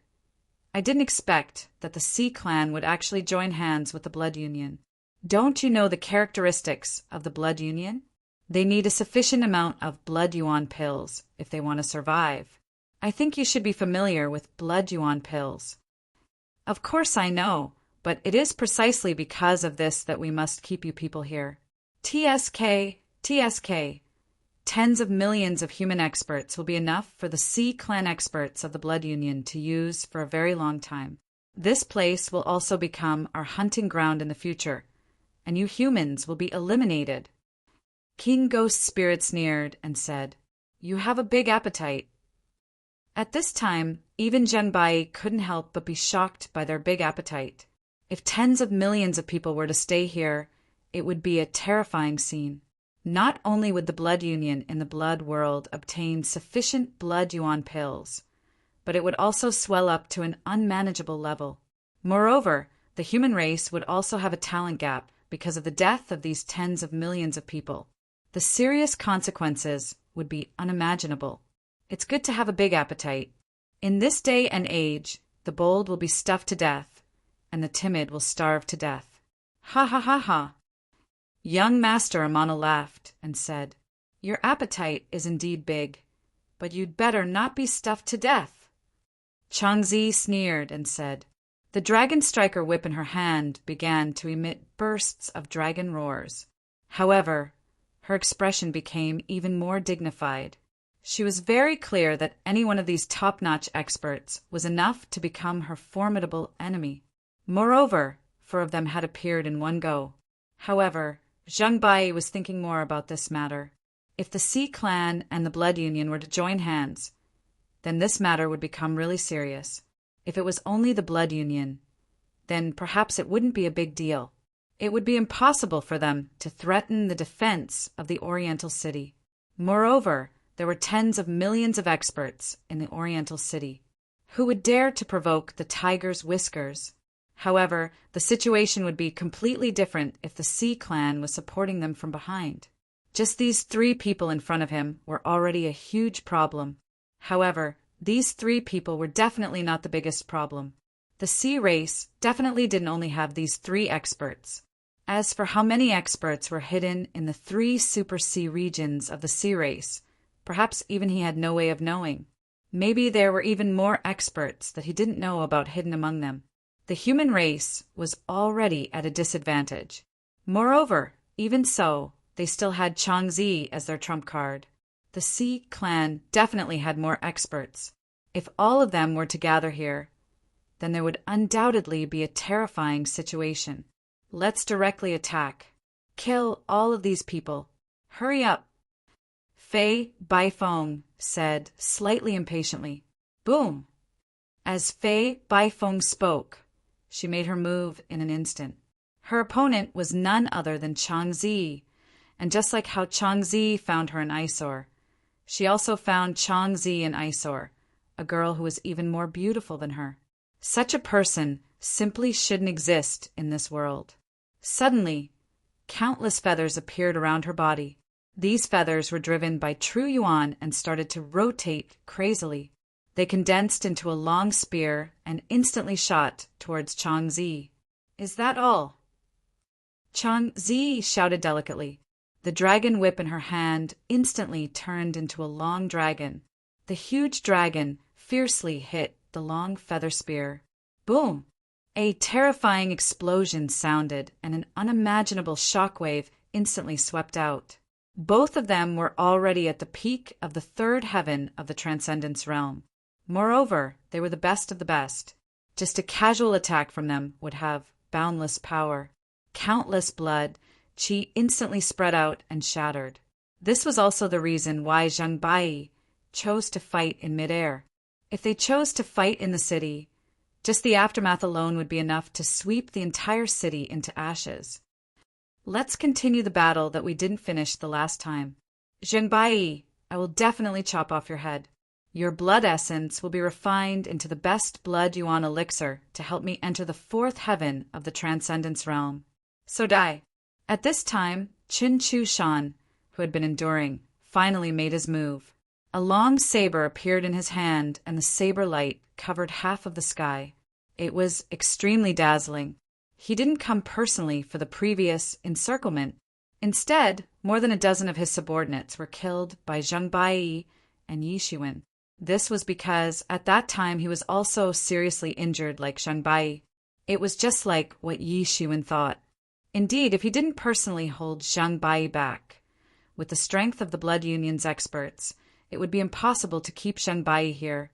I didn't expect that the Sea Clan would actually join hands with the Blood Union. Don't you know the characteristics of the Blood Union? They need a sufficient amount of Blood Yuan pills if they want to survive. I think you should be familiar with Blood Yuan pills. Of course I know, but it is precisely because of this that we must keep you people here. TSK, TSK. Tens of millions of human experts will be enough for the Sea Clan experts of the Blood Union to use for a very long time. This place will also become our hunting ground in the future, and you humans will be eliminated." King Ghost Spirit sneered and said, "You have a big appetite." At this time, even Zhengbai couldn't help but be shocked by their big appetite. If tens of millions of people were to stay here, it would be a terrifying scene. Not only would the Blood Union in the blood world obtain sufficient blood yuan pills, but it would also swell up to an unmanageable level. Moreover, the human race would also have a talent gap because of the death of these tens of millions of people. The serious consequences would be unimaginable. It's good to have a big appetite. In this day and age, the bold will be stuffed to death, and the timid will starve to death. Ha ha ha ha. Young Master Amano laughed and said, "Your appetite is indeed big, but you'd better not be stuffed to death." Changzi sneered and said, the dragon striker whip in her hand began to emit bursts of dragon roars. However, her expression became even more dignified. She was very clear that any one of these top-notch experts was enough to become her formidable enemy. Moreover, 4 of them had appeared in one go. However, Zhang Bai was thinking more about this matter. If the Sea Clan and the Blood Union were to join hands, then this matter would become really serious. If it was only the Blood Union, then perhaps it wouldn't be a big deal. It would be impossible for them to threaten the defense of the Oriental City. Moreover, there were tens of millions of experts in the Oriental City. Who would dare to provoke the tiger's whiskers? However, the situation would be completely different if the Sea Clan was supporting them from behind. Just these 3 people in front of him were already a huge problem. However, these 3 people were definitely not the biggest problem. The Sea race definitely didn't only have these 3 experts. As for how many experts were hidden in the 3 super sea regions of the Sea race, perhaps even he had no way of knowing. Maybe there were even more experts that he didn't know about hidden among them. The human race was already at a disadvantage. Moreover, even so, they still had Changzi as their trump card. The Sea Clan definitely had more experts. If all of them were to gather here, then there would undoubtedly be a terrifying situation. Let's directly attack. Kill all of these people. Hurry up. Fei Baifeng said, slightly impatiently. Boom! As Fei Baifeng spoke, she made her move in an instant. Her opponent was none other than Changzi, and just like how Changzi found her an eyesore, she also found Changzi an eyesore, a girl who was even more beautiful than her. Such a person simply shouldn't exist in this world. Suddenly, countless feathers appeared around her body. These feathers were driven by true yuan and started to rotate crazily. They condensed into a long spear and instantly shot towards Changzi. Is that all? Changzi shouted delicately. The dragon whip in her hand instantly turned into a long dragon. The huge dragon fiercely hit the long feather spear. Boom! A terrifying explosion sounded, and an unimaginable shockwave instantly swept out. Both of them were already at the peak of the 3rd heaven of the Transcendence Realm. Moreover, they were the best of the best. Just a casual attack from them would have boundless power. Countless blood, qi instantly spread out and shattered. This was also the reason why Zhang Bai chose to fight in midair. If they chose to fight in the city, just the aftermath alone would be enough to sweep the entire city into ashes. Let's continue the battle that we didn't finish the last time. Zhang Bai, I will definitely chop off your head. Your blood essence will be refined into the best blood yuan elixir to help me enter the 4th heaven of the Transcendence Realm. So die. At this time, Qin Chu Shan, who had been enduring, finally made his move. A long saber appeared in his hand, and the saber light covered half of the sky. It was extremely dazzling. He didn't come personally for the previous encirclement. Instead, more than a dozen of his subordinates were killed by Zhang Bai and Yi Shiwen. This was because at that time he was also seriously injured like Zhang Bai. It was just like what Yi Shiwen thought. Indeed, if he didn't personally hold Zhang Bai back, With the strength of the Blood Union's experts, it would be impossible to keep Zhenbai here,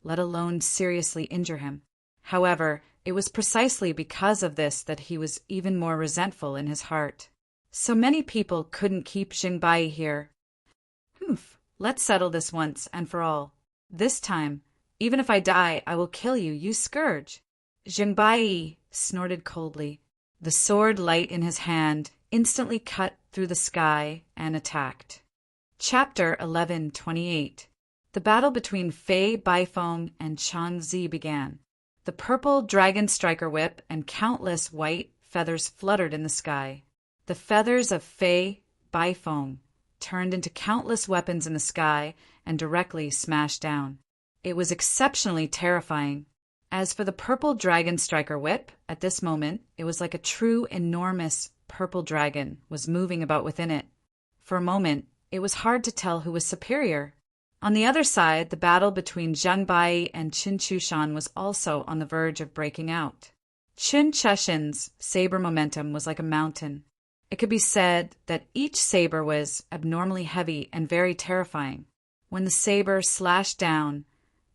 let alone seriously injure him. However, it was precisely because of this that he was even more resentful in his heart. So many people couldn't keep Zhenbai here. Let's settle this once and for all. This time, even if I die, I will kill you, you scourge. Zhenbai snorted coldly. The sword light in his hand instantly cut through the sky and attacked. Chapter 11:28. The battle between Fei Baifeng and Changzi began. The purple dragon striker whip and countless white feathers fluttered in the sky. The feathers of Fei Baifeng turned into countless weapons in the sky and directly smashed down. It was exceptionally terrifying. As for the purple dragon striker whip, at this moment, it was like a true enormous purple dragon was moving about within it. For a moment, it was hard to tell who was superior. On the other side, the battle between Zhenbai and Qin Chushan was also on the verge of breaking out. Qin Chushan's saber momentum was like a mountain. It could be said that each saber was abnormally heavy and very terrifying. When the saber slashed down,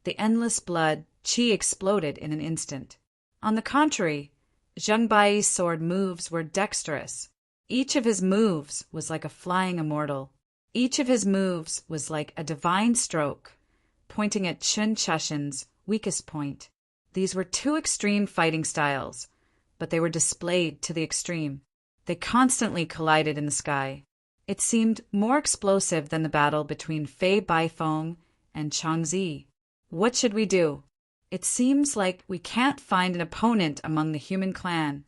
the endless blood qi exploded in an instant. On the contrary, Zhengbai's sword moves were dexterous. Each of his moves was like a flying immortal. Each of his moves was like a divine stroke, pointing at Qin Chushan's weakest point. These were two extreme fighting styles, but they were displayed to the extreme. They constantly collided in the sky. It seemed more explosive than the battle between Fei Baifeng and Changzi. What should we do? It seems like we can't find an opponent among the human clan.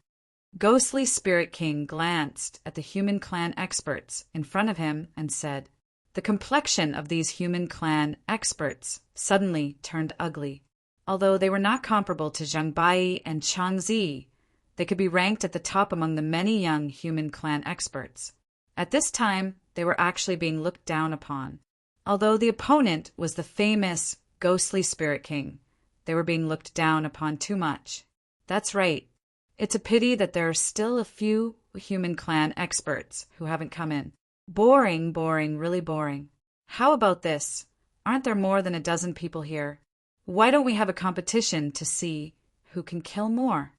Ghostly Spirit King glanced at the human clan experts in front of him and said, "The complexion of these human clan experts suddenly turned ugly. Although they were not comparable to Zhengbei and Changzi, they could be ranked at the top among the many young human clan experts. At this time, they were actually being looked down upon. Although the opponent was the famous Ghostly Spirit King, they were being looked down upon too much. That's right. It's a pity that there are still a few human clan experts who haven't come in. Boring, really boring. How about this? Aren't there more than a dozen people here? Why don't we have a competition to see who can kill more?"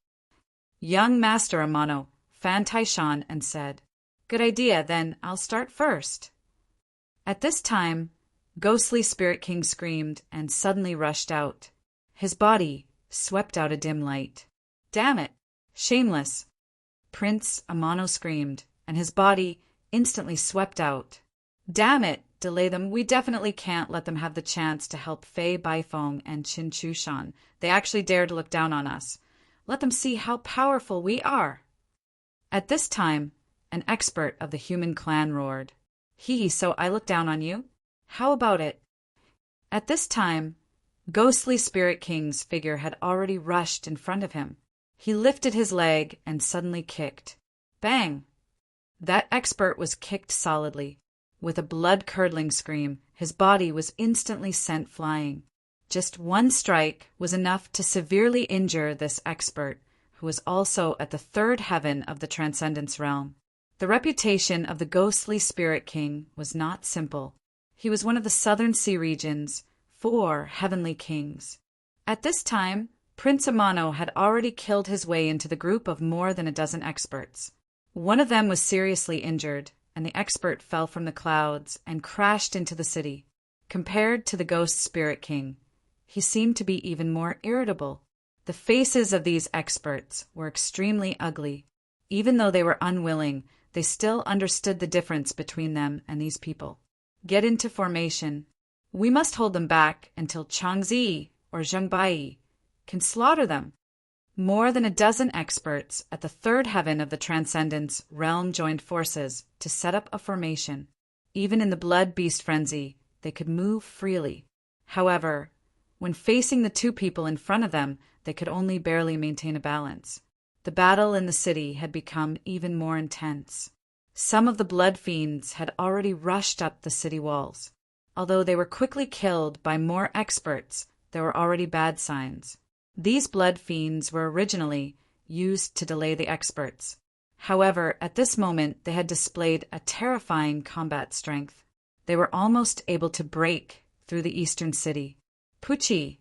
Young Master Amano fanned Taishan and said, "Good idea, then I'll start first." At this time, Ghostly Spirit King screamed and suddenly rushed out. His body swept out a dim light. "Damn it! Shameless!" Prince Amano screamed, and his body instantly swept out. "Damn it! Delay them. We definitely can't let them have the chance to help Fei Baifeng and Qin Chushan. They actually dared to look down on us. Let them see how powerful we are." At this time, an expert of the human clan roared, So I look down on you? How about it?" At this time, Ghostly Spirit King's figure had already rushed in front of him. He lifted his leg and suddenly kicked. Bang! That expert was kicked solidly. With a blood-curdling scream, his body was instantly sent flying. Just one strike was enough to severely injure this expert, who was also at the third heaven of the Transcendence realm. The reputation of the Ghostly Spirit King was not simple. He was one of the southern sea region's 4 heavenly kings. At this time, Prince Amano had already killed his way into the group of more than a dozen experts. One of them was seriously injured, and the expert fell from the clouds and crashed into the city. Compared to the Ghost Spirit King, he seemed to be even more irritable. The faces of these experts were extremely ugly. Even though they were unwilling, they still understood the difference between them and these people. Get into formation. We must hold them back until Changzi or Zhengbei can slaughter them. More than a dozen experts at the third heaven of the Transcendence realm joined forces to set up a formation. Even in the blood beast frenzy, they could move freely. However, when facing the two people in front of them, they could only barely maintain a balance. The battle in the city had become even more intense. Some of the blood fiends had already rushed up the city walls. Although they were quickly killed by more experts, there were already bad signs. These blood fiends were originally used to delay the experts. However, at this moment they had displayed a terrifying combat strength. They were almost able to break through the eastern city. Pucci,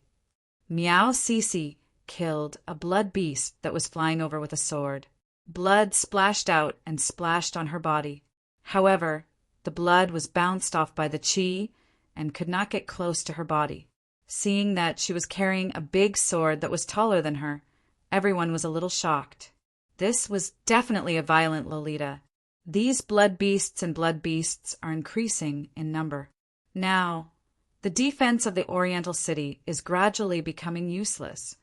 Miao Sisi, killed a blood beast that was flying over with a sword. Blood splashed out and splashed on her body. However, the blood was bounced off by the chi and could not get close to her body. Seeing that she was carrying a big sword that was taller than her, everyone was a little shocked. This was definitely a violent Lolita. These blood beasts and blood beasts are increasing in number. Now, the defense of the Oriental city is gradually becoming useless.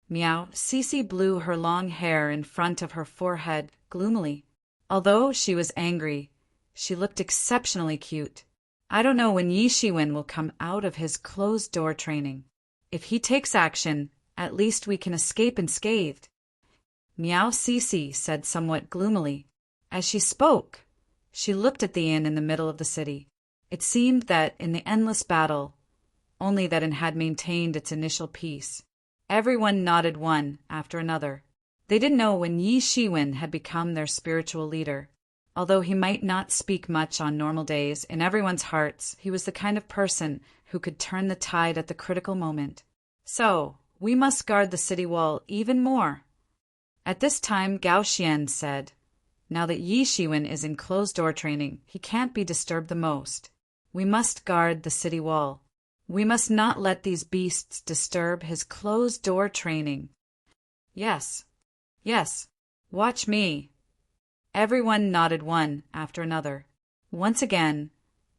Miao Sisi blew her long hair in front of her forehead gloomily. Although she was angry, she looked exceptionally cute. I don't know when Yi Shiwen will come out of his closed-door training. If he takes action, at least we can escape unscathed. Miao Sisi said somewhat gloomily. As she spoke, she looked at the inn in the middle of the city. It seemed that in the endless battle, only that it had maintained its initial peace. Everyone nodded one after another. They didn't know when Yi Shiwen had become their spiritual leader. Although he might not speak much on normal days, in everyone's hearts he was the kind of person who could turn the tide at the critical moment. So, we must guard the city wall even more. At this time, Gao Xian said, now that Yi Shiwen is in closed-door training, he can't be disturbed the most. We must guard the city wall. We must not let these beasts disturb his closed-door training. Yes, watch me. Everyone nodded one after another. Once again,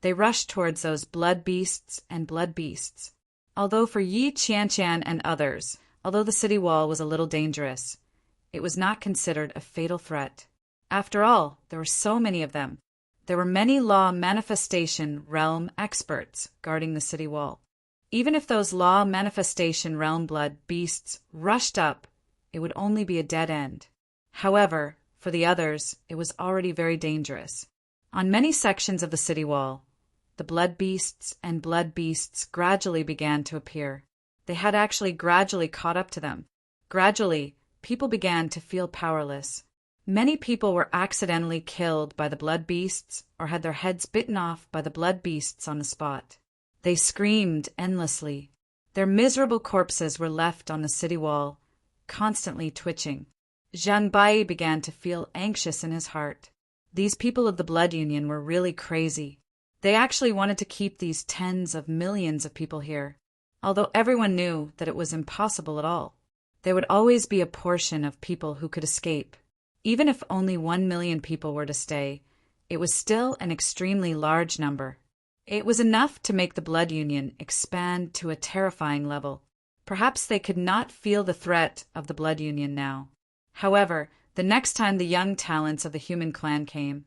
they rushed towards those blood beasts and blood beasts. Although for Yi Qianqian and others, although the city wall was a little dangerous, it was not considered a fatal threat. After all, there were so many of them. There were many law manifestation realm experts guarding the city wall. Even if those law manifestation realm blood beasts rushed up, it would only be a dead end. However, for the others, it was already very dangerous. On many sections of the city wall, the blood beasts and blood beasts gradually began to appear. They had actually gradually caught up to them. Gradually, people began to feel powerless. Many people were accidentally killed by the blood beasts or had their heads bitten off by the blood beasts on the spot. They screamed endlessly. Their miserable corpses were left on the city wall, constantly twitching. Zhang Bai began to feel anxious in his heart. These people of the Blood Union were really crazy. They actually wanted to keep these tens of millions of people here, although everyone knew that it was impossible at all. There would always be a portion of people who could escape. Even if only 1 million people were to stay, it was still an extremely large number. It was enough to make the Blood Union expand to a terrifying level. Perhaps they could not feel the threat of the Blood Union now. However, the next time the young talents of the human clan came,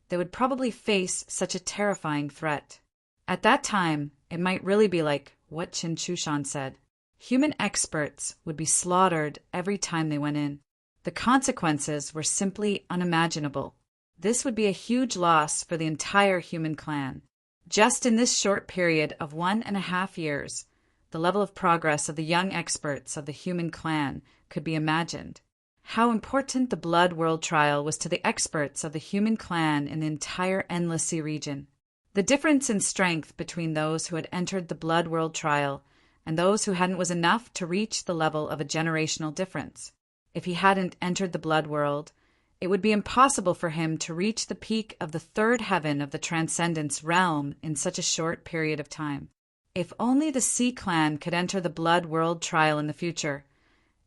they would probably face such a terrifying threat. At that time, it might really be like what Qin Chushan said. Human experts would be slaughtered every time they went in. The consequences were simply unimaginable. This would be a huge loss for the entire human clan. Just in this short period of 1.5 years, the level of progress of the young experts of the human clan could be imagined. How important the Blood World Trial was to the experts of the human clan in the entire Endless Sea region. The difference in strength between those who had entered the Blood World Trial and those who hadn't was enough to reach the level of a generational difference. If he hadn't entered the Blood World, it would be impossible for him to reach the peak of the third heaven of the Transcendence realm in such a short period of time. If only the Sea Clan could enter the Blood World Trial in the future,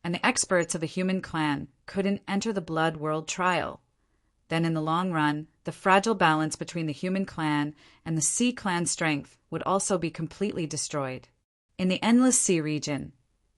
and the experts of the human clan couldn't enter the Blood World Trial, then in the long run, the fragile balance between the human clan and the Sea Clan strength would also be completely destroyed. In the Endless Sea region,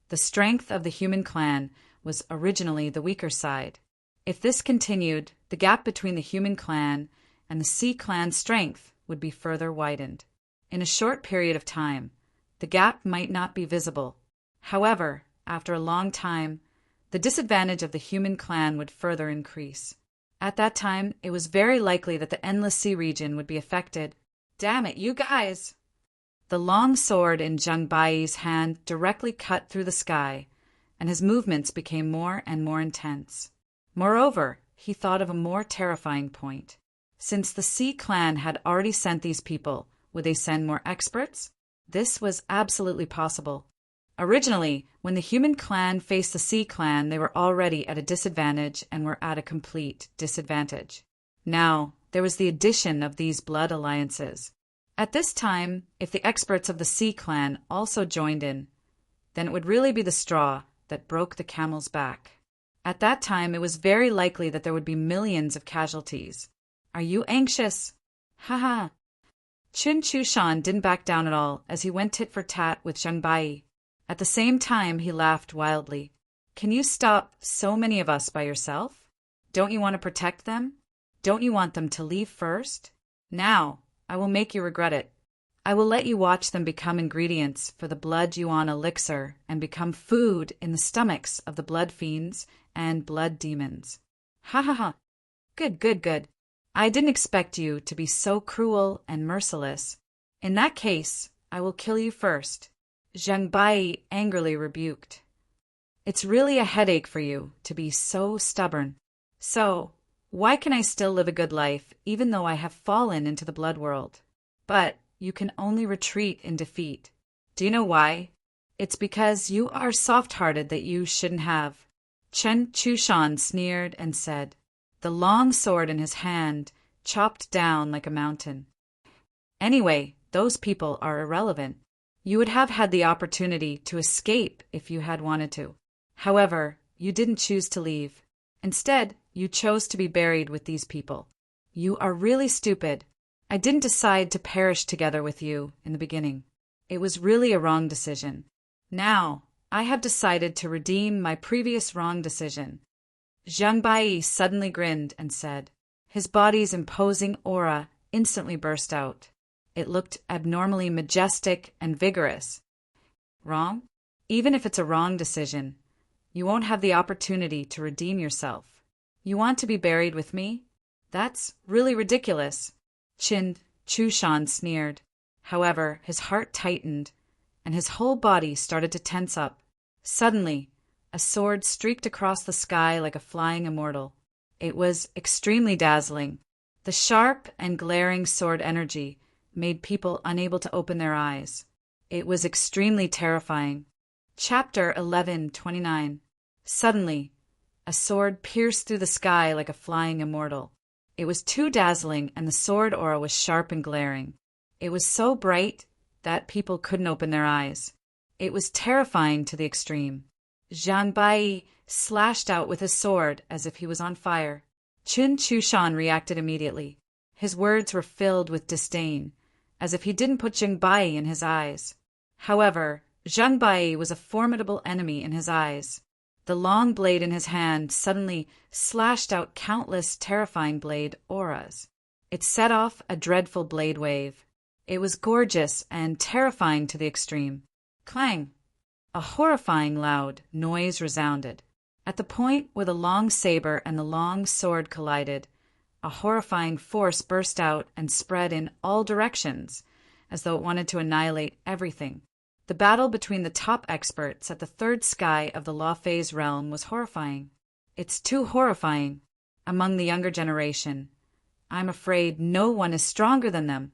the strength of the human clan was originally the weaker side. If this continued, the gap between the human clan and the Sea Clan strength would be further widened. In a short period of time, the gap might not be visible. However, after a long time, the disadvantage of the human clan would further increase. At that time, it was very likely that the Endless Sea region would be affected. Damn it, you guys! The long sword in Zhang Bai's hand directly cut through the sky, and his movements became more and more intense. Moreover, he thought of a more terrifying point. Since the Sea Clan had already sent these people, would they send more experts? This was absolutely possible. Originally, when the human clan faced the Sea Clan, they were already at a disadvantage and were at a complete disadvantage. Now, there was the addition of these blood alliances. At this time, if the experts of the Sea Clan also joined in, then it would really be the straw that broke the camel's back. At that time, it was very likely that there would be millions of casualties. Are you anxious? Haha. Qin Chushan didn't back down at all as he went tit for tat with Zheng Bai. At the same time, he laughed wildly. Can you stop so many of us by yourself? Don't you want to protect them? Don't you want them to leave first? Now, I will make you regret it. I will let you watch them become ingredients for the blood yuan elixir and become food in the stomachs of the blood fiends and blood demons. Ha ha ha. Good. I didn't expect you to be so cruel and merciless. In that case, I will kill you first. Zheng Bai angrily rebuked. It's really a headache for you to be so stubborn. So, why can I still live a good life even though I have fallen into the blood world? But you can only retreat in defeat. Do you know why? It's because you are soft-hearted that you shouldn't have. Chen Chushan sneered and said, the long sword in his hand chopped down like a mountain. Anyway, those people are irrelevant. You would have had the opportunity to escape if you had wanted to. However, you didn't choose to leave. Instead, you chose to be buried with these people. You are really stupid. I didn't decide to perish together with you in the beginning. It was really a wrong decision. Now, I have decided to redeem my previous wrong decision. Zheng Bai suddenly grinned and said. His body's imposing aura instantly burst out. It looked abnormally majestic and vigorous. Wrong? Even if it's a wrong decision, you won't have the opportunity to redeem yourself. You want to be buried with me? That's really ridiculous. Qin Chushan sneered. However, his heart tightened, and his whole body started to tense up. Suddenly, a sword streaked across the sky like a flying immortal. It was extremely dazzling. The sharp and glaring sword energy made people unable to open their eyes. It was extremely terrifying. Chapter 11:29. Suddenly, a sword pierced through the sky like a flying immortal. It was too dazzling, and the sword aura was sharp and glaring. It was so bright that people couldn't open their eyes. It was terrifying to the extreme. Zheng Bai slashed out with his sword as if he was on fire. Qin Chushan reacted immediately. His words were filled with disdain, as if he didn't put Zheng Bai in his eyes. However, Zheng Bai was a formidable enemy in his eyes. The long blade in his hand suddenly slashed out countless terrifying blade auras. It set off a dreadful blade wave. It was gorgeous and terrifying to the extreme. Clang! A horrifying loud noise resounded. At the point where the long saber and the long sword collided, a horrifying force burst out and spread in all directions, as though it wanted to annihilate everything. The battle between the top experts at the third sky of the Law Phase realm was horrifying. It's too horrifying. Among the younger generation, I'm afraid no one is stronger than them.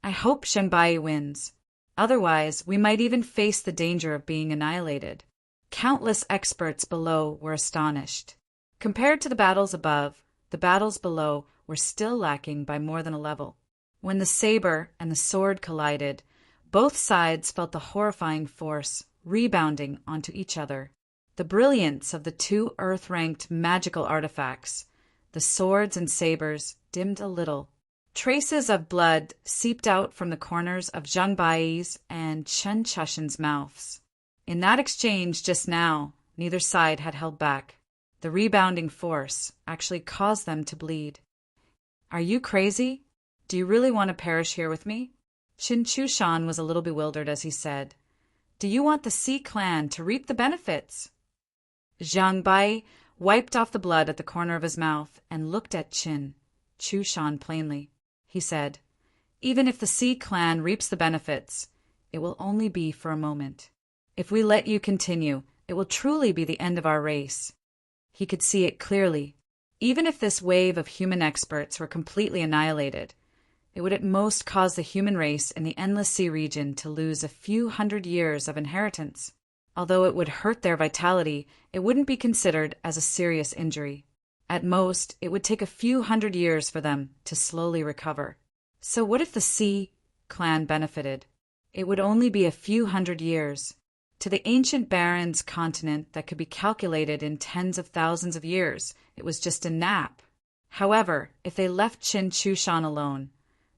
I hope Zheng Bai wins. Otherwise, we might even face the danger of being annihilated. Countless experts below were astonished. Compared to the battles above, the battles below were still lacking by more than a level. When the saber and the sword collided, both sides felt the horrifying force rebounding onto each other. The brilliance of the two Earth-ranked magical artifacts, the swords and sabers, dimmed a little. Traces of blood seeped out from the corners of Zheng Bai's and Chen Chushan's mouths. In that exchange just now, neither side had held back. The rebounding force actually caused them to bleed. Are you crazy? Do you really want to perish here with me? Qin Chushan was a little bewildered as he said, Do you want the Sea Clan to reap the benefits? Zheng Bai wiped off the blood at the corner of his mouth and looked at Qin Chushan plainly. He said, Even if the Sea Clan reaps the benefits, it will only be for a moment. If we let you continue, it will truly be the end of our race. He could see it clearly. Even if this wave of human experts were completely annihilated, it would at most cause the human race in the Endless Sea region to lose a few hundred years of inheritance. Although it would hurt their vitality, it wouldn't be considered as a serious injury. At most, it would take a few hundred years for them to slowly recover. So what if the Sea clan benefited? It would only be a few hundred years. To the ancient barons continent that could be calculated in tens of thousands of years, it was just a nap. However, if they left Qin Chushan alone,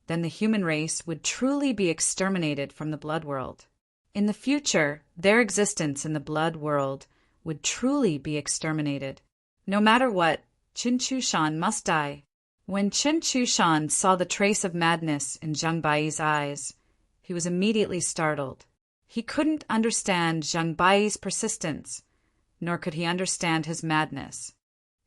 then the human race would truly be exterminated from the blood world. In the future, their existence in the blood world would truly be exterminated. No matter what, Qin Chushan must die. When Qin Chushan saw the trace of madness in Zhang Bai's eyes, he was immediately startled. He couldn't understand Zhang Bai's persistence, nor could he understand his madness.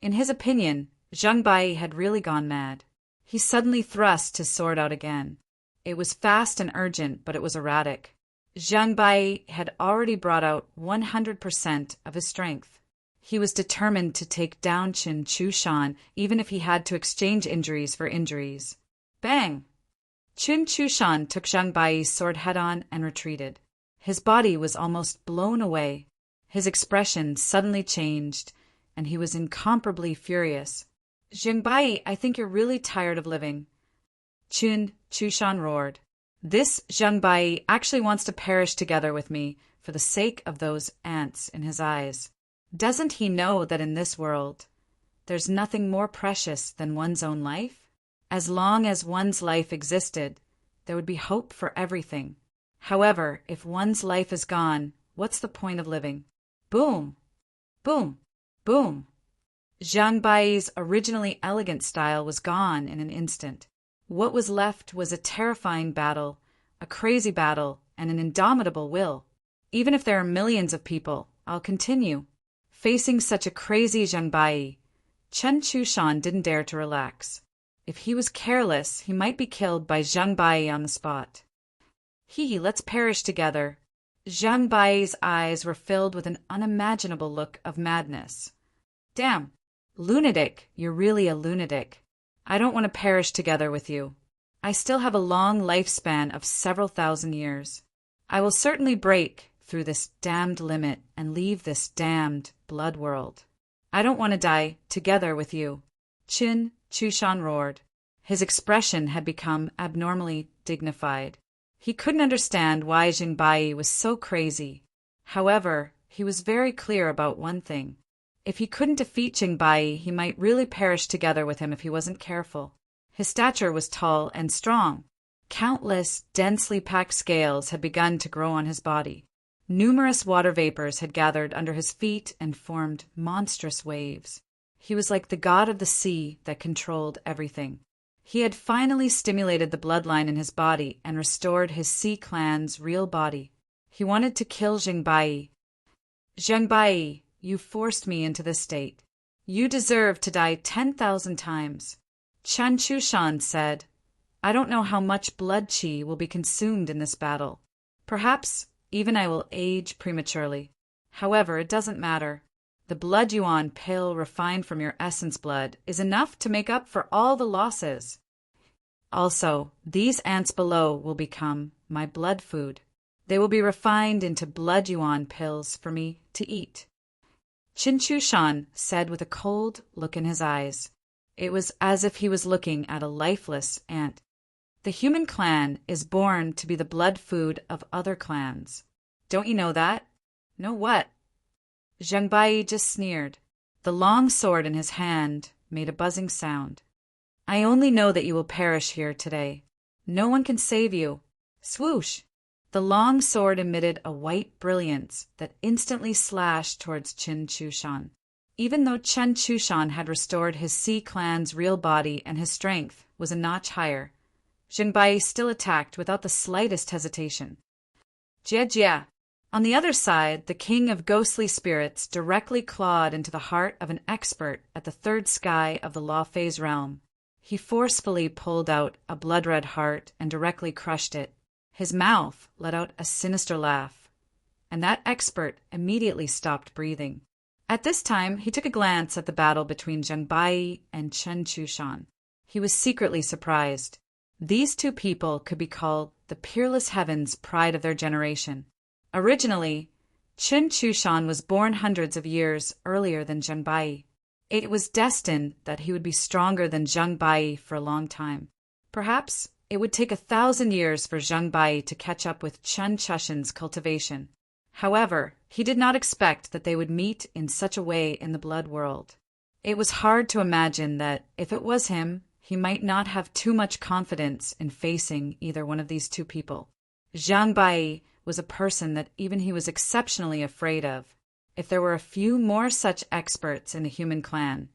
In his opinion, Zhang Bai had really gone mad. He suddenly thrust his sword out again. It was fast and urgent, but it was erratic. Zhang Bai had already brought out 100% of his strength. He was determined to take down Qin Chushan, even if he had to exchange injuries for injuries. Bang! Qin Chushan took Zhang Bai's sword head-on and retreated. His body was almost blown away. His expression suddenly changed, and he was incomparably furious. Zhang Bai, I think you're really tired of living. Qin Chushan roared. This Zhang Bai actually wants to perish together with me for the sake of those ants in his eyes. Doesn't he know that in this world, there's nothing more precious than one's own life? As long as one's life existed, there would be hope for everything. However, if one's life is gone, what's the point of living? Boom! Boom! Boom! Zhang Bai's originally elegant style was gone in an instant. What was left was a terrifying battle, a crazy battle, and an indomitable will. Even if there are millions of people, I'll continue. Facing such a crazy Zhang Bai, Qin Chushan didn't dare to relax. If he was careless, he might be killed by Zhang Bai on the spot. Let's perish together. Zhang Bai's eyes were filled with an unimaginable look of madness. Damn! Lunatic, you're really a lunatic. I don't want to perish together with you. I still have a long lifespan of several thousand years. I will certainly break through this damned limit and leave this damned blood world. I don't want to die together with you. Qin Chushan roared. His expression had become abnormally dignified. He couldn't understand why Zhang Bai was so crazy. However, he was very clear about one thing. If he couldn't defeat Zhang Bai, he might really perish together with him if he wasn't careful. His stature was tall and strong. Countless, densely packed scales had begun to grow on his body. Numerous water vapors had gathered under his feet and formed monstrous waves. He was like the god of the sea that controlled everything. He had finally stimulated the bloodline in his body and restored his Sea clan's real body. He wanted to kill Zhang Bai. Zhang Bai, you forced me into this state. You deserve to die 10,000 times. Qin Chushan said, I don't know how much blood qi will be consumed in this battle. Perhaps even I will age prematurely. However, it doesn't matter. The blood yuan pill refined from your essence blood is enough to make up for all the losses. Also, these ants below will become my blood food. They will be refined into blood yuan pills for me to eat. Qin Chushan said with a cold look in his eyes. It was as if he was looking at a lifeless ant. The human clan is born to be the blood food of other clans. Don't you know that? Know what? Zhang Bai just sneered. The long sword in his hand made a buzzing sound. I only know that you will perish here today. No one can save you. Swoosh! The long sword emitted a white brilliance that instantly slashed towards Qin Chushan. Even though Qin Chushan had restored his Sea clan's real body and his strength was a notch higher, Zhang Bai still attacked without the slightest hesitation. Jia. On the other side, the king of ghostly spirits directly clawed into the heart of an expert at the third sky of the Law Phase realm. He forcefully pulled out a blood-red heart and directly crushed it. His mouth let out a sinister laugh, and that expert immediately stopped breathing. At this time, he took a glance at the battle between Zhang Bai and Chen Chushan. He was secretly surprised. These two people could be called the peerless heavens' pride of their generation. Originally, Chen Chushan was born hundreds of years earlier than Zhang Bai. It was destined that he would be stronger than Zhang Bai for a long time. Perhaps it would take 1,000 years for Zhang Bai to catch up with Chen Chushan's cultivation. However, he did not expect that they would meet in such a way in the blood world. It was hard to imagine that, if it was him, he might not have too much confidence in facing either one of these two people. Zhang Bai was a person that even he was exceptionally afraid of. If there were a few more such experts in the human clan,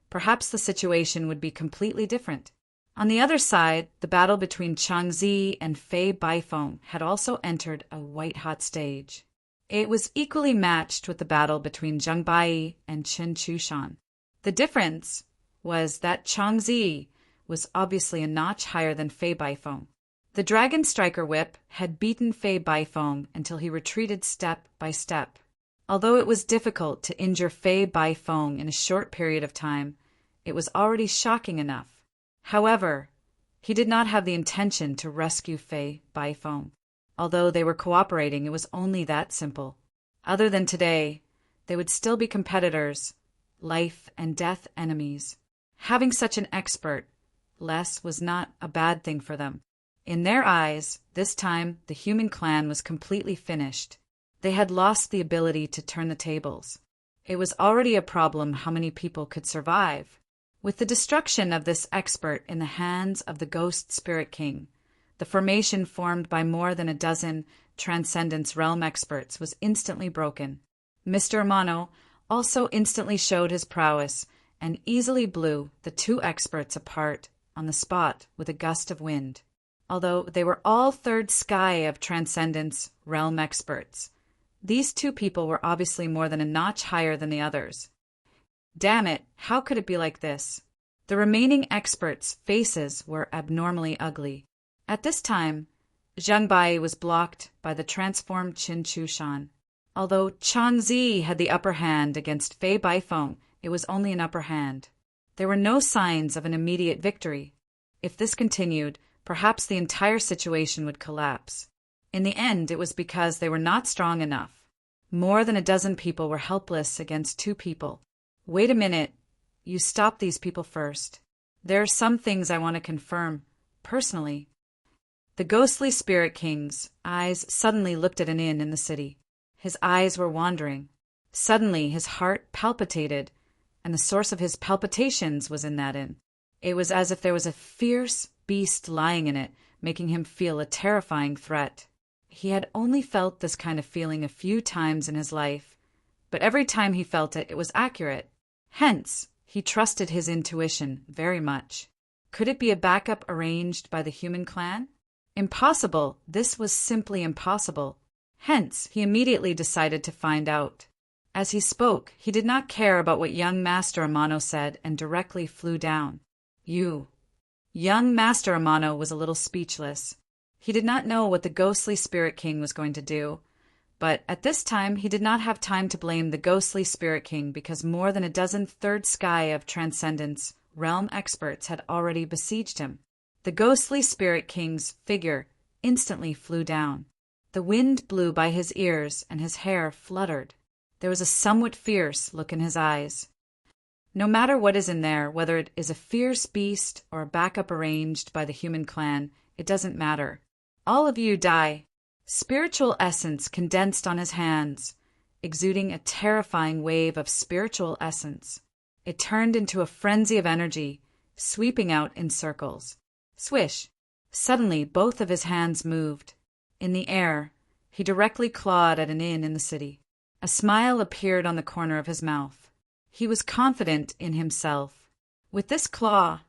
perhaps the situation would be completely different. On the other side, the battle between Chang Zi and Fei Baifeng had also entered a white-hot stage. It was equally matched with the battle between Zhang Bai and Chen Chushan. The difference was that Chang Zi was obviously a notch higher than Fei Baifeng. The Dragon Striker Whip had beaten Fei Baifeng until he retreated step by step. Although it was difficult to injure Fei Baifeng in a short period of time, it was already shocking enough. However, he did not have the intention to rescue Fei Baifeng. Although they were cooperating, it was only that simple. Other than today, they would still be competitors, life and death enemies. Having such an expert, less was not a bad thing for them. In their eyes, this time the human clan was completely finished. They had lost the ability to turn the tables. It was already a problem how many people could survive. With the destruction of this expert in the hands of the Ghost Spirit King, the formation formed by more than a dozen Transcendence Realm experts was instantly broken. Mr. Amano also instantly showed his prowess and easily blew the two experts apart on the spot with a gust of wind. Although they were all third sky of Transcendence Realm experts, these two people were obviously more than a notch higher than the others. Damn it, how could it be like this? The remaining experts' faces were abnormally ugly. At this time, Zhang Bai was blocked by the transformed Chen Chushan. Although Chang Zi had the upper hand against Fei Baifeng, it was only an upper hand. There were no signs of an immediate victory. If this continued, perhaps the entire situation would collapse. In the end, it was because they were not strong enough. More than a dozen people were helpless against two people. Wait a minute. You stop these people first. There are some things I want to confirm, personally. The ghostly Spirit King's eyes suddenly looked at an inn in the city. His eyes were wandering. Suddenly his heart palpitated, and the source of his palpitations was in that inn. It was as if there was a fierce beast lying in it, making him feel a terrifying threat. He had only felt this kind of feeling a few times in his life, but every time he felt it, it was accurate. Hence, he trusted his intuition very much. Could it be a backup arranged by the human clan? Impossible. This was simply impossible. Hence, he immediately decided to find out. As he spoke, he did not care about what young Master Amano said and directly flew down. Young Master Amano was a little speechless. He did not know what the ghostly Spirit King was going to do, but at this time he did not have time to blame the ghostly Spirit King because more than a dozen third sky of Transcendence Realm experts had already besieged him. The ghostly Spirit King's figure instantly flew down. The wind blew by his ears and his hair fluttered. There was a somewhat fierce look in his eyes. No matter what is in there, whether it is a fierce beast or a backup arranged by the human clan, it doesn't matter. All of you die. Spiritual essence condensed on his hands, exuding a terrifying wave of spiritual essence. It turned into a frenzy of energy, sweeping out in circles. Swish! Suddenly both of his hands moved. In the air, he directly clawed at an inn in the city. A smile appeared on the corner of his mouth. He was confident in himself. With this claw,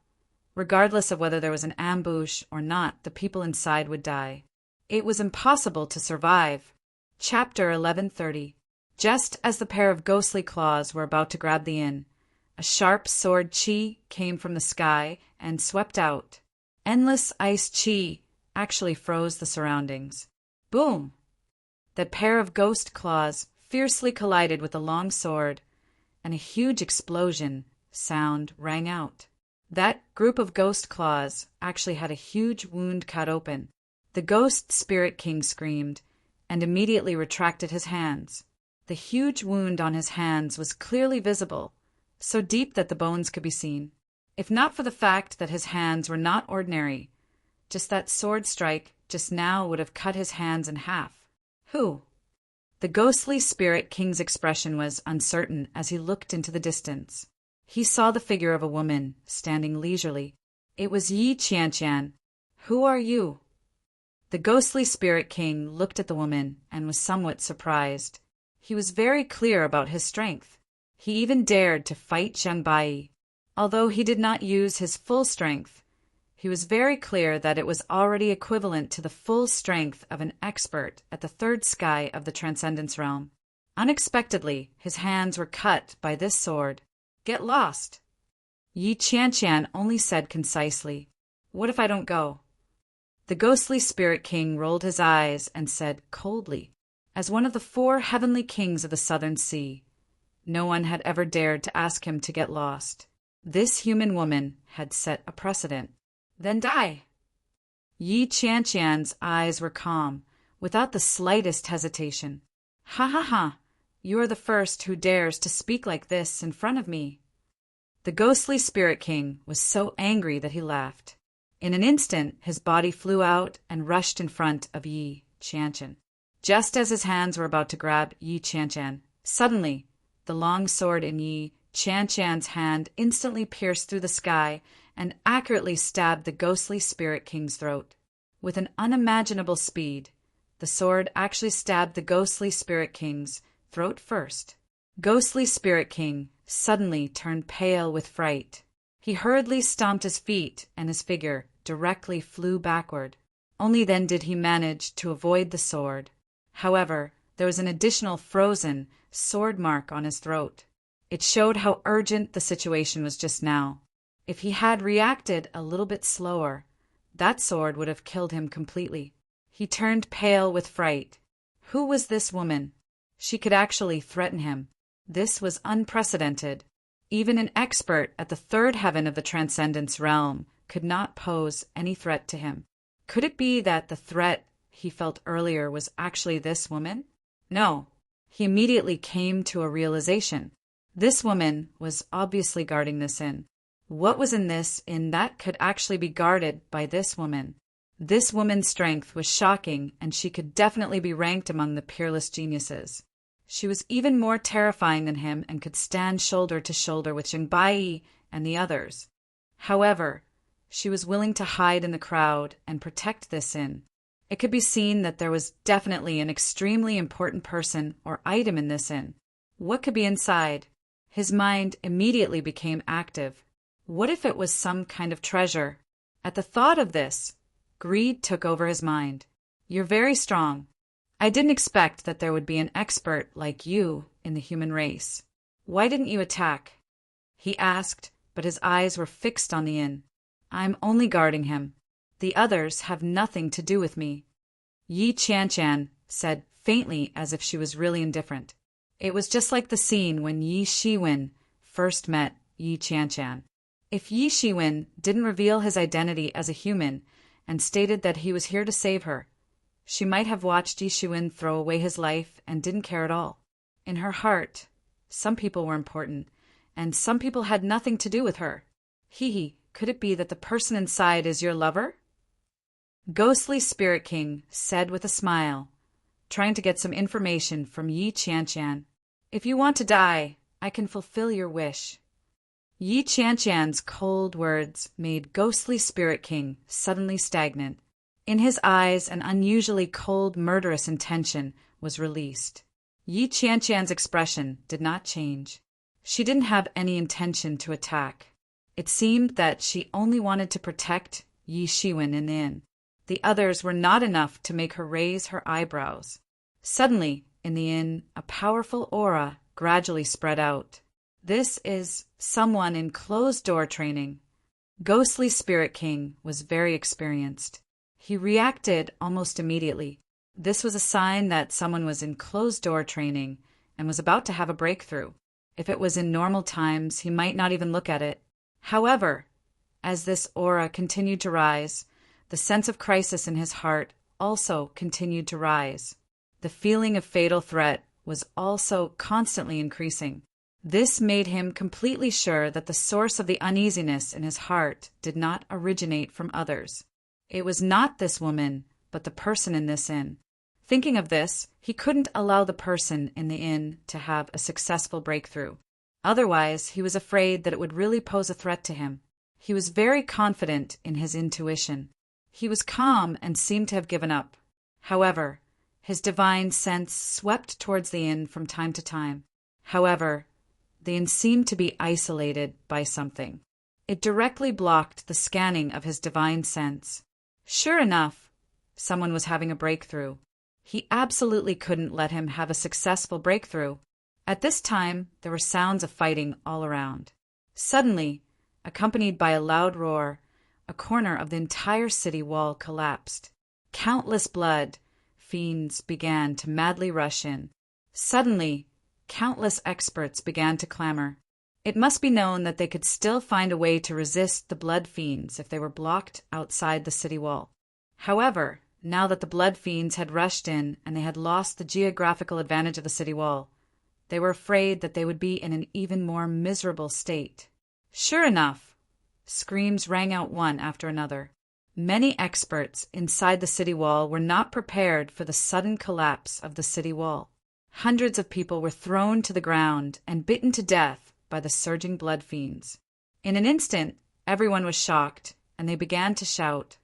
regardless of whether there was an ambush or not, the people inside would die. It was impossible to survive. Chapter 1130. Just as the pair of ghostly claws were about to grab the inn, a sharp sword chi came from the sky and swept out. Endless ice chi actually froze the surroundings. Boom! The pair of ghost claws fiercely collided with the long sword, and a huge explosion sound rang out. That group of ghost claws actually had a huge wound cut open. The ghost spirit king screamed and immediately retracted his hands. The huge wound on his hands was clearly visible, so deep that the bones could be seen. If not for the fact that his hands were not ordinary, just that sword strike just now would have cut his hands in half. Who? The ghostly spirit king's expression was uncertain as he looked into the distance. He saw the figure of a woman standing leisurely. It was Yi Qianqian. Who are you? The ghostly spirit king looked at the woman and was somewhat surprised. He was very clear about his strength. He even dared to fight Zhang Bai. Although he did not use his full strength, he was very clear that it was already equivalent to the full strength of an expert at the third sky of the Transcendence Realm. Unexpectedly, his hands were cut by this sword. Get lost. Yi Qianqian only said concisely, What if I don't go? The ghostly spirit king rolled his eyes and said coldly, as one of the 4 heavenly kings of the Southern Sea, no one had ever dared to ask him to get lost. This human woman had set a precedent. Then die. Yi Qianqian's eyes were calm, without the slightest hesitation. Ha ha ha, you are the first who dares to speak like this in front of me. The ghostly spirit king was so angry that he laughed. In an instant, his body flew out and rushed in front of Yi Qianqian. Just as his hands were about to grab Yi Qianqian, suddenly, the long sword in Yi Qianqian's hand instantly pierced through the sky and accurately stabbed the ghostly spirit king's throat. With an unimaginable speed, the sword actually stabbed the ghostly spirit king's throat first. Ghostly spirit king suddenly turned pale with fright. He hurriedly stomped his feet and his figure directly flew backward. Only then did he manage to avoid the sword. However, there was an additional frozen sword mark on his throat. It showed how urgent the situation was just now. If he had reacted a little bit slower, that sword would have killed him completely. He turned pale with fright. Who was this woman? She could actually threaten him. This was unprecedented. Even an expert at the 3rd heaven of the Transcendence Realm could not pose any threat to him. Could it be that the threat he felt earlier was actually this woman? No. He immediately came to a realization. This woman was obviously guarding this inn. What was in this inn that could actually be guarded by this woman? This woman's strength was shocking, and she could definitely be ranked among the peerless geniuses. She was even more terrifying than him and could stand shoulder to shoulder with Zhang Bai and the others. However, she was willing to hide in the crowd and protect this inn. It could be seen that there was definitely an extremely important person or item in this inn. What could be inside? His mind immediately became active. What if it was some kind of treasure? At the thought of this, greed took over his mind. You're very strong. I didn't expect that there would be an expert like you in the human race. Why didn't you attack? He asked, but his eyes were fixed on the inn. I'm only guarding him. The others have nothing to do with me. Yi Qianqian said faintly as if she was really indifferent. It was just like the scene when Yi Shiwen first met Yi Qianqian. If Yi Shiwen didn't reveal his identity as a human and stated that he was here to save her, she might have watched Yi Shiwen throw away his life and didn't care at all. In her heart, some people were important, and some people had nothing to do with her. Hee, could it be that the person inside is your lover? Ghostly Spirit King said with a smile, trying to get some information from Yi Qianqian. If you want to die, I can fulfill your wish. Yi Qianqian's cold words made Ghostly Spirit King suddenly stagnant. In his eyes, an unusually cold, murderous intention was released. Yi Qianqian's expression did not change. She didn't have any intention to attack. It seemed that she only wanted to protect Yi Shiwen in the inn. The others were not enough to make her raise her eyebrows. Suddenly, in the inn, a powerful aura gradually spread out. This is someone in closed-door training. Ghostly Spirit King was very experienced. He reacted almost immediately. This was a sign that someone was in closed-door training and was about to have a breakthrough. If it was in normal times, he might not even look at it. However, as this aura continued to rise, the sense of crisis in his heart also continued to rise. The feeling of fatal threat was also constantly increasing. This made him completely sure that the source of the uneasiness in his heart did not originate from others. It was not this woman, but the person in this inn. Thinking of this, he couldn't allow the person in the inn to have a successful breakthrough. Otherwise, he was afraid that it would really pose a threat to him. He was very confident in his intuition. He was calm and seemed to have given up. However, his divine sense swept towards the inn from time to time. However, the inn seemed to be isolated by something. It directly blocked the scanning of his divine sense. Sure enough, someone was having a breakthrough. He absolutely couldn't let him have a successful breakthrough. At this time, there were sounds of fighting all around. Suddenly, accompanied by a loud roar, a corner of the entire city wall collapsed. Countless blood fiends began to madly rush in. Suddenly, countless experts began to clamor. It must be known that they could still find a way to resist the blood fiends if they were blocked outside the city wall. However, now that the blood fiends had rushed in and they had lost the geographical advantage of the city wall, they were afraid that they would be in an even more miserable state. Sure enough, screams rang out one after another. Many experts inside the city wall were not prepared for the sudden collapse of the city wall. Hundreds of people were thrown to the ground and bitten to death by the surging blood fiends. In an instant, everyone was shocked, and they began to shout,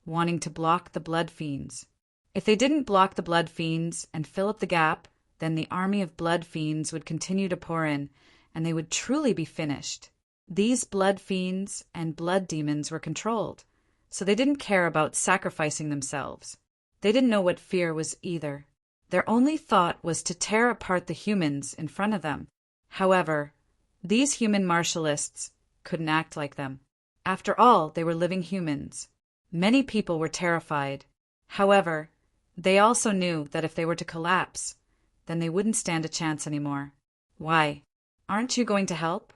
wanting to block the blood fiends. If they didn't block the blood fiends and fill up the gap, then the army of blood fiends would continue to pour in, and they would truly be finished. These blood fiends and blood demons were controlled, so they didn't care about sacrificing themselves. They didn't know what fear was either. Their only thought was to tear apart the humans in front of them. However, these human martialists couldn't act like them. After all, they were living humans. Many people were terrified. However, they also knew that if they were to collapse, then they wouldn't stand a chance anymore. Why? Aren't you going to help?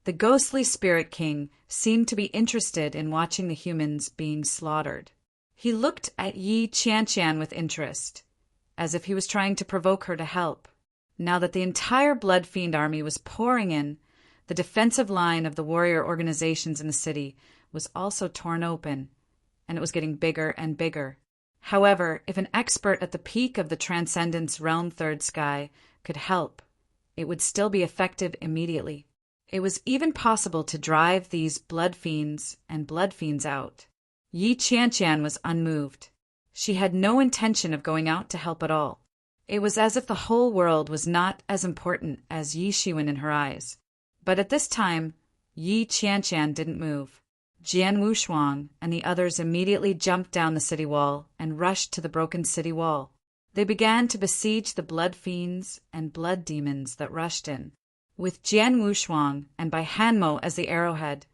The ghostly spirit king seemed to be interested in watching the humans being slaughtered. He looked at Yi Qianqian with interest, as if he was trying to provoke her to help. Now that the entire blood fiend army was pouring in, the defensive line of the warrior organizations in the city was also torn open, and it was getting bigger and bigger. However, if an expert at the peak of the Transcendence Realm Third Sky could help, it would still be effective immediately. It was even possible to drive these blood fiends and blood fiends out. Yi Qianqian was unmoved. She had no intention of going out to help at all. It was as if the whole world was not as important as Yi Shiwen in her eyes. But at this time, Yi Qianqian didn't move. Jian Wushuang and the others immediately jumped down the city wall and rushed to the broken city wall. They began to besiege the blood fiends and blood demons that rushed in. With Jian Wushuang and by Hanmo as the arrowhead,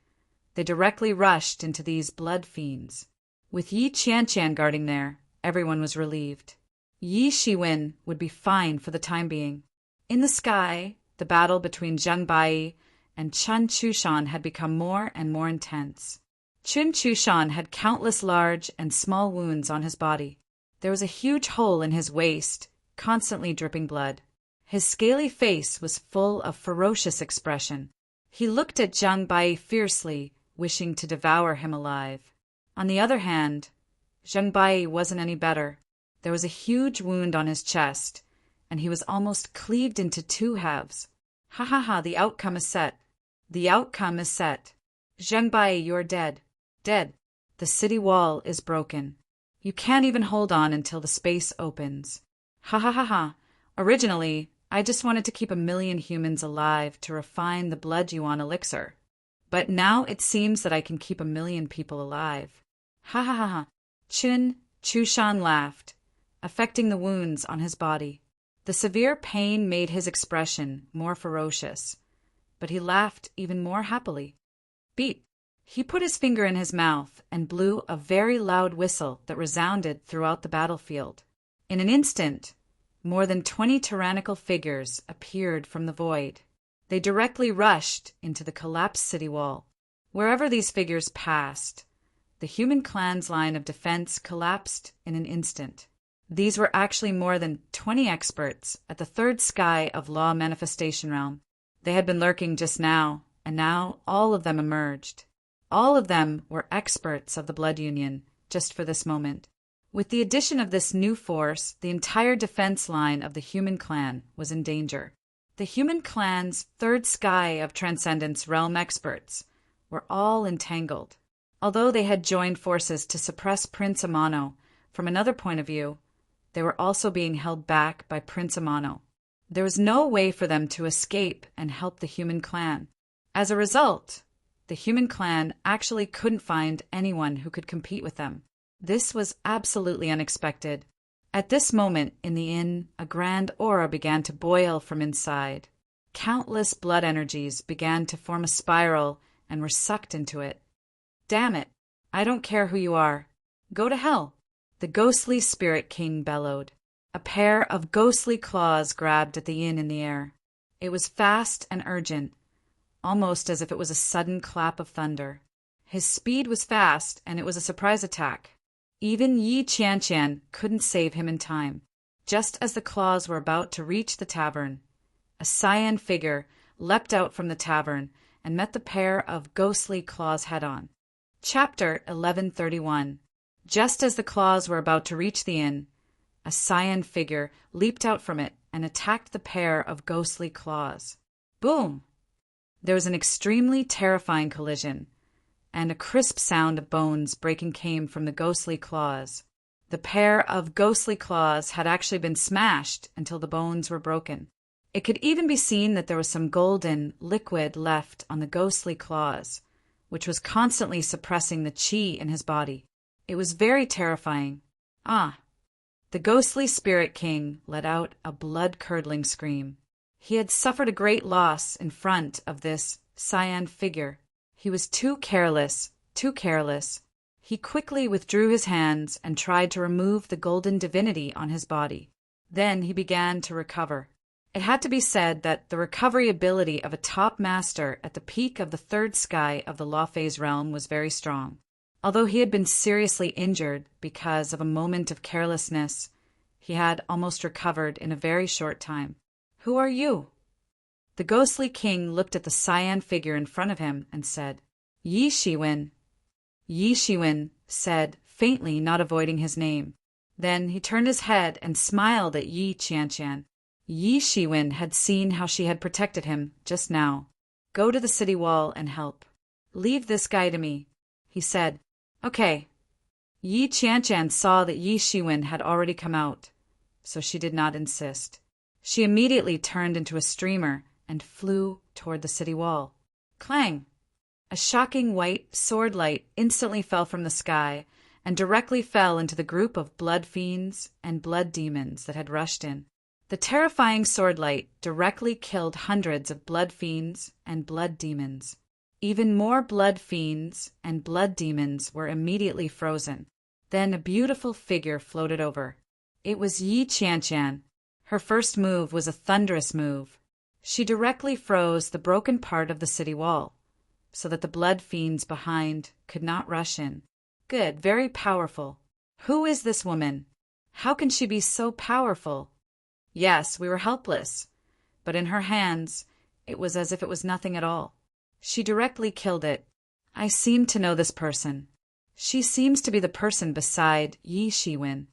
they directly rushed into these blood fiends. With Yi Qianqian guarding there, everyone was relieved. Yi Shiwen would be fine for the time being. In the sky, the battle between Zheng Bai and Chun Chushan had become more and more intense. Chun Chushan had countless large and small wounds on his body. There was a huge hole in his waist, constantly dripping blood. His scaly face was full of ferocious expression. He looked at Zhang Bai fiercely, wishing to devour him alive. On the other hand, Zhang Bai wasn't any better. There was a huge wound on his chest, and he was almost cleaved into two halves. Ha ha ha, the outcome is set. The outcome is set. Zhang Bai, you're dead. Dead. The city wall is broken. You can't even hold on until the space opens. Ha ha ha ha. Originally, I just wanted to keep 1 million humans alive to refine the blood yuan elixir. But now it seems that I can keep 1 million people alive. Ha ha ha ha. Chun Chushan laughed, affecting the wounds on his body. The severe pain made his expression more ferocious, but he laughed even more happily. Beep! He put his finger in his mouth and blew a very loud whistle that resounded throughout the battlefield. In an instant, more than 20 tyrannical figures appeared from the void. They directly rushed into the collapsed city wall. Wherever these figures passed, the human clan's line of defense collapsed in an instant. These were actually more than 20 experts at the third sky of Law Manifestation Realm. They had been lurking just now, and now all of them emerged. All of them were experts of the Blood Union, just for this moment. With the addition of this new force, the entire defense line of the human clan was in danger. The human clan's third sky of Transcendence Realm experts were all entangled. Although they had joined forces to suppress Prince Amano, from another point of view, they were also being held back by Prince Amano. There was no way for them to escape and help the human clan. As a result, the human clan actually couldn't find anyone who could compete with them. This was absolutely unexpected. At this moment in the inn, a grand aura began to boil from inside. Countless blood energies began to form a spiral and were sucked into it. Damn it! I don't care who you are. Go to hell! The ghostly spirit king bellowed. A pair of ghostly claws grabbed at the inn in the air. It was fast and urgent, almost as if it was a sudden clap of thunder. His speed was fast, and it was a surprise attack. Even Yi Qianshan couldn't save him in time. Just as the claws were about to reach the tavern, a cyan figure leapt out from the tavern and met the pair of ghostly claws head-on. Chapter 1131. Just as the claws were about to reach the inn, a cyan figure leaped out from it and attacked the pair of ghostly claws. Boom! There was an extremely terrifying collision, and a crisp sound of bones breaking came from the ghostly claws. The pair of ghostly claws had actually been smashed until the bones were broken. It could even be seen that there was some golden liquid left on the ghostly claws, which was constantly suppressing the chi in his body. It was very terrifying. Ah! The ghostly spirit king let out a blood-curdling scream. He had suffered a great loss in front of this cyan figure. He was too careless, too careless. He quickly withdrew his hands and tried to remove the golden divinity on his body. Then he began to recover. It had to be said that the recovery ability of a top master at the peak of the third sky of the Law Phase realm was very strong. Although he had been seriously injured because of a moment of carelessness, he had almost recovered in a very short time. Who are you? The ghostly king looked at the cyan figure in front of him and said, Yi Shiwen. Yi Shiwen said, faintly, not avoiding his name. Then he turned his head and smiled at Yi Qianshan. Yi Shiwen had seen how she had protected him just now. Go to the city wall and help. Leave this guy to me. He said, Okay. Yi Qianshan saw that Yi Shiwen had already come out, so she did not insist. She immediately turned into a streamer and flew toward the city wall. Clang! A shocking white sword light instantly fell from the sky and directly fell into the group of blood fiends and blood demons that had rushed in. The terrifying sword light directly killed hundreds of blood fiends and blood demons. Even more blood fiends and blood demons were immediately frozen. Then a beautiful figure floated over. It was Yi Qianshan. Her first move was a thunderous move. She directly froze the broken part of the city wall, so that the blood fiends behind could not rush in. Good, very powerful. Who is this woman? How can she be so powerful? Yes, we were helpless, but in her hands, it was as if it was nothing at all. She directly killed it. I seem to know this person. She seems to be the person beside Yi Shiwen.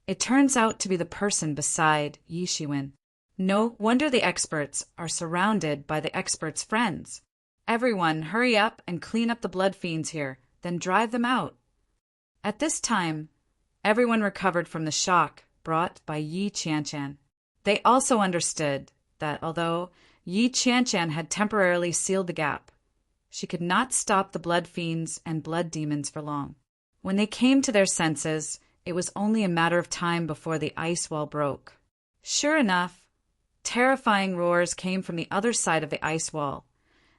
It turns out to be the person beside Yi Shiwen. No wonder the experts are surrounded by the experts' friends. Everyone, hurry up and clean up the blood fiends here, then drive them out. At this time, everyone recovered from the shock brought by Yi Qianshan. They also understood that although Yi Qianshan had temporarily sealed the gap, she could not stop the blood fiends and blood demons for long. When they came to their senses, it was only a matter of time before the ice wall broke. Sure enough, terrifying roars came from the other side of the ice wall,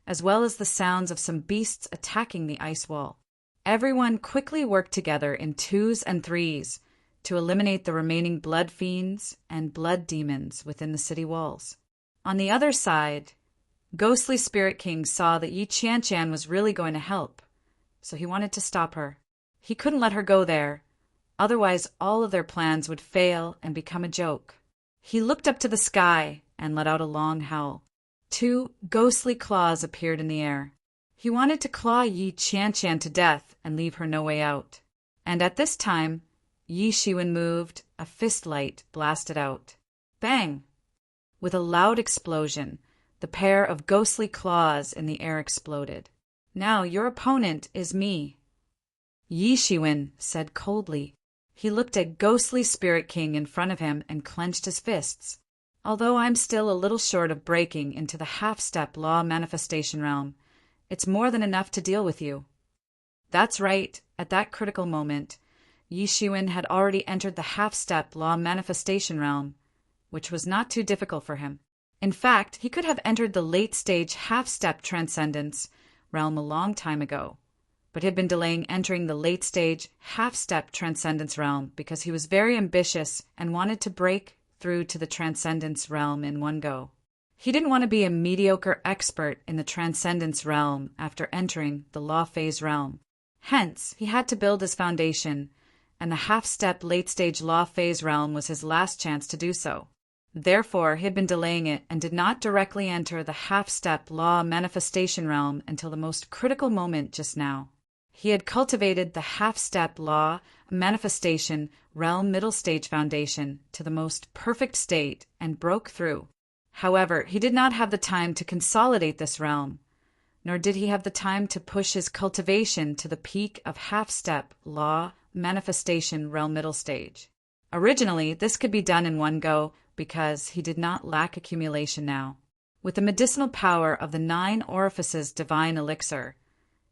as well as the sounds of some beasts attacking the ice wall. Everyone quickly worked together in twos and threes to eliminate the remaining blood fiends and blood demons within the city walls. On the other side, Ghostly Spirit King saw that Yi Qian was really going to help, so he wanted to stop her. He couldn't let her go there, otherwise all of their plans would fail and become a joke. He looked up to the sky and let out a long howl. 2 ghostly claws appeared in the air. He wanted to claw Yi Qian to death and leave her no way out. And at this time, Yi Shiwen moved, a fist light blasted out. Bang! With a loud explosion, the pair of ghostly claws in the air exploded. Now your opponent is me, Yi Shiwen said coldly. He looked at Ghostly Spirit King in front of him and clenched his fists. Although I'm still a little short of breaking into the half-step law manifestation realm, it's more than enough to deal with you. That's right, at that critical moment, Yi Shiwen had already entered the half-step law manifestation realm, which was not too difficult for him. In fact, he could have entered the late-stage half-step transcendence realm a long time ago, but he had been delaying entering the late-stage half-step transcendence realm because he was very ambitious and wanted to break through to the transcendence realm in one go. He didn't want to be a mediocre expert in the transcendence realm after entering the law phase realm. Hence, he had to build his foundation, and the half-step late-stage law phase realm was his last chance to do so. Therefore, he had been delaying it and did not directly enter the half-step law manifestation realm until the most critical moment just now. He had cultivated the half-step law manifestation realm middle stage foundation to the most perfect state and broke through. However, he did not have the time to consolidate this realm, nor did he have the time to push his cultivation to the peak of half-step law manifestation realm middle stage. Originally, this could be done in one go because he did not lack accumulation now. With the medicinal power of the 9 orifices divine elixir,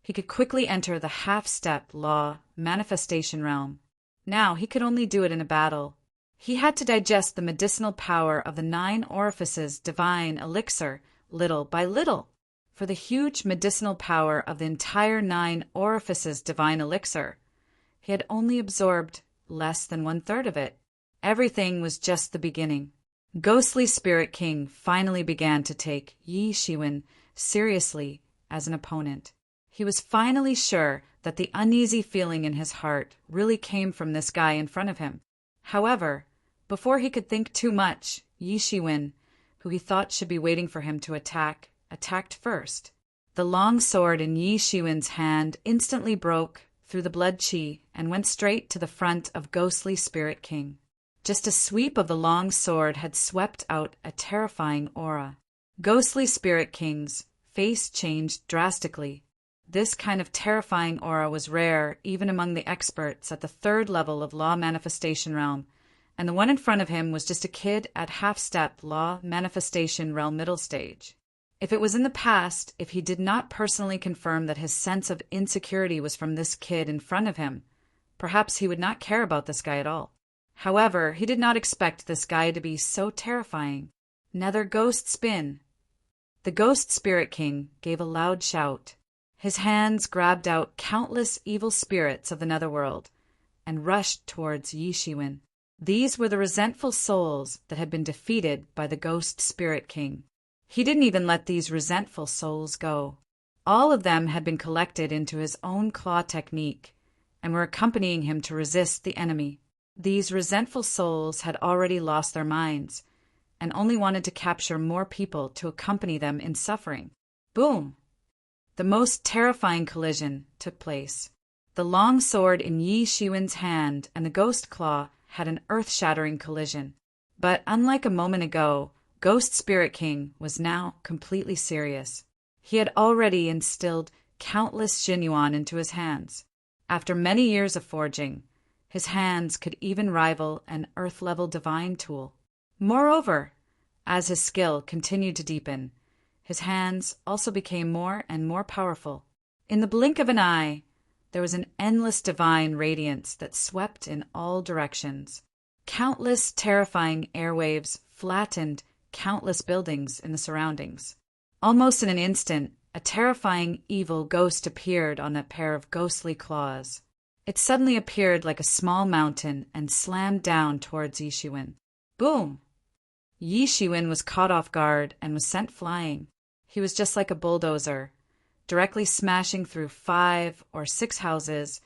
he could quickly enter the half-step law manifestation realm. Now he could only do it in a battle. He had to digest the medicinal power of the 9 orifices divine elixir little by little. For the huge medicinal power of the entire 9 orifices divine elixir, he had only absorbed less than 1/3 of it. Everything was just the beginning. Ghostly Spirit King finally began to take Yi Shiwen seriously as an opponent. He was finally sure that the uneasy feeling in his heart really came from this guy in front of him. However, before he could think too much, Yi Shiwen, who he thought should be waiting for him to attack, attacked first. The long sword in Yi Shiwen's hand instantly broke through the blood qi and went straight to the front of Ghostly Spirit King. Just a sweep of the long sword had swept out a terrifying aura. Ghostly Spirit King's face changed drastically. This kind of terrifying aura was rare even among the experts at the 3rd level of law manifestation realm, and the one in front of him was just a kid at half-step law manifestation realm middle stage. If it was in the past, if he did not personally confirm that his sense of insecurity was from this kid in front of him, perhaps he would not care about this guy at all. However, he did not expect this guy to be so terrifying. Nether ghost spin. The Ghost Spirit King gave a loud shout. His hands grabbed out countless evil spirits of the netherworld and rushed towards Yi Shiwen. These were the resentful souls that had been defeated by the Ghost Spirit King. He didn't even let these resentful souls go. All of them had been collected into his own claw technique and were accompanying him to resist the enemy. These resentful souls had already lost their minds and only wanted to capture more people to accompany them in suffering. Boom! The most terrifying collision took place. The long sword in Yi Shiwen's hand and the ghost claw had an earth-shattering collision. But unlike a moment ago, Ghost Spirit King was now completely serious. He had already instilled countless Xinyuan into his hands. After many years of forging, his hands could even rival an earth-level divine tool. Moreover, as his skill continued to deepen, his hands also became more and more powerful. In the blink of an eye, there was an endless divine radiance that swept in all directions. Countless terrifying airwaves flattened countless buildings in the surroundings. Almost in an instant, a terrifying evil ghost appeared on a pair of ghostly claws. It suddenly appeared like a small mountain and slammed down towards Yi Shiwen. Boom! Yi Shiwen was caught off guard and was sent flying. He was just like a bulldozer, directly smashing through 5 or 6 houses,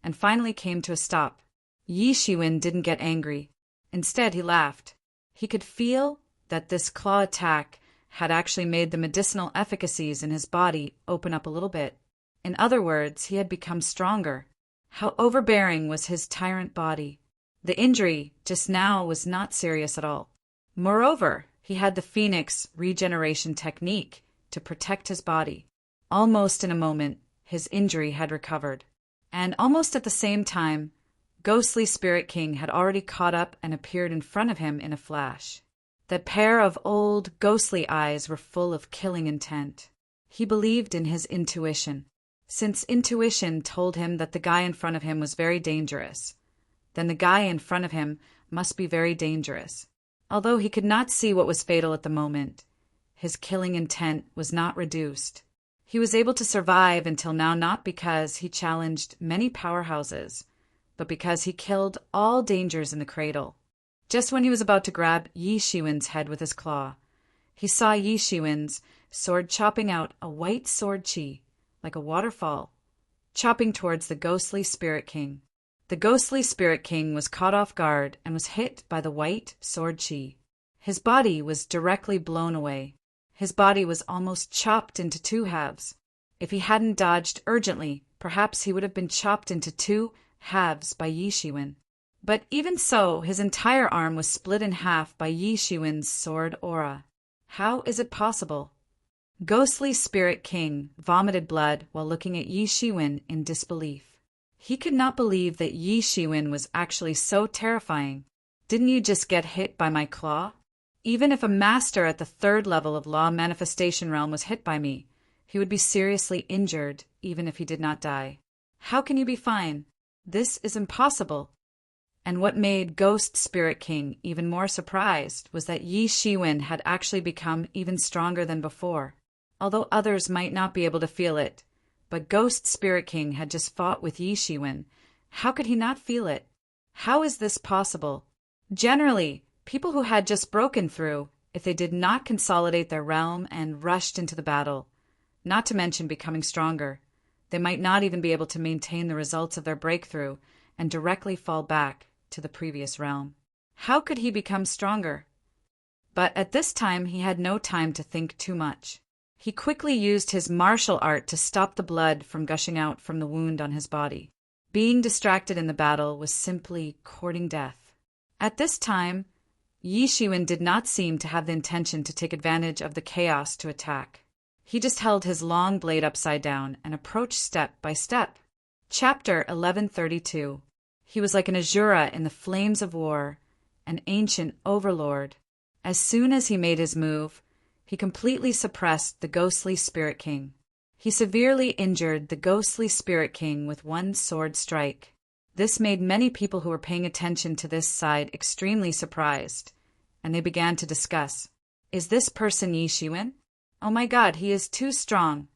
and finally came to a stop. Yi Shiwen didn't get angry. Instead, he laughed. He could feel that this claw attack had actually made the medicinal efficacies in his body open up a little bit. In other words, he had become stronger. How overbearing was his tyrant body. The injury just now was not serious at all. Moreover, he had the Phoenix regeneration technique to protect his body. Almost in a moment, his injury had recovered. And almost at the same time, Ghostly Spirit King had already caught up and appeared in front of him in a flash. That pair of old, ghostly eyes were full of killing intent. He believed in his intuition. Since intuition told him that the guy in front of him was very dangerous, then the guy in front of him must be very dangerous. Although he could not see what was fatal at the moment, his killing intent was not reduced. He was able to survive until now not because he challenged many powerhouses, but because he killed all dangers in the cradle. Just when he was about to grab Yi Shiwen's head with his claw, he saw Yi Shiwen's sword chopping out a white sword chi, like a waterfall, chopping towards the Ghostly Spirit King. The Ghostly Spirit King was caught off guard and was hit by the white sword chi. His body was directly blown away. His body was almost chopped into 2 halves. If he hadn't dodged urgently, perhaps he would have been chopped into 2 halves by Yi Shiwen. But even so, his entire arm was split in half by Yi Shiwen's sword aura. How is it possible? Ghostly Spirit King vomited blood while looking at Yi Shiwen in disbelief. He could not believe that Yi Shiwen was actually so terrifying. Didn't you just get hit by my claw? Even if a master at the 3rd level of Law Manifestation Realm was hit by me, he would be seriously injured even if he did not die. How can you be fine? This is impossible. And what made Ghost Spirit King even more surprised was that Yi Shiwen had actually become even stronger than before. Although others might not be able to feel it, but Ghost Spirit King had just fought with Yi Shiwen. How could he not feel it? How is this possible? Generally, people who had just broken through, if they did not consolidate their realm and rushed into the battle, not to mention becoming stronger, they might not even be able to maintain the results of their breakthrough and directly fall back to the previous realm. How could he become stronger? But at this time he had no time to think too much. He quickly used his martial art to stop the blood from gushing out from the wound on his body. Being distracted in the battle was simply courting death. At this time, Yi Shiwen did not seem to have the intention to take advantage of the chaos to attack. He just held his long blade upside down and approached step by step. Chapter 1132. He was like an Asura in the flames of war, an ancient overlord. As soon as he made his move, he completely suppressed the Ghostly Spirit King. He severely injured the Ghostly Spirit King with 1 sword strike. This made many people who were paying attention to this side extremely surprised, and they began to discuss, is this person Yi Shiwen? Oh my god, he is too strong.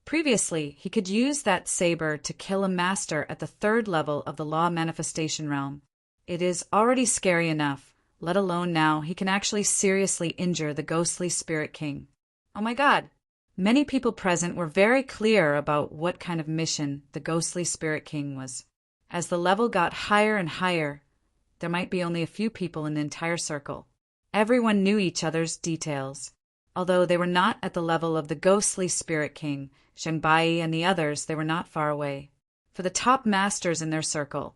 Previously, he could use that saber to kill a master at the 3rd level of the Law Manifestation Realm. It is already scary enough, let alone now he can actually seriously injure the Ghostly Spirit King. Oh my god. Many people present were very clear about what kind of mission the Ghostly Spirit King was. As the level got higher and higher, there might be only a few people in the entire circle. Everyone knew each other's details. Although they were not at the level of the Ghostly Spirit King, Zhengbai and the others, they were not far away. For the top masters in their circle,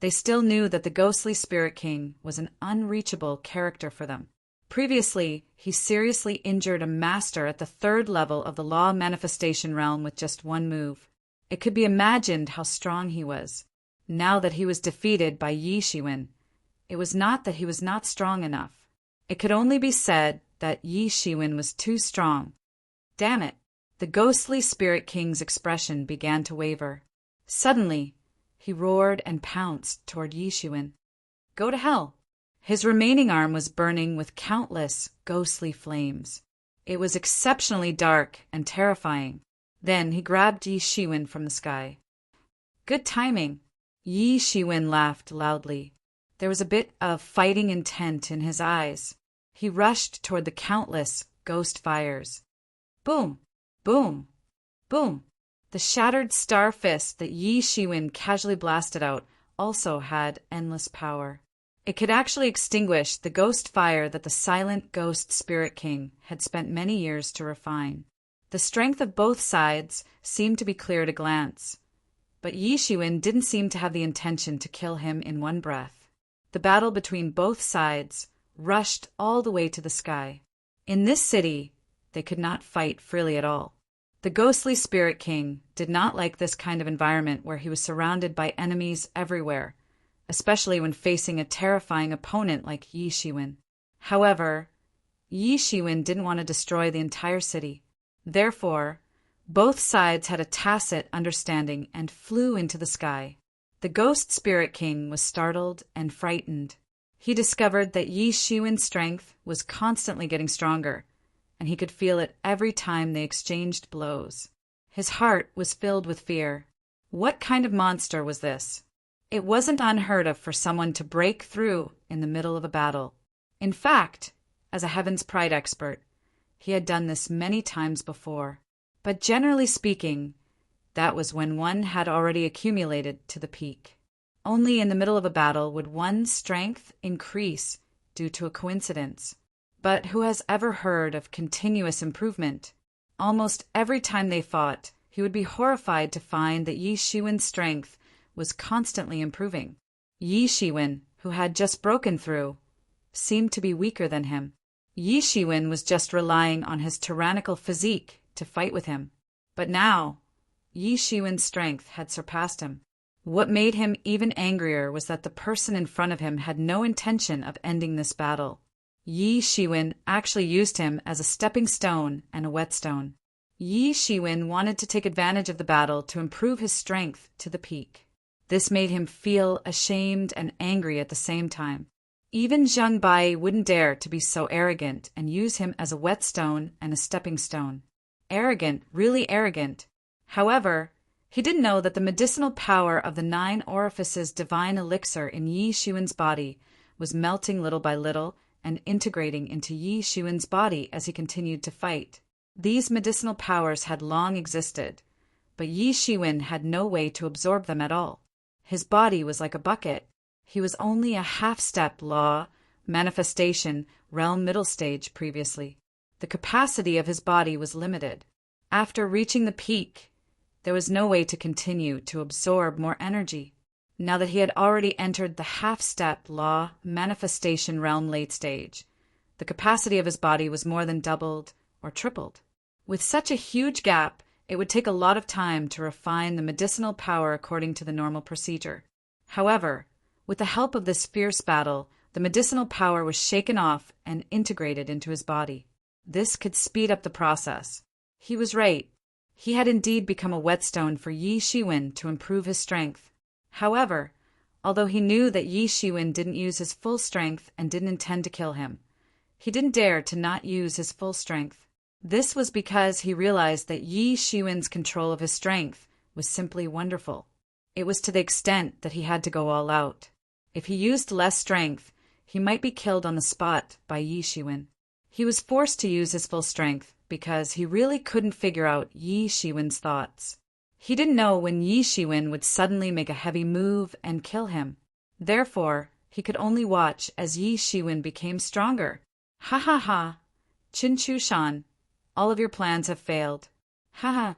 they still knew that the Ghostly Spirit King was an unreachable character for them. Previously, he seriously injured a master at the 3rd level of the Law Manifestation Realm with just 1 move. It could be imagined how strong he was. Now that he was defeated by Yi Shiwen, it was not that he was not strong enough. It could only be said that Yi Shiwen was too strong. Damn it! The Ghostly Spirit King's expression began to waver. Suddenly, he roared and pounced toward Yi Shiwen. Go to hell! His remaining arm was burning with countless ghostly flames. It was exceptionally dark and terrifying. Then he grabbed Yi Shiwen from the sky. Good timing! Yi Shiwen laughed loudly. There was a bit of fighting intent in his eyes. He rushed toward the countless ghost fires. Boom, boom, boom. The shattered star fist that Yi Shiwen casually blasted out also had endless power. It could actually extinguish the ghost fire that the silent ghost spirit king had spent many years to refine. The strength of both sides seemed to be clear at a glance, but Yi Shiwen didn't seem to have the intention to kill him in one breath. The battle between both sides rushed all the way to the sky. In this city, they could not fight freely at all. The ghostly spirit king did not like this kind of environment where he was surrounded by enemies everywhere, especially when facing a terrifying opponent like Yi Shiwen. However, Yi Shiwen didn't want to destroy the entire city. Therefore, both sides had a tacit understanding and flew into the sky. The ghost spirit king was startled and frightened. He discovered that Yi Shiwen's strength was constantly getting stronger, and he could feel it every time they exchanged blows. His heart was filled with fear. What kind of monster was this? It wasn't unheard of for someone to break through in the middle of a battle. In fact, as a Heaven's Pride expert, he had done this many times before. But generally speaking, that was when one had already accumulated to the peak. Only in the middle of a battle would one's strength increase due to a coincidence. But who has ever heard of continuous improvement? Almost every time they fought, he would be horrified to find that Yi Shiwen's strength was constantly improving. Yi Shiwen, who had just broken through, seemed to be weaker than him. Yi Shiwen was just relying on his tyrannical physique to fight with him. But now, Yi Shiwen's strength had surpassed him. What made him even angrier was that the person in front of him had no intention of ending this battle. Yi Shiwen actually used him as a stepping stone and a whetstone. Yi Shiwen wanted to take advantage of the battle to improve his strength to the peak. This made him feel ashamed and angry at the same time. Even Zhang Bai wouldn't dare to be so arrogant and use him as a whetstone and a stepping stone. Arrogant, really arrogant. However, he didn't know that the medicinal power of the 9 orifices divine elixir in Yi Shiwen's body was melting little by little and integrating into Yi Shiwen's body as he continued to fight. These medicinal powers had long existed, but Yi Shiwen had no way to absorb them at all. His body was like a bucket. He was only a half-step law, manifestation, realm middle stage previously. The capacity of his body was limited. After reaching the peak, there was no way to continue to absorb more energy. Now that he had already entered the half-step law manifestation realm late stage, the capacity of his body was more than doubled or tripled. With such a huge gap, it would take a lot of time to refine the medicinal power according to the normal procedure. However, with the help of this fierce battle, the medicinal power was shaken off and integrated into his body. This could speed up the process. He was right. He had indeed become a whetstone for Yi Shiwen to improve his strength. However, although he knew that Yi Shiwen didn't use his full strength and didn't intend to kill him, he didn't dare to not use his full strength. This was because he realized that Yi Shiwen's control of his strength was simply wonderful. It was to the extent that he had to go all out. If he used less strength, he might be killed on the spot by Yi Shiwen. He was forced to use his full strength because he really couldn't figure out Yi Shiwen's thoughts. He didn't know when Yi Shiwen would suddenly make a heavy move and kill him. Therefore, he could only watch as Yi Shiwen became stronger. Ha ha ha! Qin Chu Shan, all of your plans have failed. Ha ha!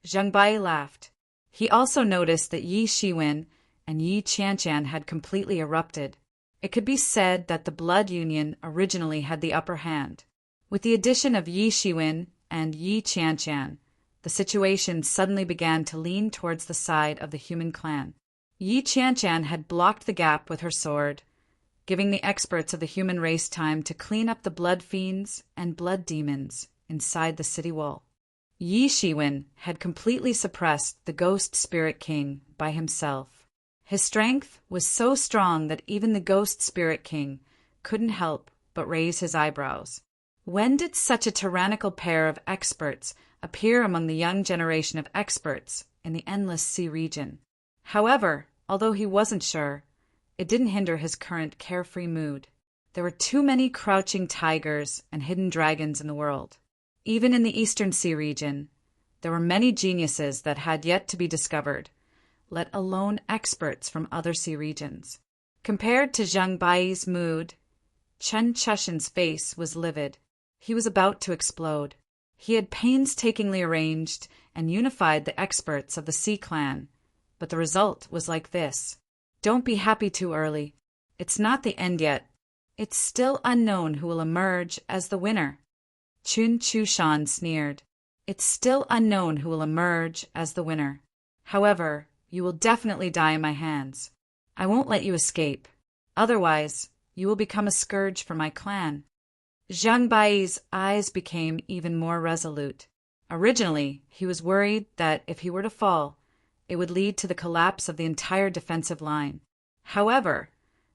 Zhang Bai laughed. He also noticed that Yi Shiwen and Yi Qianshan had completely erupted. It could be said that the blood union originally had the upper hand. With the addition of Yi Shiwen and Yi Qianshan, the situation suddenly began to lean towards the side of the human clan. Yi Qianshan had blocked the gap with her sword, giving the experts of the human race time to clean up the blood fiends and blood demons inside the city wall. Yi Shiwen had completely suppressed the ghost spirit king by himself. His strength was so strong that even the ghost spirit king couldn't help but raise his eyebrows. When did such a tyrannical pair of experts appear among the young generation of experts in the Endless Sea region? However, although he wasn't sure, it didn't hinder his current carefree mood. There were too many crouching tigers and hidden dragons in the world. Even in the Eastern Sea region, there were many geniuses that had yet to be discovered, let alone experts from other sea regions. Compared to Zhang Bai's mood, Chen Chushin's face was livid. He was about to explode. He had painstakingly arranged and unified the experts of the Sea Clan, but the result was like this. Don't be happy too early. It's not the end yet. It's still unknown who will emerge as the winner. Chun Chushan sneered. It's still unknown who will emerge as the winner. However, you will definitely die in my hands. I won't let you escape. Otherwise, you will become a scourge for my clan. Zhang Bai's eyes became even more resolute. Originally, he was worried that if he were to fall, it would lead to the collapse of the entire defensive line. However,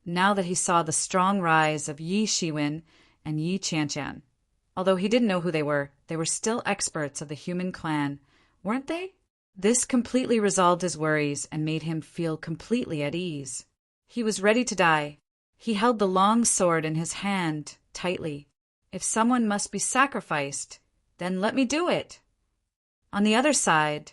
now that he saw the strong rise of Yi Shiwen and Yi Qianqian, although he didn't know who they were still experts of the human clan, weren't they? This completely resolved his worries and made him feel completely at ease. He was ready to die. He held the long sword in his hand tightly. If someone must be sacrificed, then let me do it. On the other side,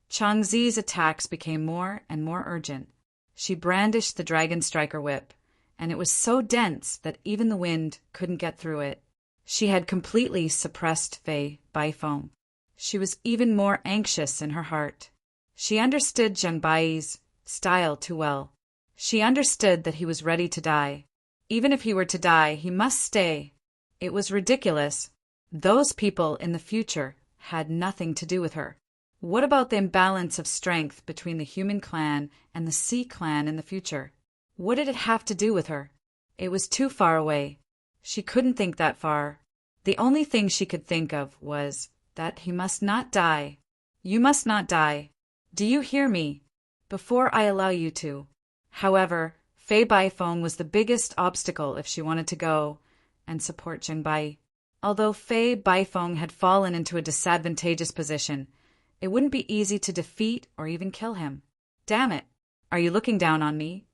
Changzi's attacks became more and more urgent. She brandished the Dragon Striker whip, and it was so dense that even the wind couldn't get through it. She had completely suppressed Fei Baifeng. She was even more anxious in her heart. She understood Zhang Bai's style too well. She understood that he was ready to die. Even if he were to die, he must stay. It was ridiculous. Those people in the future had nothing to do with her. What about the imbalance of strength between the human clan and the sea clan in the future? What did it have to do with her? It was too far away. She couldn't think that far. The only thing she could think of was that he must not die. You must not die. Do you hear me? Before I allow you to. However, Fei Baifeng was the biggest obstacle if she wanted to go and support Zhang Bai. Although Fei Baifeng had fallen into a disadvantageous position, it wouldn't be easy to defeat or even kill him. Damn it! Are you looking down on me?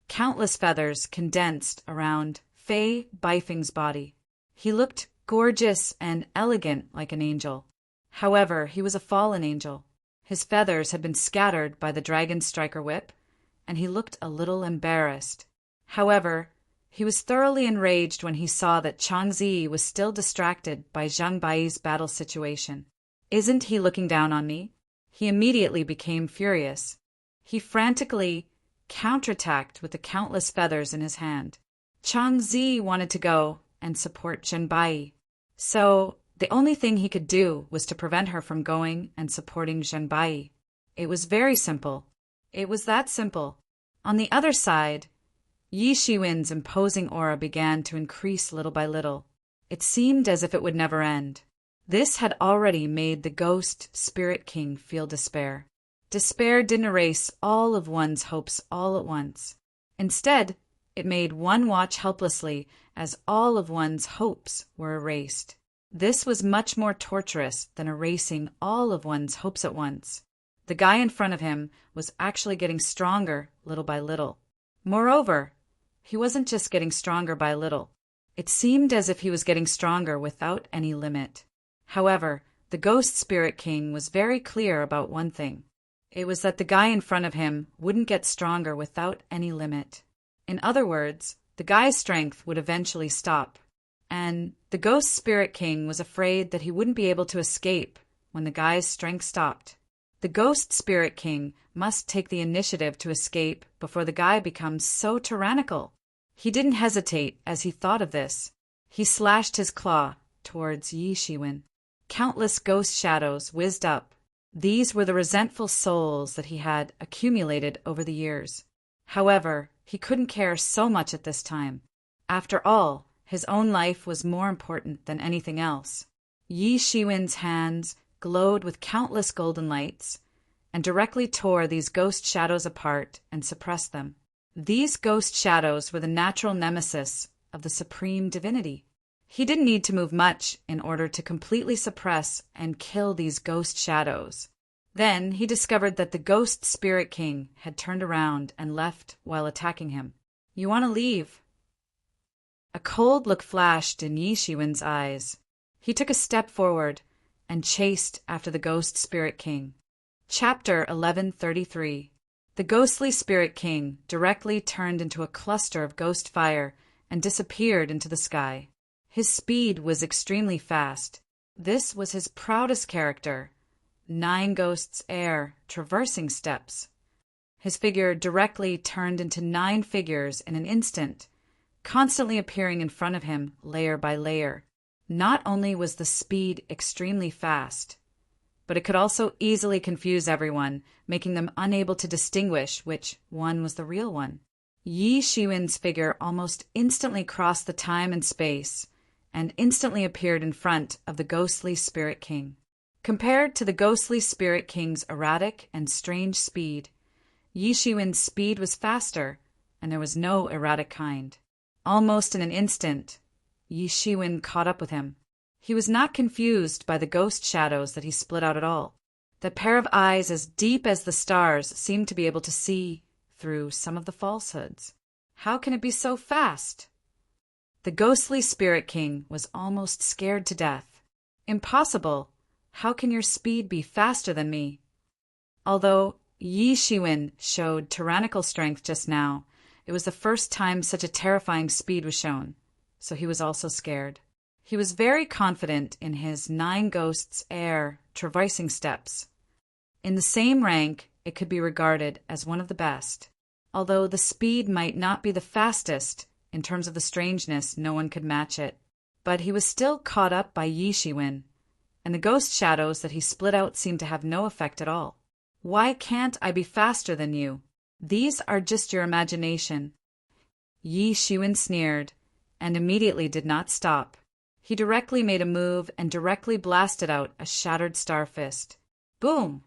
Countless feathers condensed around Fei Baifeng's body. He looked gorgeous and elegant like an angel. However, he was a fallen angel. His feathers had been scattered by the Dragon Striker whip, and he looked a little embarrassed. However, he was thoroughly enraged when he saw that Changzi was still distracted by Zhang Bai's battle situation. Isn't he looking down on me? He immediately became furious. He frantically counterattacked with the countless feathers in his hand. Changzi wanted to go and support Zhang Bai. So, the only thing he could do was to prevent her from going and supporting Zhang Bai. It was very simple. It was that simple. On the other side, Yi Shiwen's imposing aura began to increase little by little. It seemed as if it would never end. This had already made the ghost Spirit King feel despair. Despair didn't erase all of one's hopes all at once. Instead, it made one watch helplessly as all of one's hopes were erased. This was much more torturous than erasing all of one's hopes at once. The guy in front of him was actually getting stronger little by little. Moreover, he wasn't just getting stronger by little. It seemed as if he was getting stronger without any limit. However, the Ghost Spirit King was very clear about one thing. It was that the guy in front of him wouldn't get stronger without any limit. In other words, the guy's strength would eventually stop. And the Ghost Spirit King was afraid that he wouldn't be able to escape when the guy's strength stopped. The Ghost Spirit King must take the initiative to escape before the guy becomes so tyrannical. He didn't hesitate as he thought of this. He slashed his claw towards Yi Shiwen. Countless ghost shadows whizzed up. These were the resentful souls that he had accumulated over the years. However, he couldn't care so much at this time. After all, his own life was more important than anything else. Yi Shiwen's hands glowed with countless golden lights, and directly tore these ghost shadows apart and suppressed them. These ghost shadows were the natural nemesis of the supreme divinity. He didn't need to move much in order to completely suppress and kill these ghost shadows. Then he discovered that the Ghost Spirit King had turned around and left while attacking him. "You want to leave?" A cold look flashed in Yi Shiwen's eyes. He took a step forward and chased after the Ghost Spirit King. Chapter 1133. The ghostly Spirit King directly turned into a cluster of ghost fire and disappeared into the sky. His speed was extremely fast. This was his proudest character. 9 ghosts air, traversing steps. His figure directly turned into 9 figures in an instant, constantly appearing in front of him layer by layer. Not only was the speed extremely fast, but it could also easily confuse everyone, making them unable to distinguish which one was the real one. Yi Shiwen's figure almost instantly crossed the time and space, and instantly appeared in front of the ghostly Spirit King. Compared to the ghostly Spirit King's erratic and strange speed, Yi Shiwen's speed was faster, and there was no erratic kind. Almost in an instant, Yi Shiwen caught up with him. He was not confused by the ghost shadows that he split out at all. That pair of eyes as deep as the stars seemed to be able to see through some of the falsehoods. How can it be so fast? The ghostly Spirit King was almost scared to death. Impossible! How can your speed be faster than me? Although Yi Shiwen showed tyrannical strength just now, it was the first time such a terrifying speed was shown, so he was also scared. He was very confident in his 9 ghosts air traversing steps. In the same rank, it could be regarded as one of the best. Although the speed might not be the fastest, in terms of the strangeness, no one could match it. But he was still caught up by Yi Shiwen, and the ghost shadows that he split out seemed to have no effect at all. Why can't I be faster than you? These are just your imagination. Yi Shiwen sneered, and immediately did not stop. He directly made a move and directly blasted out a shattered star fist. Boom!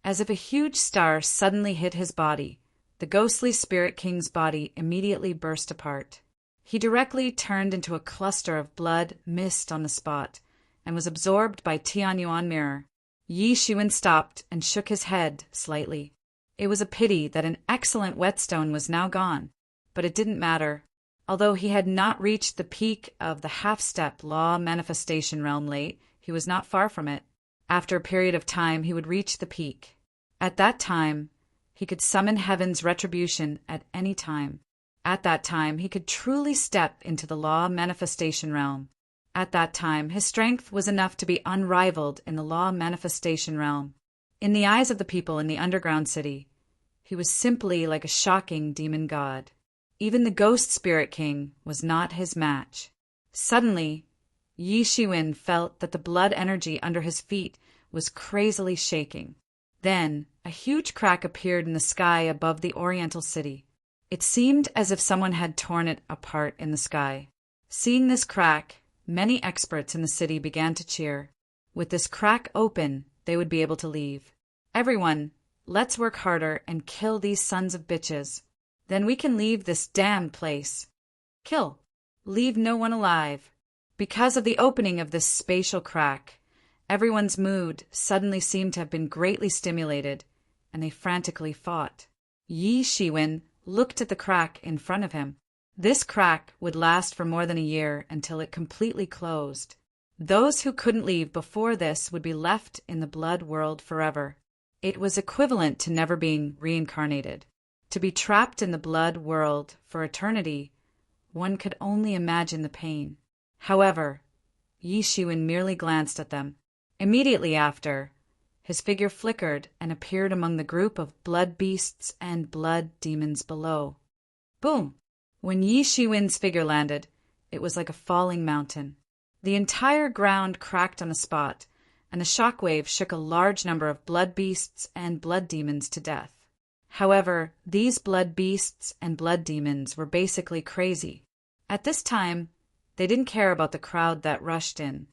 As if a huge star suddenly hit his body, the ghostly Spirit King's body immediately burst apart. He directly turned into a cluster of blood mist on the spot, and was absorbed by Tianyuan mirror. Yi Shiwen stopped and shook his head slightly. It was a pity that an excellent whetstone was now gone, but it didn't matter. Although he had not reached the peak of the half-step law manifestation realm late, he was not far from it. After a period of time, he would reach the peak. At that time, he could summon heaven's retribution at any time. At that time, he could truly step into the law manifestation realm. At that time, his strength was enough to be unrivaled in the law manifestation realm. In the eyes of the people in the underground city, he was simply like a shocking demon god. Even the Ghost Spirit King was not his match. Suddenly, Yi Shiwen felt that the blood energy under his feet was crazily shaking. Then, a huge crack appeared in the sky above the Oriental city. It seemed as if someone had torn it apart in the sky. Seeing this crack, many experts in the city began to cheer. With this crack open, they would be able to leave. Everyone, let's work harder and kill these sons of bitches. Then we can leave this damned place. Kill. Leave no one alive. Because of the opening of this spatial crack, everyone's mood suddenly seemed to have been greatly stimulated, and they frantically fought. Yi Shiwen looked at the crack in front of him. This crack would last for more than a year until it completely closed. Those who couldn't leave before this would be left in the blood world forever. It was equivalent to never being reincarnated. To be trapped in the blood world for eternity, one could only imagine the pain. However, Yi Shiwen merely glanced at them. Immediately after, his figure flickered and appeared among the group of blood beasts and blood demons below. Boom! When Yi Shiwen's figure landed, it was like a falling mountain. The entire ground cracked on the spot, and a shockwave shook a large number of blood beasts and blood demons to death. However, these blood beasts and blood demons were basically crazy. At this time, they didn't care about the crowd that rushed in.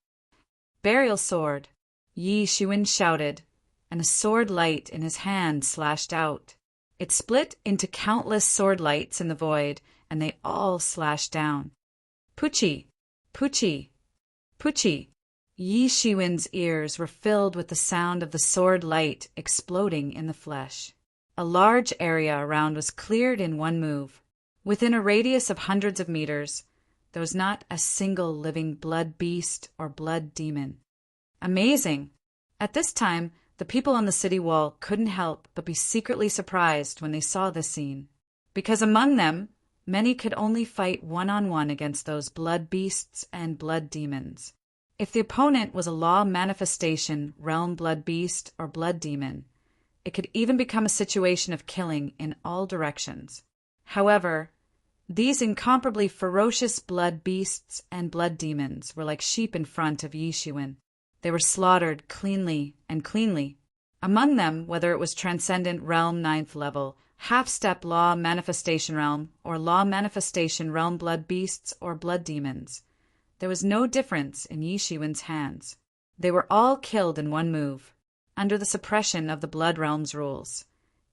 Burial sword, Yi Shiwen shouted, and a sword light in his hand slashed out. It split into countless sword lights in the void, and they all slashed down. Puchi! Puchi! Puchi! Yi Shiwen's ears were filled with the sound of the sword light exploding in the flesh. A large area around was cleared in one move. Within a radius of hundreds of meters, There was not a single living blood beast or blood demon. Amazing! At this time, the people on the city wall couldn't help but be secretly surprised when they saw this scene, because among them, many could only fight one-on-one against those blood beasts and blood demons. If the opponent was a law manifestation, realm blood beast, or blood demon, it could even become a situation of killing in all directions. However, these incomparably ferocious blood beasts and blood demons were like sheep in front of Yi Shiwen. They were slaughtered cleanly and cleanly. Among them, whether it was Transcendent Realm 9th level, Half-Step Law Manifestation Realm, or Law Manifestation Realm blood beasts or blood demons, there was no difference in Yi Shiwen's hands. They were all killed in one move, under the suppression of the Blood Realm's rules.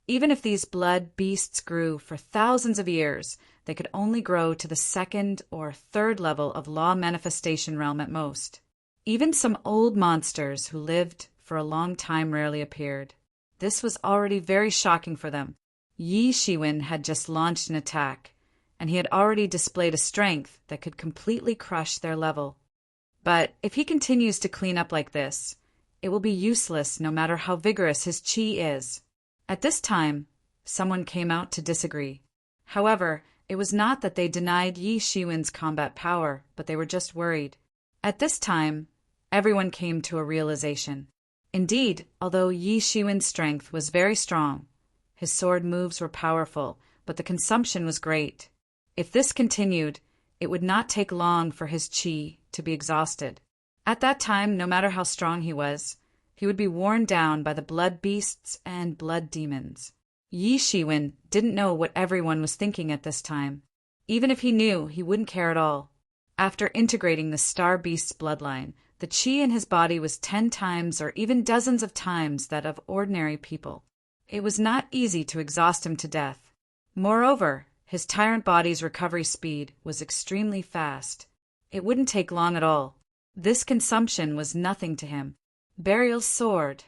Even if these blood beasts grew for thousands of years, they could only grow to the 2nd or 3rd level of Law Manifestation Realm at most. Even some old monsters who lived for a long time rarely appeared. This was already very shocking for them. Yi Shiwen had just launched an attack, and he had already displayed a strength that could completely crush their level. But if he continues to clean up like this, it will be useless no matter how vigorous his qi is. At this time, someone came out to disagree. However, it was not that they denied Yi Shiwen's combat power, but they were just worried. At this time, everyone came to a realization. Indeed, although Yi Shiwen's strength was very strong, his sword moves were powerful, but the consumption was great. If this continued, it would not take long for his qi to be exhausted. At that time, no matter how strong he would be worn down by the blood beasts and blood demons. Yi Shiwen didn't know what everyone was thinking at this time. Even if he knew, he wouldn't care at all. After integrating the Star Beast's bloodline, the qi in his body was 10 times or even dozens of times that of ordinary people. It was not easy to exhaust him to death. Moreover, his tyrant body's recovery speed was extremely fast. It wouldn't take long at all. This consumption was nothing to him. Burial sword.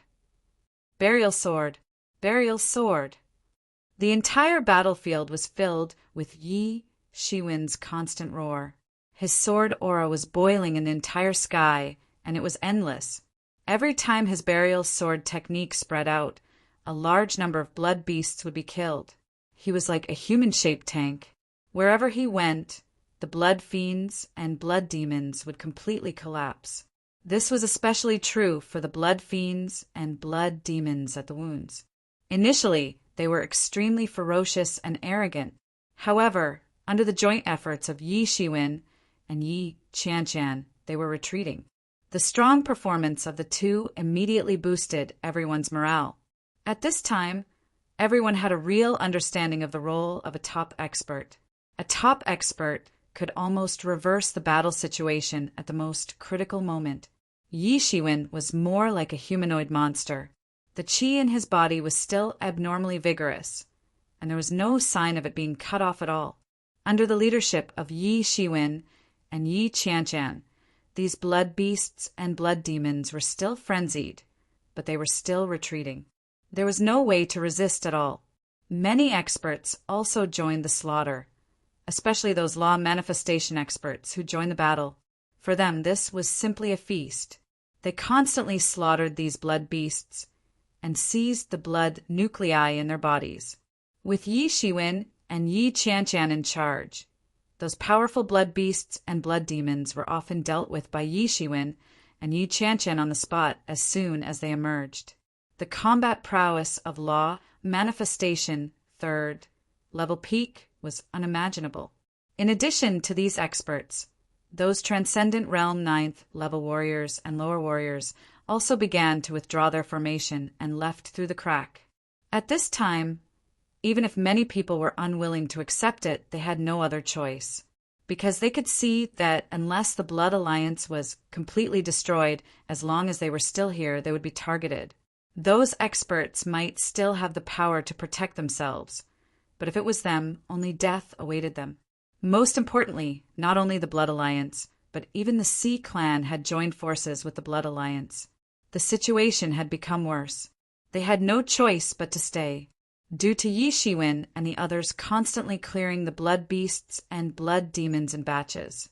Burial sword. Burial sword. The entire battlefield was filled with Yi Shiwen's constant roar. His sword aura was boiling in the entire sky, and it was endless. Every time his burial sword technique spread out, a large number of blood beasts would be killed. He was like a human-shaped tank. Wherever he went, the blood fiends and blood demons would completely collapse. This was especially true for the blood fiends and blood demons at the wounds. Initially, they were extremely ferocious and arrogant. However, under the joint efforts of Yi Shiwen and Yi Qianshan, they were retreating. The strong performance of the two immediately boosted everyone's morale. At this time, everyone had a real understanding of the role of a top expert. A top expert could almost reverse the battle situation at the most critical moment. Yi Shiwen was more like a humanoid monster. The qi in his body was still abnormally vigorous, and there was no sign of it being cut off at all. Under the leadership of Yi Shiwen and Yi Qianshan, these blood beasts and blood demons were still frenzied, but they were still retreating. There was no way to resist at all. Many experts also joined the slaughter, especially those law manifestation experts who joined the battle. For them, this was simply a feast. They constantly slaughtered these blood beasts and seized the blood nuclei in their bodies. With Yi Shiwen and Yi Qianshan in charge, those powerful blood beasts and blood demons were often dealt with by Yi Shiwen and Yi Qianshan on the spot as soon as they emerged. The combat prowess of Law Manifestation 3rd level peak was unimaginable. In addition to these experts, those Transcendent Realm 9th level warriors and lower warriors also began to withdraw their formation and left through the crack. At this time, even if many people were unwilling to accept it, they had no other choice, because they could see that unless the Blood Alliance was completely destroyed, as long as they were still here, they would be targeted. Those experts might still have the power to protect themselves, but if it was them, only death awaited them. Most importantly, not only the Blood Alliance, but even the Sea Clan had joined forces with the Blood Alliance. The situation had become worse. They had no choice but to stay, due to Yi Shiwen and the others constantly clearing the blood beasts and blood demons in batches.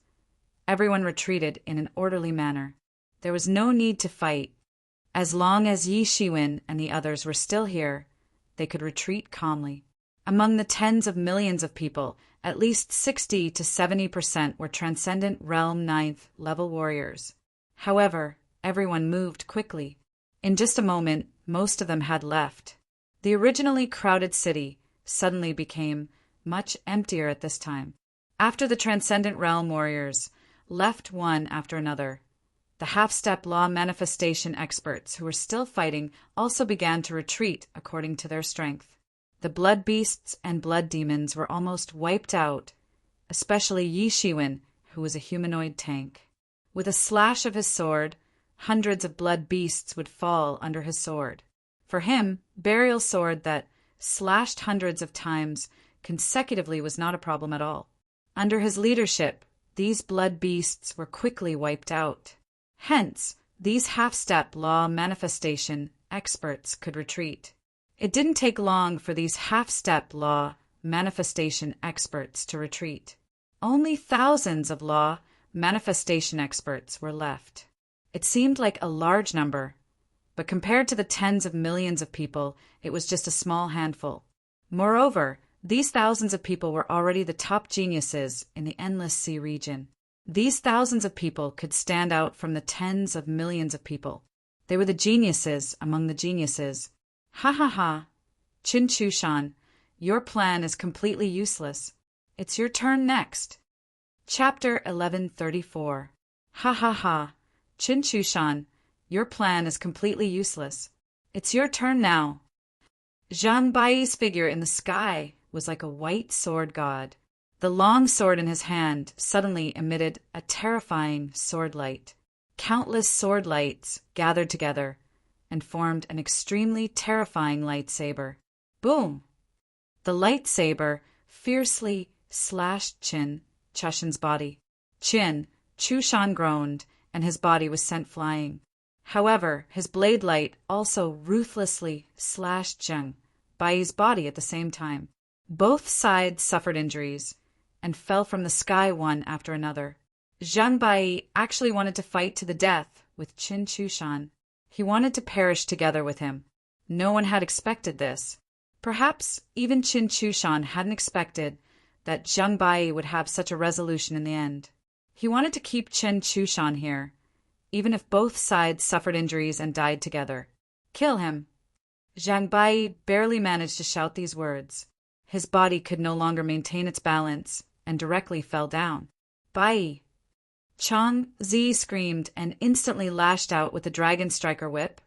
Everyone retreated in an orderly manner. There was no need to fight. As long as Yi Shiwen and the others were still here, they could retreat calmly. Among the tens of millions of people, at least 60 to 70% were Transcendent Realm 9th level warriors. However, everyone moved quickly. In just a moment, most of them had left. The originally crowded city suddenly became much emptier at this time. After the Transcendent Realm warriors left one after another, the half-step law manifestation experts who were still fighting also began to retreat according to their strength. The blood beasts and blood demons were almost wiped out, especially Yi Shiwen, who was a humanoid tank. With a slash of his sword, hundreds of blood beasts would fall under his sword. For him, burial sword that slashed hundreds of times consecutively was not a problem at all. Under his leadership, these blood beasts were quickly wiped out. Hence, these half-step law manifestation experts could retreat. It didn't take long for these half-step law manifestation experts to retreat. Only thousands of law manifestation experts were left. It seemed like a large number, but compared to the tens of millions of people, it was just a small handful. Moreover, these thousands of people were already the top geniuses in the Endless Sea region. These thousands of people could stand out from the tens of millions of people. They were the geniuses among the geniuses. Ha ha ha. Qin Chushan, your plan is completely useless. It's your turn next. Chapter 1134. Ha ha ha. Qin Chushan, your plan is completely useless. It's your turn now. Zhang Bai's figure in the sky was like a white sword god. The long sword in his hand suddenly emitted a terrifying sword light. Countless sword lights gathered together and formed an extremely terrifying lightsaber. Boom! The lightsaber fiercely slashed Qin Chushan's body. Qin Chushan groaned, and his body was sent flying. However, his blade light also ruthlessly slashed Zhang Bai's body at the same time. Both sides suffered injuries and fell from the sky one after another. Zhang Bai actually wanted to fight to the death with Qin Chushan. He wanted to perish together with him. No one had expected this. Perhaps even Qin Chushan hadn't expected that Zhang Bai would have such a resolution in the end. He wanted to keep Qin Chushan here, even if both sides suffered injuries and died together. Kill him. Zhang Bai barely managed to shout these words. His body could no longer maintain its balance and directly fell down. Bai! Chang Zi screamed and instantly lashed out with the Dragon Striker whip,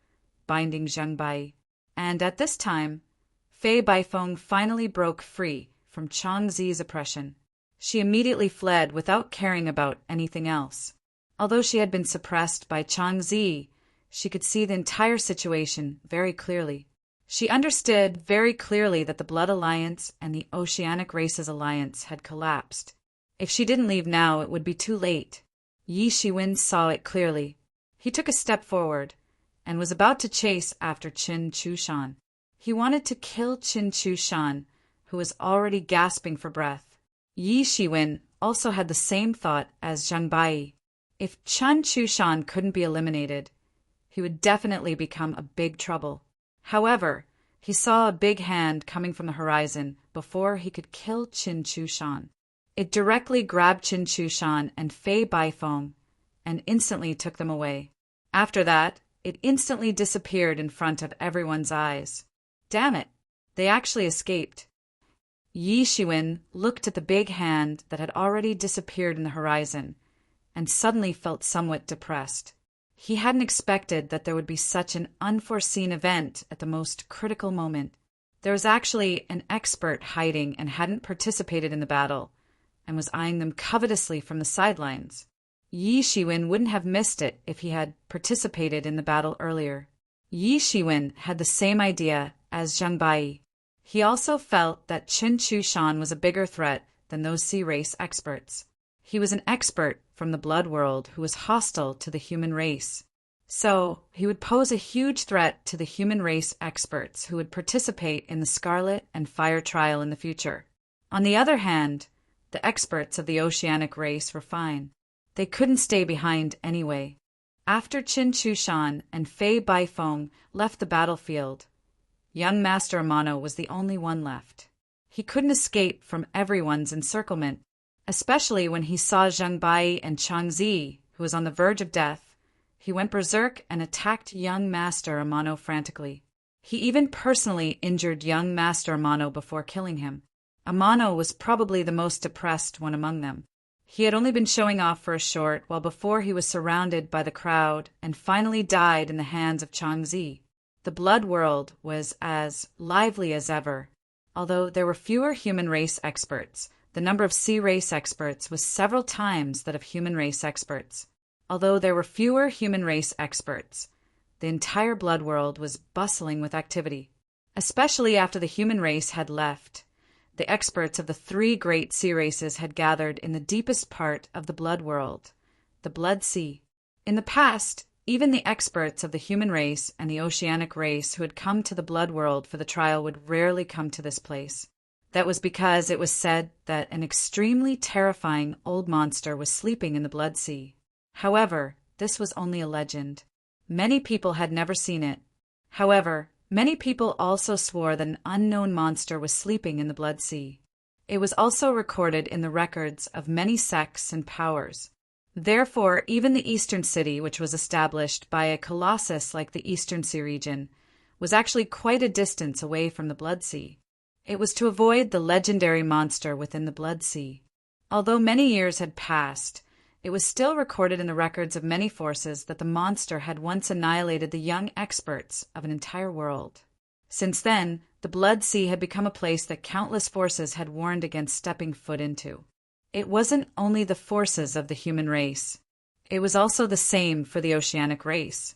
binding Zhang Bai. And at this time, Fei Baifeng finally broke free from Chang Zi's oppression. She immediately fled without caring about anything else. Although she had been suppressed by Chang Zi, she could see the entire situation very clearly. She understood very clearly that the Blood Alliance and the Oceanic Races Alliance had collapsed. If she didn't leave now, it would be too late. Yi Shiwen saw it clearly. He took a step forward and was about to chase after Qin Chushan. He wanted to kill Qin Chushan, who was already gasping for breath. Yi Shiwen also had the same thought as Zhang Bai. If Qin Chushan couldn't be eliminated, he would definitely become a big trouble. However, he saw a big hand coming from the horizon before he could kill Qin Chushan. It directly grabbed Qin Chushan and Fei Baifeng and instantly took them away. After that, it instantly disappeared in front of everyone's eyes. Damn it, they actually escaped. Yi Shiwen looked at the big hand that had already disappeared in the horizon and suddenly felt somewhat depressed. He hadn't expected that there would be such an unforeseen event at the most critical moment. There was actually an expert hiding and hadn't participated in the battle, and was eyeing them covetously from the sidelines. Yi Shiwen wouldn't have missed it if he had participated in the battle earlier. Yi Shiwen had the same idea as Zhang Bai. He also felt that Qin Chushan was a bigger threat than those sea race experts. He was an expert from the blood world who was hostile to the human race. So, he would pose a huge threat to the human race experts who would participate in the Scarlet and Fire trial in the future. On the other hand, the experts of the oceanic race were fine. They couldn't stay behind anyway. After Qin Chushan and Fei Baifeng left the battlefield, young Master Amano was the only one left. He couldn't escape from everyone's encirclement, especially when he saw Zhang Bai and Changzi, who was on the verge of death. He went berserk and attacked young Master Amano frantically. He even personally injured young Master Amano before killing him. Amano was probably the most depressed one among them. He had only been showing off for a short while before he was surrounded by the crowd and finally died in the hands of Changzi. The blood world was as lively as ever. Although there were fewer human race experts, the number of sea race experts was several times that of human race experts. Although there were fewer human race experts, the entire blood world was bustling with activity. Especially after the human race had left, the experts of the 3 great sea races had gathered in the deepest part of the blood world, the Blood Sea. In the past, even the experts of the human race and the oceanic race who had come to the blood world for the trial would rarely come to this place. That was because it was said that an extremely terrifying old monster was sleeping in the Blood Sea. However, this was only a legend. Many people had never seen it. However, many people also swore that an unknown monster was sleeping in the Blood Sea. It was also recorded in the records of many sects and powers. Therefore, even the Eastern City, which was established by a colossus like the Eastern Sea region, was actually quite a distance away from the Blood Sea. It was to avoid the legendary monster within the Blood Sea. Although many years had passed, it was still recorded in the records of many forces that the monster had once annihilated the young experts of an entire world. Since then, the Blood Sea had become a place that countless forces had warned against stepping foot into. It wasn't only the forces of the human race. It was also the same for the oceanic race.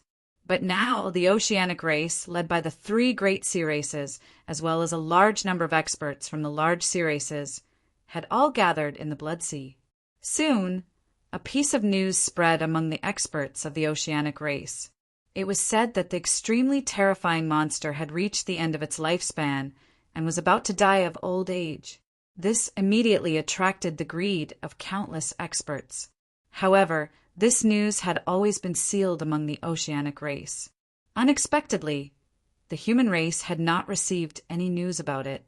But now the oceanic race, led by the 3 great sea races, as well as a large number of experts from the large sea races, had all gathered in the Blood Sea. Soon, a piece of news spread among the experts of the oceanic race. It was said that the extremely terrifying monster had reached the end of its lifespan and was about to die of old age. This immediately attracted the greed of countless experts. However, this news had always been sealed among the oceanic race. Unexpectedly, the human race had not received any news about it,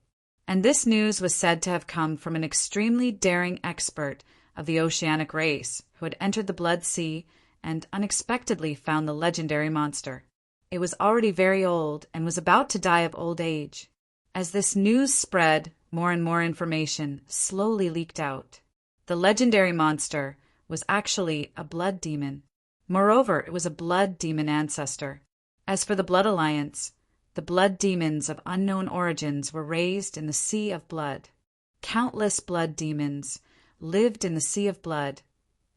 and this news was said to have come from an extremely daring expert of the oceanic race who had entered the Blood Sea and unexpectedly found the legendary monster. It was already very old and was about to die of old age. As this news spread, more and more information slowly leaked out. The legendary monster was actually a blood demon. Moreover, it was a blood demon ancestor. As for the Blood Alliance, the blood demons of unknown origins were raised in the Sea of Blood. Countless blood demons lived in the Sea of Blood,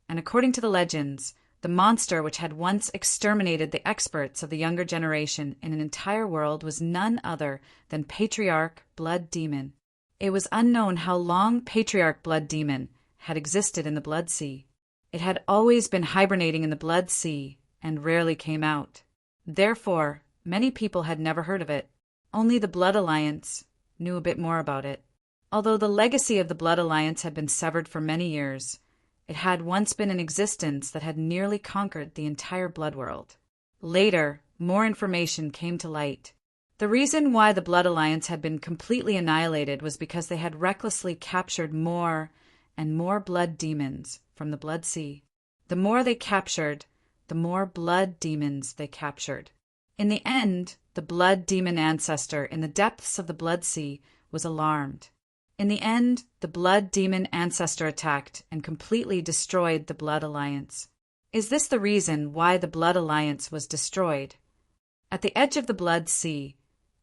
and according to the legends, the monster which had once exterminated the experts of the younger generation in an entire world was none other than Patriarch Blood Demon. It was unknown how long Patriarch Blood Demon had existed in the Blood Sea. It had always been hibernating in the Blood Sea and rarely came out. Therefore, many people had never heard of it. Only the Blood Alliance knew a bit more about it. Although the legacy of the Blood Alliance had been severed for many years, it had once been in existence that had nearly conquered the entire blood world. Later, more information came to light. The reason why the Blood Alliance had been completely annihilated was because they had recklessly captured more and more blood demons from the Blood Sea. The more they captured, the more blood demons they captured. In the end, the blood demon ancestor in the depths of the Blood Sea was alarmed. In the end, the blood demon ancestor attacked and completely destroyed the Blood Alliance. Is this the reason why the Blood Alliance was destroyed? At the edge of the Blood Sea,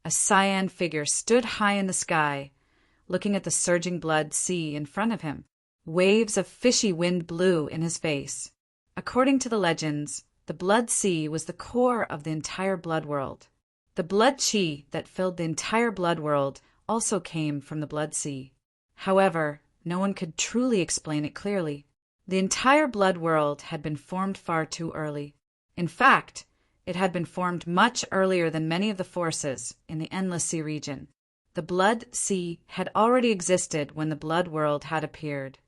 a cyan figure stood high in the sky, looking at the surging Blood Sea in front of him. Waves of fishy wind blew in his face. According to the legends, the Blood Sea was the core of the entire blood world. The blood chi that filled the entire blood world also came from the Blood Sea. However, no one could truly explain it clearly. The entire blood world had been formed far too early. In fact, it had been formed much earlier than many of the forces in the Endless Sea region. The Blood Sea had already existed when the blood world had appeared.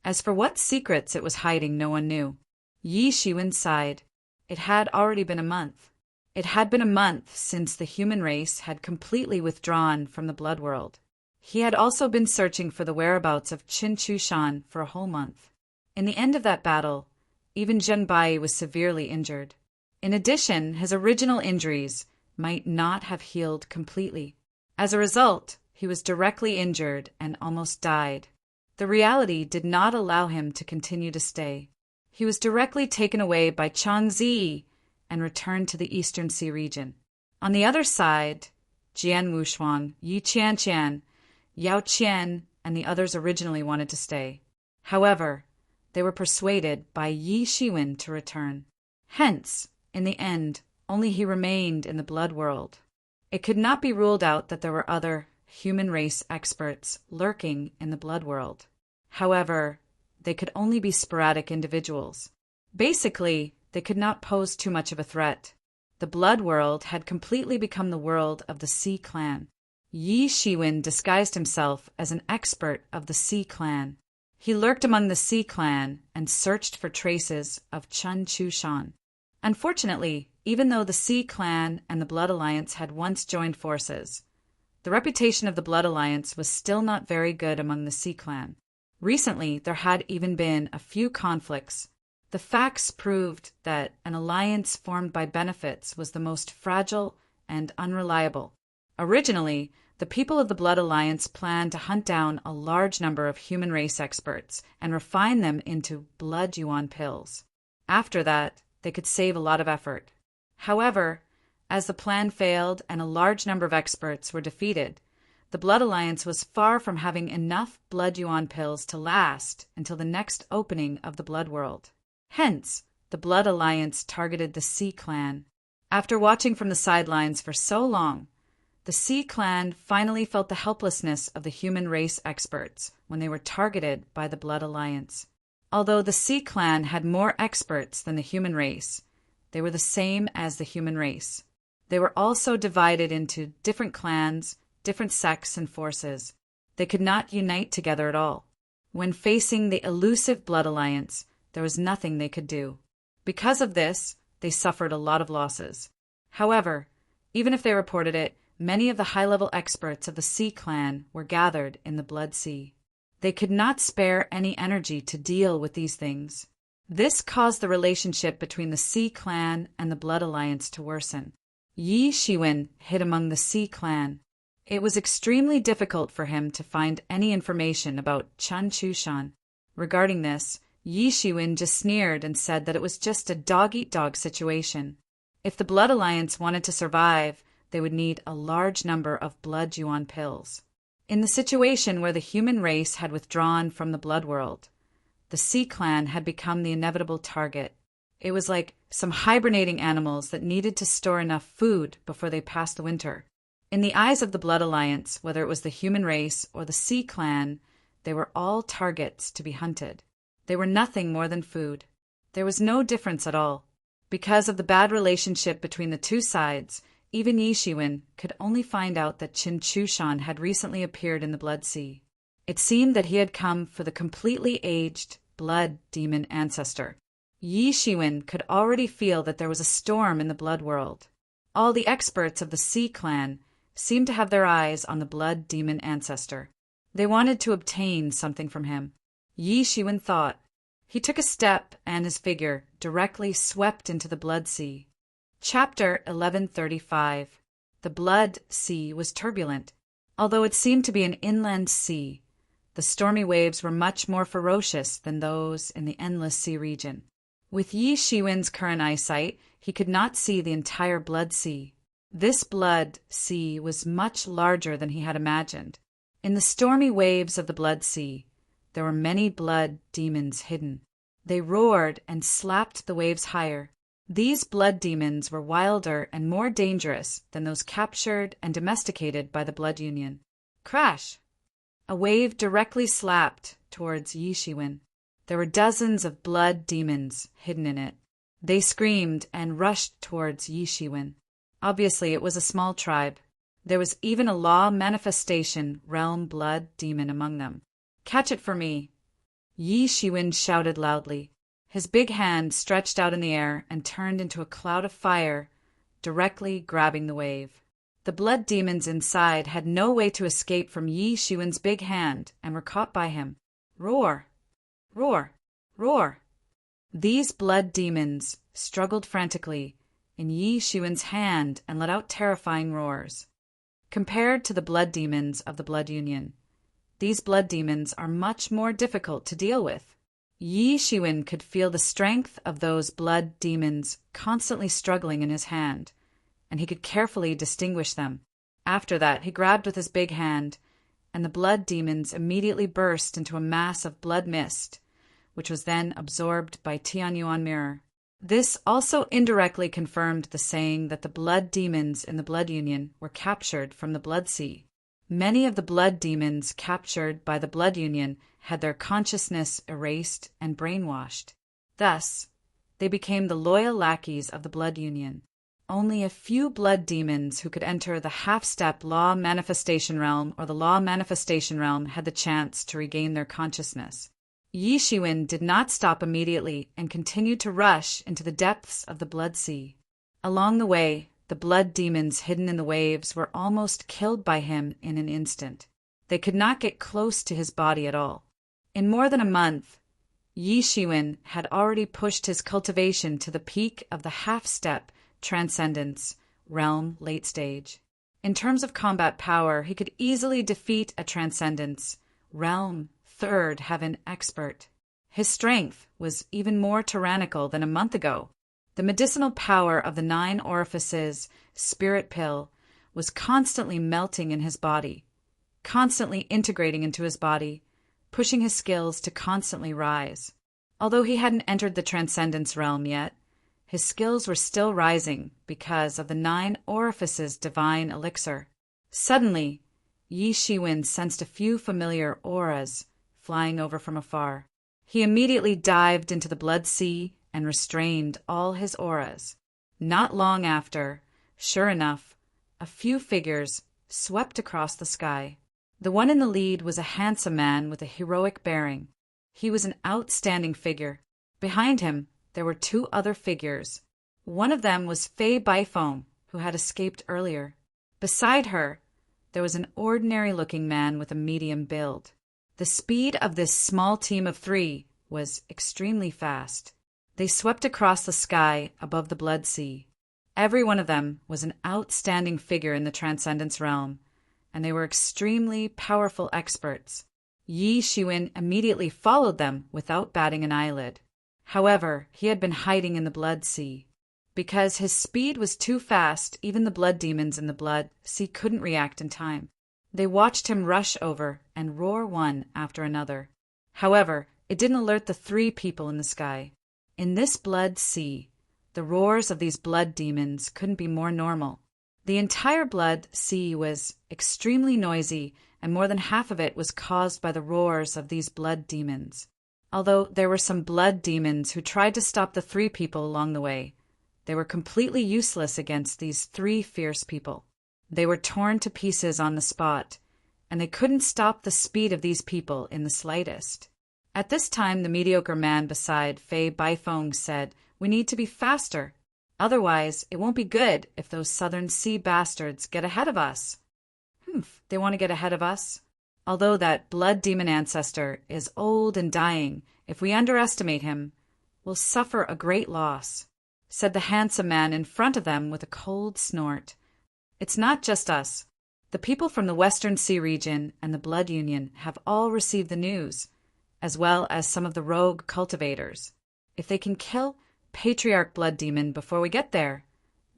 As for what secrets it was hiding, no one knew. Yi Shiwen sighed. It had already been a month. It had been a month since the human race had completely withdrawn from the blood world. He had also been searching for the whereabouts of Qin Chushan for a whole month. In the end of that battle, even Zhen Bai was severely injured. In addition, his original injuries might not have healed completely. As a result, he was directly injured and almost died. The reality did not allow him to continue to stay. He was directly taken away by Chang Zi and returned to the Eastern Sea region. On the other side, Jian Wushuang, Yi Qianqian, Yao Qian, and the others originally wanted to stay. However, they were persuaded by Yi Shiwen to return. Hence, in the end, only he remained in the blood world. It could not be ruled out that there were other human race experts lurking in the blood world. However, they could only be sporadic individuals. Basically, they could not pose too much of a threat. The blood world had completely become the world of the Sea clan. Yi Shiwen disguised himself as an expert of the Sea clan. He lurked among the Sea clan and searched for traces of Qin Chushan. Unfortunately, even though the Sea clan and the Blood Alliance had once joined forces, the reputation of the Blood Alliance was still not very good among the Sea clan. Recently, there had even been a few conflicts. The facts proved that an alliance formed by benefits was the most fragile and unreliable. Originally, the people of the Blood Alliance planned to hunt down a large number of human race experts and refine them into blood yuan pills. After that, they could save a lot of effort. However, as the plan failed and a large number of experts were defeated, the Blood Alliance was far from having enough blood yuan pills to last until the next opening of the blood world. Hence, the Blood Alliance targeted the Sea clan. After watching from the sidelines for so long, the Sea clan finally felt the helplessness of the human race experts when they were targeted by the Blood Alliance. Although the Sea clan had more experts than the human race, they were the same as the human race. They were also divided into different clans, different sects and forces. They could not unite together at all. When facing the elusive Blood Alliance, there was nothing they could do. Because of this, they suffered a lot of losses. However, even if they reported it, many of the high-level experts of the Sea clan were gathered in the Blood Sea. They could not spare any energy to deal with these things. This caused the relationship between the Sea clan and the Blood Alliance to worsen. Yi Shiwen hid among the Sea clan. It was extremely difficult for him to find any information about Qin Chushan. Regarding this, Yi Shiwen just sneered and said that it was just a dog-eat-dog situation. If the Blood Alliance wanted to survive, they would need a large number of blood yuan pills. In the situation where the human race had withdrawn from the blood world, the Sea clan had become the inevitable target. It was like some hibernating animals that needed to store enough food before they passed the winter. In the eyes of the Blood Alliance, whether it was the human race or the Sea clan, they were all targets to be hunted. They were nothing more than food. There was no difference at all. Because of the bad relationship between the two sides, even Yi Shiwen could only find out that Qin Chushan had recently appeared in the Blood Sea. It seemed that he had come for the completely aged blood demon ancestor. Yi Shiwen could already feel that there was a storm in the blood world. All the experts of the Sea clan seemed to have their eyes on the blood demon ancestor. They wanted to obtain something from him. Yi Shiwen thought. He took a step, and his figure directly swept into the Blood Sea. Chapter 1135. The Blood Sea was turbulent. Although it seemed to be an inland sea, the stormy waves were much more ferocious than those in the Endless Sea region. With Yi Shiwen's current eyesight, he could not see the entire Blood Sea. This Blood Sea was much larger than he had imagined. In the stormy waves of the Blood Sea, there were many blood demons hidden. They roared and slapped the waves higher. These blood demons were wilder and more dangerous than those captured and domesticated by the Blood Union. Crash! A wave directly slapped towards Yi Shiwen. There were dozens of blood demons hidden in it. They screamed and rushed towards Yi Shiwen. Obviously, it was a small tribe. There was even a law manifestation realm blood demon among them. Catch it for me. Yi Shiwen shouted loudly. His big hand stretched out in the air and turned into a cloud of fire, directly grabbing the wave. The blood demons inside had no way to escape from Yi Shiwen's big hand and were caught by him. Roar! Roar! Roar! These blood demons struggled frantically in Yi Shiwen's hand and let out terrifying roars. Compared to the blood demons of the Blood Union, these blood demons are much more difficult to deal with. Yi Shiwen could feel the strength of those blood demons constantly struggling in his hand, and he could carefully distinguish them. After that, he grabbed with his big hand, and the blood demons immediately burst into a mass of blood mist, which was then absorbed by Tianyuan Mirror. This also indirectly confirmed the saying that the blood demons in the Blood Union were captured from the Blood Sea. Many of the blood demons captured by the Blood Union had their consciousness erased and brainwashed. Thus, they became the loyal lackeys of the Blood Union. Only a few blood demons who could enter the half-step Law Manifestation Realm or the Law Manifestation Realm had the chance to regain their consciousness. Yi Shiwen did not stop immediately and continued to rush into the depths of the Blood Sea. Along the way, the blood demons hidden in the waves were almost killed by him in an instant. They could not get close to his body at all. In more than a month, Yi Shiwen had already pushed his cultivation to the peak of the half-step Transcendence Realm late stage. In terms of combat power, he could easily defeat a Transcendence Realm Third Heaven expert. His strength was even more tyrannical than a month ago. The medicinal power of the 9 Orifices spirit pill was constantly melting in his body, constantly integrating into his body, pushing his skills to constantly rise. Although he hadn't entered the Transcendence Realm yet, his skills were still rising because of the 9 Orifices divine elixir. Suddenly, Yi Shiwen sensed a few familiar auras flying over from afar. He immediately dived into the Blood Sea and restrained all his auras. Not long after, sure enough, a few figures swept across the sky. The one in the lead was a handsome man with a heroic bearing. He was an outstanding figure. Behind him, there were 2 other figures. One of them was Fei Baifeng, who had escaped earlier. Beside her, there was an ordinary-looking man with a medium build. The speed of this small team of 3 was extremely fast. They swept across the sky above the Blood Sea. Every one of them was an outstanding figure in the Transcendence Realm, and they were extremely powerful experts. Yi Shiwen immediately followed them without batting an eyelid. However, he had been hiding in the Blood Sea. Because his speed was too fast, even the blood demons in the Blood Sea couldn't react in time. They watched him rush over and roar one after another. However, it didn't alert the 3 people in the sky. In this Blood Sea, the roars of these blood demons couldn't be more normal. The entire Blood Sea was extremely noisy, and more than half of it was caused by the roars of these blood demons. Although there were some blood demons who tried to stop the 3 people along the way, they were completely useless against these 3 fierce people. They were torn to pieces on the spot, and they couldn't stop the speed of these people in the slightest. At this time, the mediocre man beside Fei Baifeng said, "We need to be faster. Otherwise, it won't be good if those Southern Sea bastards get ahead of us." They want to get ahead of us? Although that blood demon ancestor is old and dying, if we underestimate him, we'll suffer a great loss, said the handsome man in front of them with a cold snort. It's not just us. The people from the Western Sea region and the Blood Union have all received the news, as well as some of the rogue cultivators. If they can kill Patriarch Blood Demon before we get there,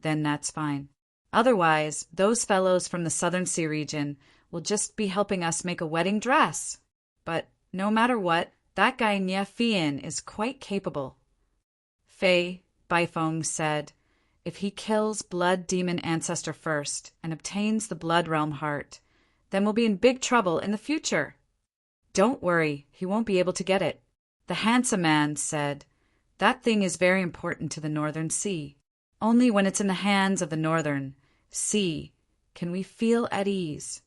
then that's fine. Otherwise, those fellows from the Southern Sea region will just be helping us make a wedding dress. But no matter what, that guy Nye Fian is quite capable. Fei Baifeng said, "If he kills Blood Demon Ancestor first and obtains the Blood Realm Heart, then we'll be in big trouble in the future." "Don't worry, he won't be able to get it." The handsome man said, "That thing is very important to the Northern Sea. Only when it's in the hands of the Northern Sea can we feel at ease."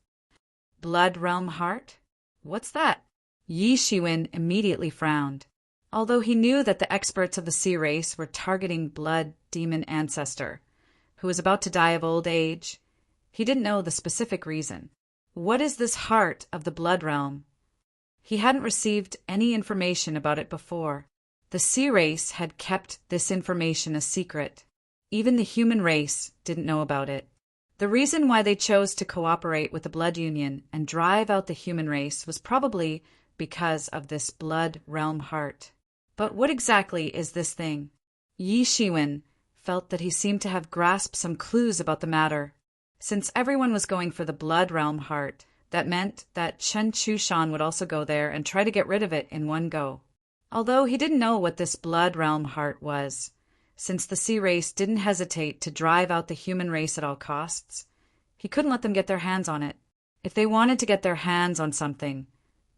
"Blood Realm Heart? What's that?" Yi Shiwen immediately frowned. Although he knew that the experts of the sea race were targeting blood demon ancestor, who was about to die of old age, he didn't know the specific reason. What is this heart of the blood realm? He hadn't received any information about it before. The sea race had kept this information a secret. Even the human race didn't know about it. The reason why they chose to cooperate with the Blood Union and drive out the human race was probably because of this blood realm heart. But what exactly is this thing? Yi Shiwen felt that he seemed to have grasped some clues about the matter. Since everyone was going for the blood realm heart, that meant that Chen Chushan would also go there and try to get rid of it in one go. Although he didn't know what this blood realm heart was, since the sea race didn't hesitate to drive out the human race at all costs, he couldn't let them get their hands on it. If they wanted to get their hands on something,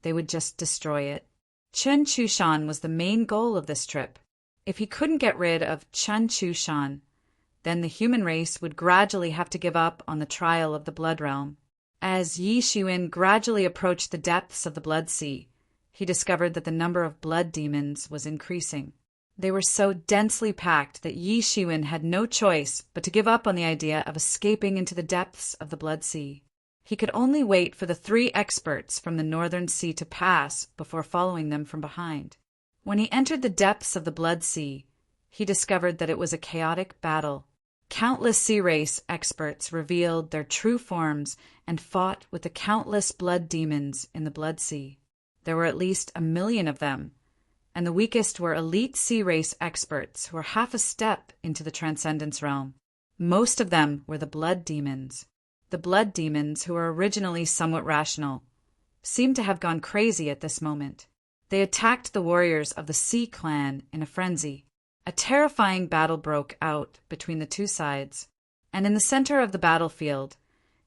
they would just destroy it. Chen Chushan was the main goal of this trip. If he couldn't get rid of Chen Chushan, then the human race would gradually have to give up on the trial of the blood realm. As Yi Shiwen gradually approached the depths of the blood sea, he discovered that the number of blood demons was increasing. They were so densely packed that Yi Shiwen had no choice but to give up on the idea of escaping into the depths of the blood sea. He could only wait for the 3 experts from the northern sea to pass before following them from behind. When he entered the depths of the blood sea, he discovered that it was a chaotic battle. Countless sea race experts revealed their true forms and fought with the countless blood demons in the blood sea. There were at least 1 million of them, and the weakest were elite sea race experts who were half a step into the transcendence realm. Most of them were the blood demons. The blood demons, who were originally somewhat rational, seemed to have gone crazy at this moment. They attacked the warriors of the Sea clan in a frenzy. A terrifying battle broke out between the 2 sides, and in the center of the battlefield,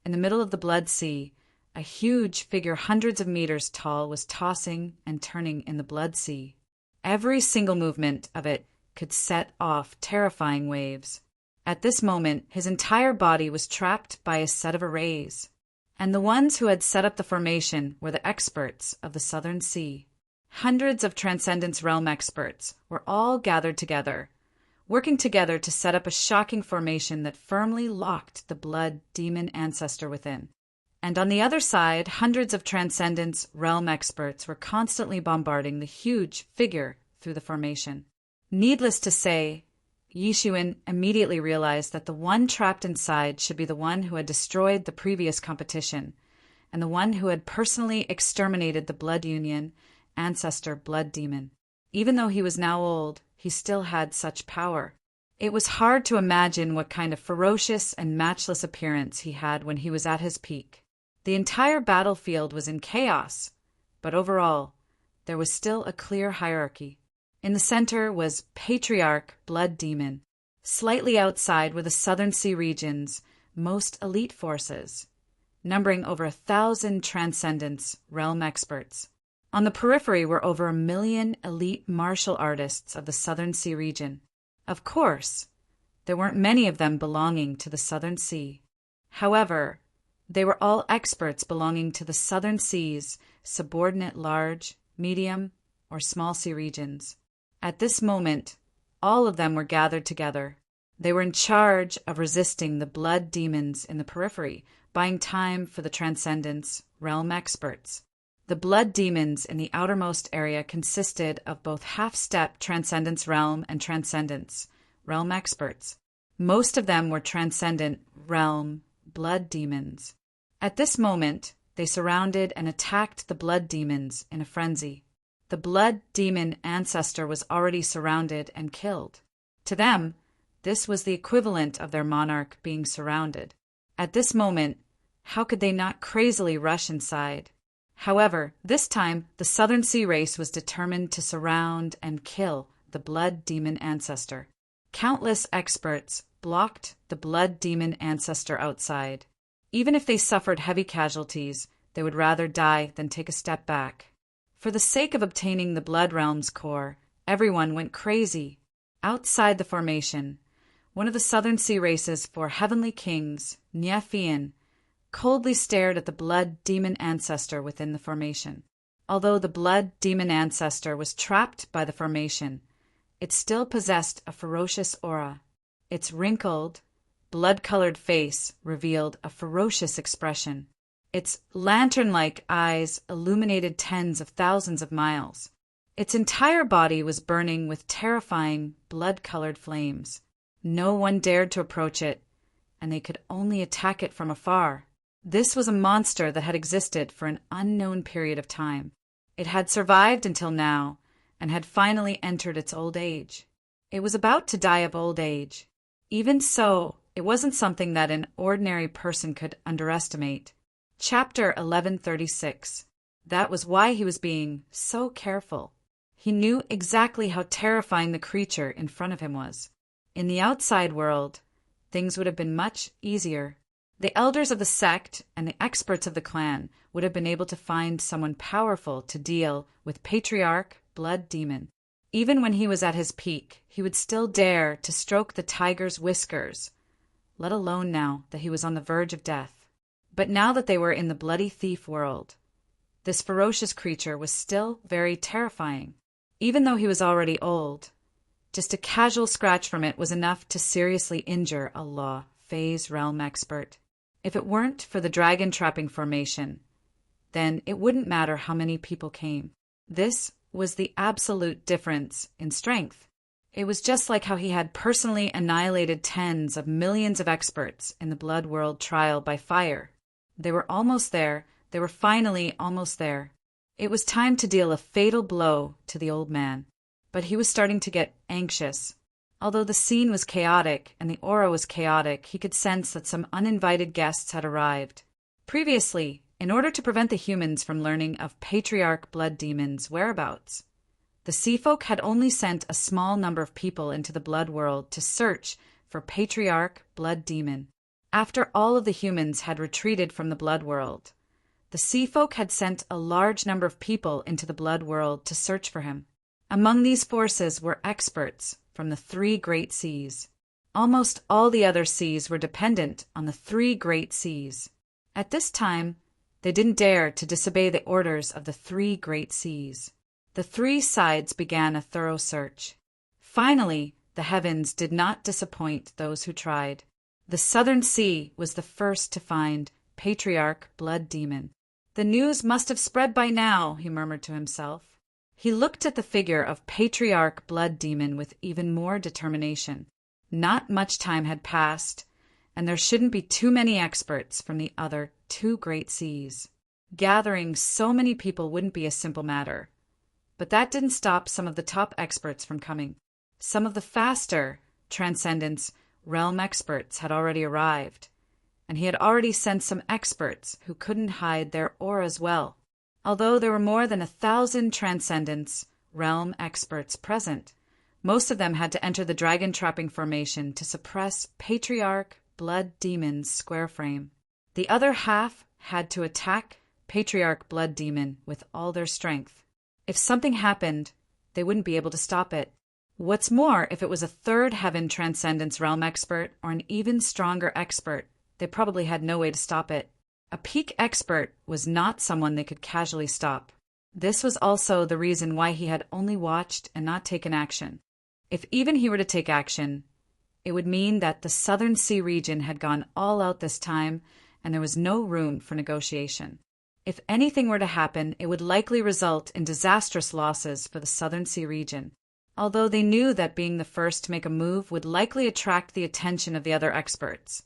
in the middle of the blood sea, a huge figure hundreds of meters tall was tossing and turning in the blood sea. Every single movement of it could set off terrifying waves. At this moment, his entire body was trapped by a set of arrays, and the ones who had set up the formation were the experts of the Southern Sea. Hundreds of Transcendence Realm experts were all gathered together, working together to set up a shocking formation that firmly locked the blood demon ancestor within. And on the other side, hundreds of Transcendence Realm experts were constantly bombarding the huge figure through the formation. Needless to say, Yi Shiwen immediately realized that the one trapped inside should be the one who had destroyed the previous competition, and the one who had personally exterminated the Blood Union ancestor blood demon. Even though he was now old, he still had such power. It was hard to imagine what kind of ferocious and matchless appearance he had when he was at his peak. The entire battlefield was in chaos, but overall, there was still a clear hierarchy. In the center was Patriarch Blood Demon. Slightly outside were the Southern Sea region's most elite forces, numbering over 1,000 Transcendence Realm experts. On the periphery were over 1 million elite martial artists of the Southern Sea region. Of course, there weren't many of them belonging to the Southern Sea. However, they were all experts belonging to the Southern Sea's subordinate large, medium, or small sea regions. At this moment, all of them were gathered together. They were in charge of resisting the blood demons in the periphery, buying time for the Transcendence Realm experts. The blood demons in the outermost area consisted of both half-step Transcendence Realm and Transcendence Realm experts. Most of them were Transcendent Realm blood demons. At this moment, they surrounded and attacked the blood demons in a frenzy. The blood demon ancestor was already surrounded and killed. To them, this was the equivalent of their monarch being surrounded. At this moment, how could they not crazily rush inside? However, this time, the Southern Sea race was determined to surround and kill the blood demon ancestor. Countless experts blocked the blood demon ancestor outside. Even if they suffered heavy casualties, they would rather die than take a step back. For the sake of obtaining the Blood Realm's core, everyone went crazy. Outside the formation, one of the Southern Sea race's 4 heavenly kings, Niafian, coldly stared at the blood demon ancestor within the formation. Although the blood demon ancestor was trapped by the formation, it still possessed a ferocious aura. Its wrinkled, blood-colored face revealed a ferocious expression. Its lantern-like eyes illuminated tens of thousands of miles. Its entire body was burning with terrifying, blood-colored flames. No one dared to approach it, and they could only attack it from afar. This was a monster that had existed for an unknown period of time. It had survived until now, and had finally entered its old age. It was about to die of old age. Even so, it wasn't something that an ordinary person could underestimate. Chapter 1136. That was why he was being so careful. He knew exactly how terrifying the creature in front of him was. In the outside world, things would have been much easier. The elders of the sect and the experts of the clan would have been able to find someone powerful to deal with Patriarch Blood Demon. Even when he was at his peak, he would still dare to stroke the tiger's whiskers, let alone now that he was on the verge of death. But now that they were in the bloody thief world, this ferocious creature was still very terrifying. Even though he was already old, just a casual scratch from it was enough to seriously injure a law phase realm expert. If it weren't for the dragon trapping formation, then it wouldn't matter how many people came. This was the absolute difference in strength. It was just like how he had personally annihilated tens of millions of experts in the Blood World trial by fire. They were almost there. They were finally almost there. It was time to deal a fatal blow to the old man. But he was starting to get anxious. Although the scene was chaotic and the aura was chaotic, he could sense that some uninvited guests had arrived. Previously, in order to prevent the humans from learning of Patriarch Blood Demon's whereabouts, the Sea Folk had only sent a small number of people into the Blood World to search for Patriarch Blood Demon. After all of the humans had retreated from the Blood World, the Sea Folk had sent a large number of people into the Blood World to search for him. Among these forces were experts from the 3 great seas. Almost all the other seas were dependent on the 3 great seas. At this time, they didn't dare to disobey the orders of the 3 great seas. The 3 sides began a thorough search. Finally, the heavens did not disappoint those who tried. The Southern Sea was the first to find Patriarch Blood Demon. The news must have spread by now, he murmured to himself. He looked at the figure of Patriarch Blood Demon with even more determination. Not much time had passed, and there shouldn't be too many experts from the other 2 great seas. Gathering so many people wouldn't be a simple matter. But that didn't stop some of the top experts from coming. Some of the faster Transcendence realm experts had already arrived, and he had already sent some experts who couldn't hide their auras well. Although there were more than 1,000 Transcendence realm experts present, most of them had to enter the dragon trapping formation to suppress Patriarch Blood Demon's square frame. The other half had to attack Patriarch Blood Demon with all their strength. If something happened, they wouldn't be able to stop it. What's more, if it was a 3rd Heaven Transcendence realm expert or an even stronger expert, they probably had no way to stop it. A peak expert was not someone they could casually stop. This was also the reason why he had only watched and not taken action. If even he were to take action, it would mean that the Southern Sea region had gone all out this time and there was no room for negotiation. If anything were to happen, it would likely result in disastrous losses for the Southern Sea region. Although they knew that being the first to make a move would likely attract the attention of the other experts.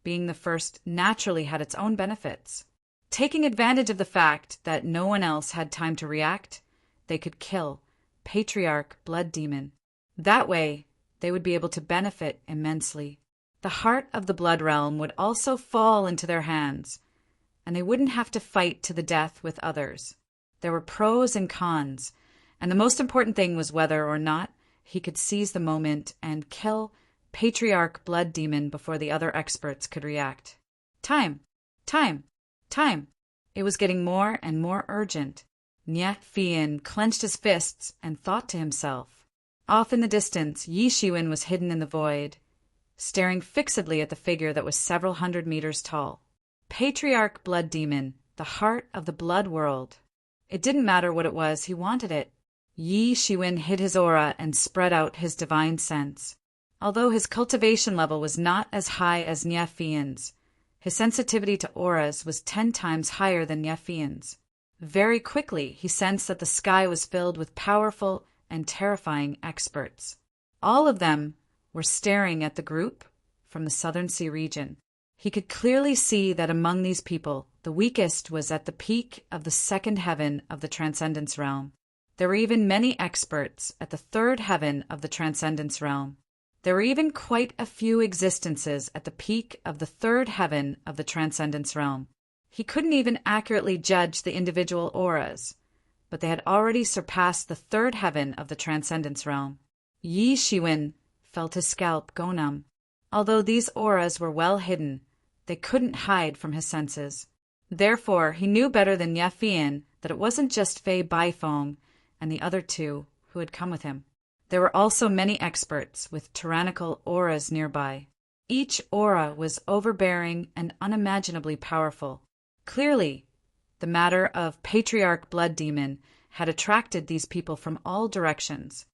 Being the first naturally had its own benefits. Taking advantage of the fact that no one else had time to react, they could kill Patriarch Blood Demon. That way, they would be able to benefit immensely. The heart of the Blood Realm would also fall into their hands, and they wouldn't have to fight to the death with others. There were pros and cons, and the most important thing was whether or not he could seize the moment and kill Patriarch Blood Demon before the other experts could react. Time! Time! Time! It was getting more and more urgent. Nye Fian clenched his fists and thought to himself. Off in the distance, Yi Shiwen was hidden in the void, staring fixedly at the figure that was several hundred meters tall. Patriarch Blood Demon, the heart of the blood world. It didn't matter what it was, he wanted it. Yi Shiwen hid his aura and spread out his divine sense. Although his cultivation level was not as high as Niafian's, his sensitivity to auras was 10 times higher than Niafian's. Very quickly, he sensed that the sky was filled with powerful and terrifying experts. All of them were staring at the group from the Southern Sea region. He could clearly see that among these people, the weakest was at the peak of the second heaven of the Transcendence Realm. There were even many experts at the third heaven of the Transcendence Realm. There were even quite a few existences at the peak of the third heaven of the Transcendence Realm. He couldn't even accurately judge the individual auras, but they had already surpassed the third heaven of the Transcendence Realm. Yi Shiwen felt his scalp go numb. Although these auras were well hidden, they couldn't hide from his senses. Therefore, he knew better than Yafian that it wasn't just Fei Baifeng and the other two who had come with him. There were also many experts with tyrannical auras nearby. Each aura was overbearing and unimaginably powerful. Clearly, the matter of Patriarch Blood Demon had attracted these people from all directions,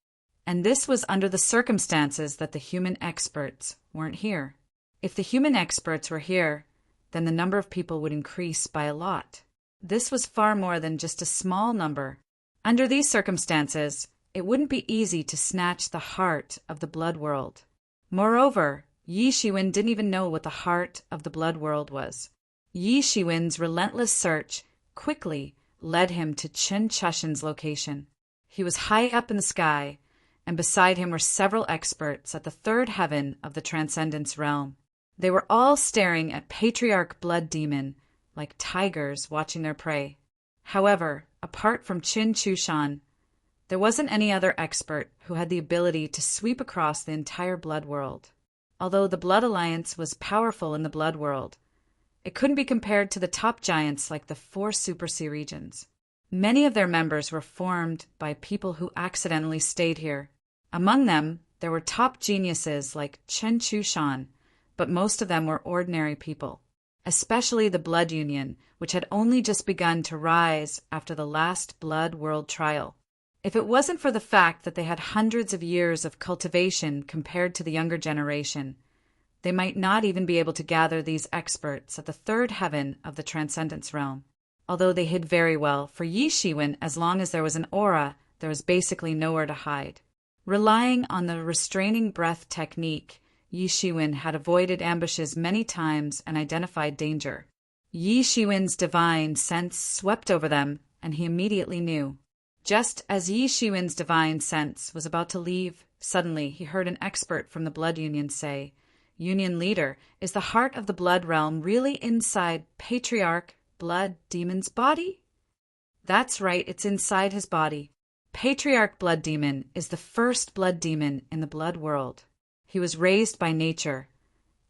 and this was under the circumstances that the human experts weren't here. If the human experts were here, then the number of people would increase by a lot. This was far more than just a small number. Under these circumstances, it wouldn't be easy to snatch the heart of the blood world. Moreover, Yi Shiwen didn't even know what the heart of the blood world was. Yi Shiwen's relentless search quickly led him to Chen Chushin's location. He was high up in the sky, and beside him were several experts at the third heaven of the Transcendence Realm. They were all staring at Patriarch Blood Demon like tigers watching their prey. However, apart from Qin Chushan, there wasn't any other expert who had the ability to sweep across the entire blood world. Although the Blood Alliance was powerful in the blood world, it couldn't be compared to the top giants like the 4 Super Sea regions. Many of their members were formed by people who accidentally stayed here. Among them, there were top geniuses like Chen Chushan, but most of them were ordinary people, especially the Blood Union, which had only just begun to rise after the last Blood World Trial. If it wasn't for the fact that they had hundreds of years of cultivation compared to the younger generation, they might not even be able to gather these experts at the third heaven of the Transcendence Realm. Although they hid very well, for Yi Shiwen, as long as there was an aura, there was basically nowhere to hide. Relying on the restraining breath technique, Yi Shiwen had avoided ambushes many times and identified danger. Yi Shiwen's divine sense swept over them, and he immediately knew. Just as Yi Shiwen's divine sense was about to leave, suddenly he heard an expert from the Blood Union say, "Union leader, is the heart of the blood realm really inside Patriarch Blood Demon's body?" That's right, it's inside his body. Patriarch Blood Demon is the first blood demon in the blood world. He was raised by nature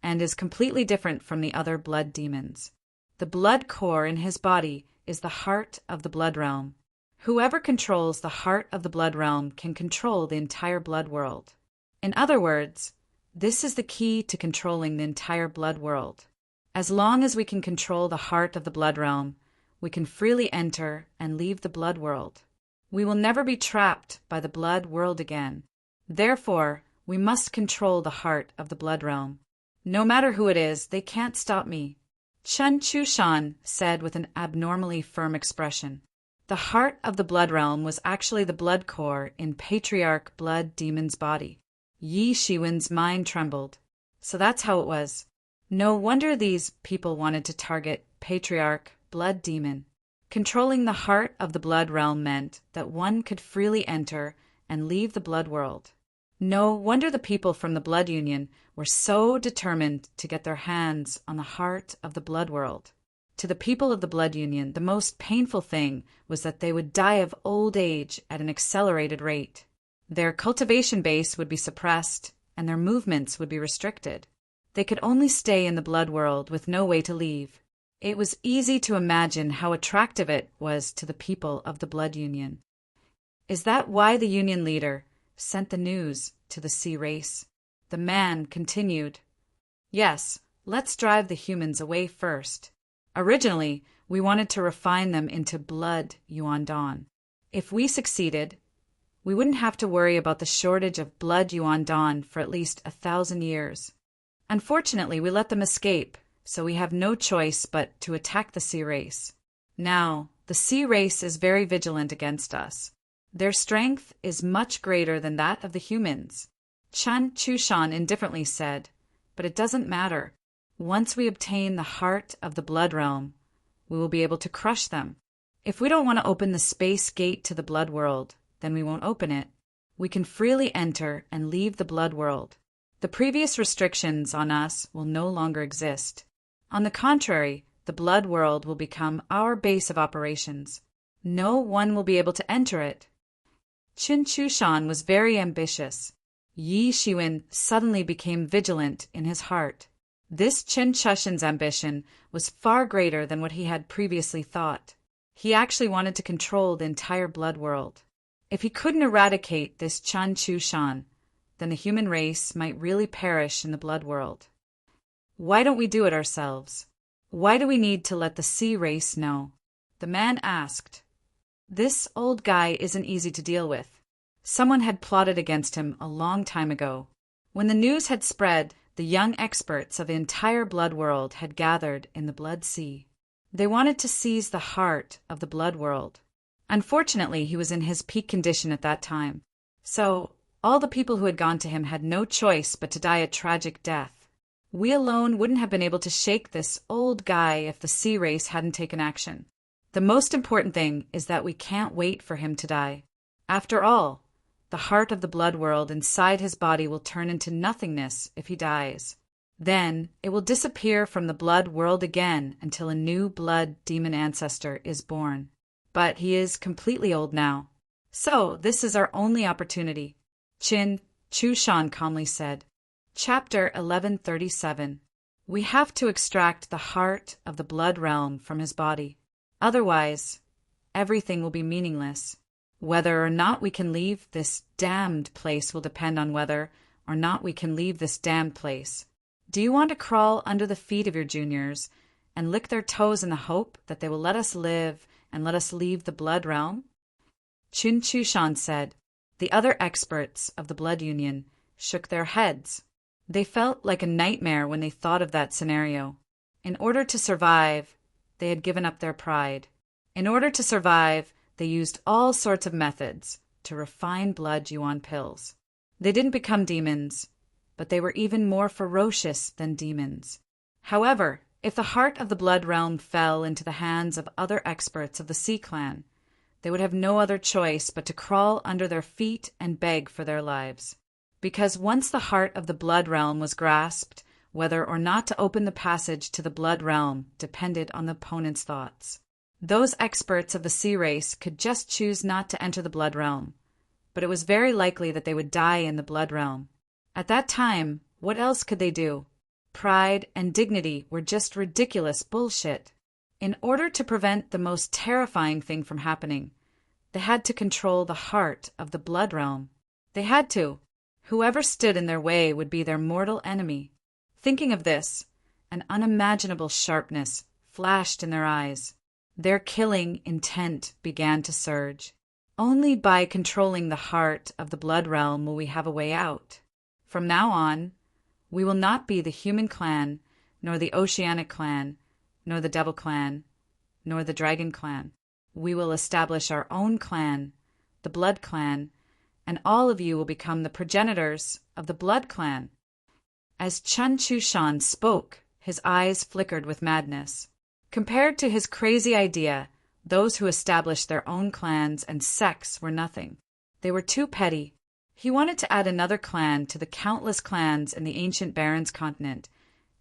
and is completely different from the other blood demons. The blood core in his body is the heart of the blood realm. Whoever controls the heart of the blood realm can control the entire blood world. In other words, this is the key to controlling the entire blood world. As long as we can control the heart of the blood realm, we can freely enter and leave the blood world. We will never be trapped by the blood world again. Therefore, we must control the heart of the blood realm. No matter who it is, they can't stop me, Chen Chushan said with an abnormally firm expression. The heart of the blood realm was actually the blood core in Patriarch Blood Demon's body. Yi Shiwen's mind trembled. So that's how it was. No wonder these people wanted to target Patriarch Blood Demon. Controlling the heart of the blood realm meant that one could freely enter and leave the blood world. No wonder the people from the Blood Union were so determined to get their hands on the heart of the blood world. To the people of the Blood Union, the most painful thing was that they would die of old age at an accelerated rate. Their cultivation base would be suppressed, and their movements would be restricted. They could only stay in the blood world with no way to leave. It was easy to imagine how attractive it was to the people of the Blood Union. Is that why the Union leader sent the news to the sea race? The man continued. Yes, let's drive the humans away first. Originally, we wanted to refine them into blood yuandan. If we succeeded, we wouldn't have to worry about the shortage of blood yuandan for at least 1,000 years. Unfortunately, we let them escape, so we have no choice but to attack the sea race. Now, the sea race is very vigilant against us. Their strength is much greater than that of the humans. Chen Chushan indifferently said, but it doesn't matter. Once we obtain the heart of the blood realm, we will be able to crush them. If we don't want to open the space gate to the blood world, then we won't open it. We can freely enter and leave the blood world. The previous restrictions on us will no longer exist. On the contrary, the blood world will become our base of operations. No one will be able to enter it. Qin Chushan was very ambitious. Yi Shiwen suddenly became vigilant in his heart. This Qin Chushan's ambition was far greater than what he had previously thought. He actually wanted to control the entire blood world. If he couldn't eradicate this Chen Chushan, then the human race might really perish in the blood world. Why don't we do it ourselves? Why do we need to let the sea race know? The man asked. This old guy isn't easy to deal with. Someone had plotted against him a long time ago. When the news had spread, the young experts of the entire blood world had gathered in the blood sea. They wanted to seize the heart of the blood world. Unfortunately, he was in his peak condition at that time. So, all the people who had gone to him had no choice but to die a tragic death. We alone wouldn't have been able to shake this old guy if the sea race hadn't taken action. The most important thing is that we can't wait for him to die. After all, the heart of the blood world inside his body will turn into nothingness if he dies. Then, it will disappear from the blood world again until a new blood demon ancestor is born. But he is completely old now. So, this is our only opportunity. Qin Chushan calmly said. Chapter 1137. We have to extract the heart of the blood realm from his body. Otherwise, everything will be meaningless. Whether or not we can leave this damned place will depend on whether or not we can leave this damned place. Do you want to crawl under the feet of your juniors and lick their toes in the hope that they will let us live and let us leave the blood realm? Qin Chushan said. The other experts of the blood union shook their heads. They felt like a nightmare when they thought of that scenario. In order to survive, they had given up their pride. In order to survive, they used all sorts of methods to refine blood yuan pills. They didn't become demons, but they were even more ferocious than demons. However, if the heart of the blood realm fell into the hands of other experts of the Sea Clan, they would have no other choice but to crawl under their feet and beg for their lives. Because once the heart of the blood realm was grasped, whether or not to open the passage to the blood realm depended on the opponent's thoughts. Those experts of the sea race could just choose not to enter the blood realm, but it was very likely that they would die in the blood realm. At that time, what else could they do? Pride and dignity were just ridiculous bullshit. In order to prevent the most terrifying thing from happening, they had to control the heart of the blood realm. They had to. Whoever stood in their way would be their mortal enemy. Thinking of this, an unimaginable sharpness flashed in their eyes. Their killing intent began to surge. Only by controlling the heart of the blood realm will we have a way out. From now on, we will not be the human clan, nor the oceanic clan, nor the devil clan, nor the dragon clan. We will establish our own clan, the blood clan, and all of you will become the progenitors of the blood clan. As Chen Chushan spoke, his eyes flickered with madness. Compared to his crazy idea, those who established their own clans and sects were nothing. They were too petty. He wanted to add another clan to the countless clans in the ancient Barrens continent,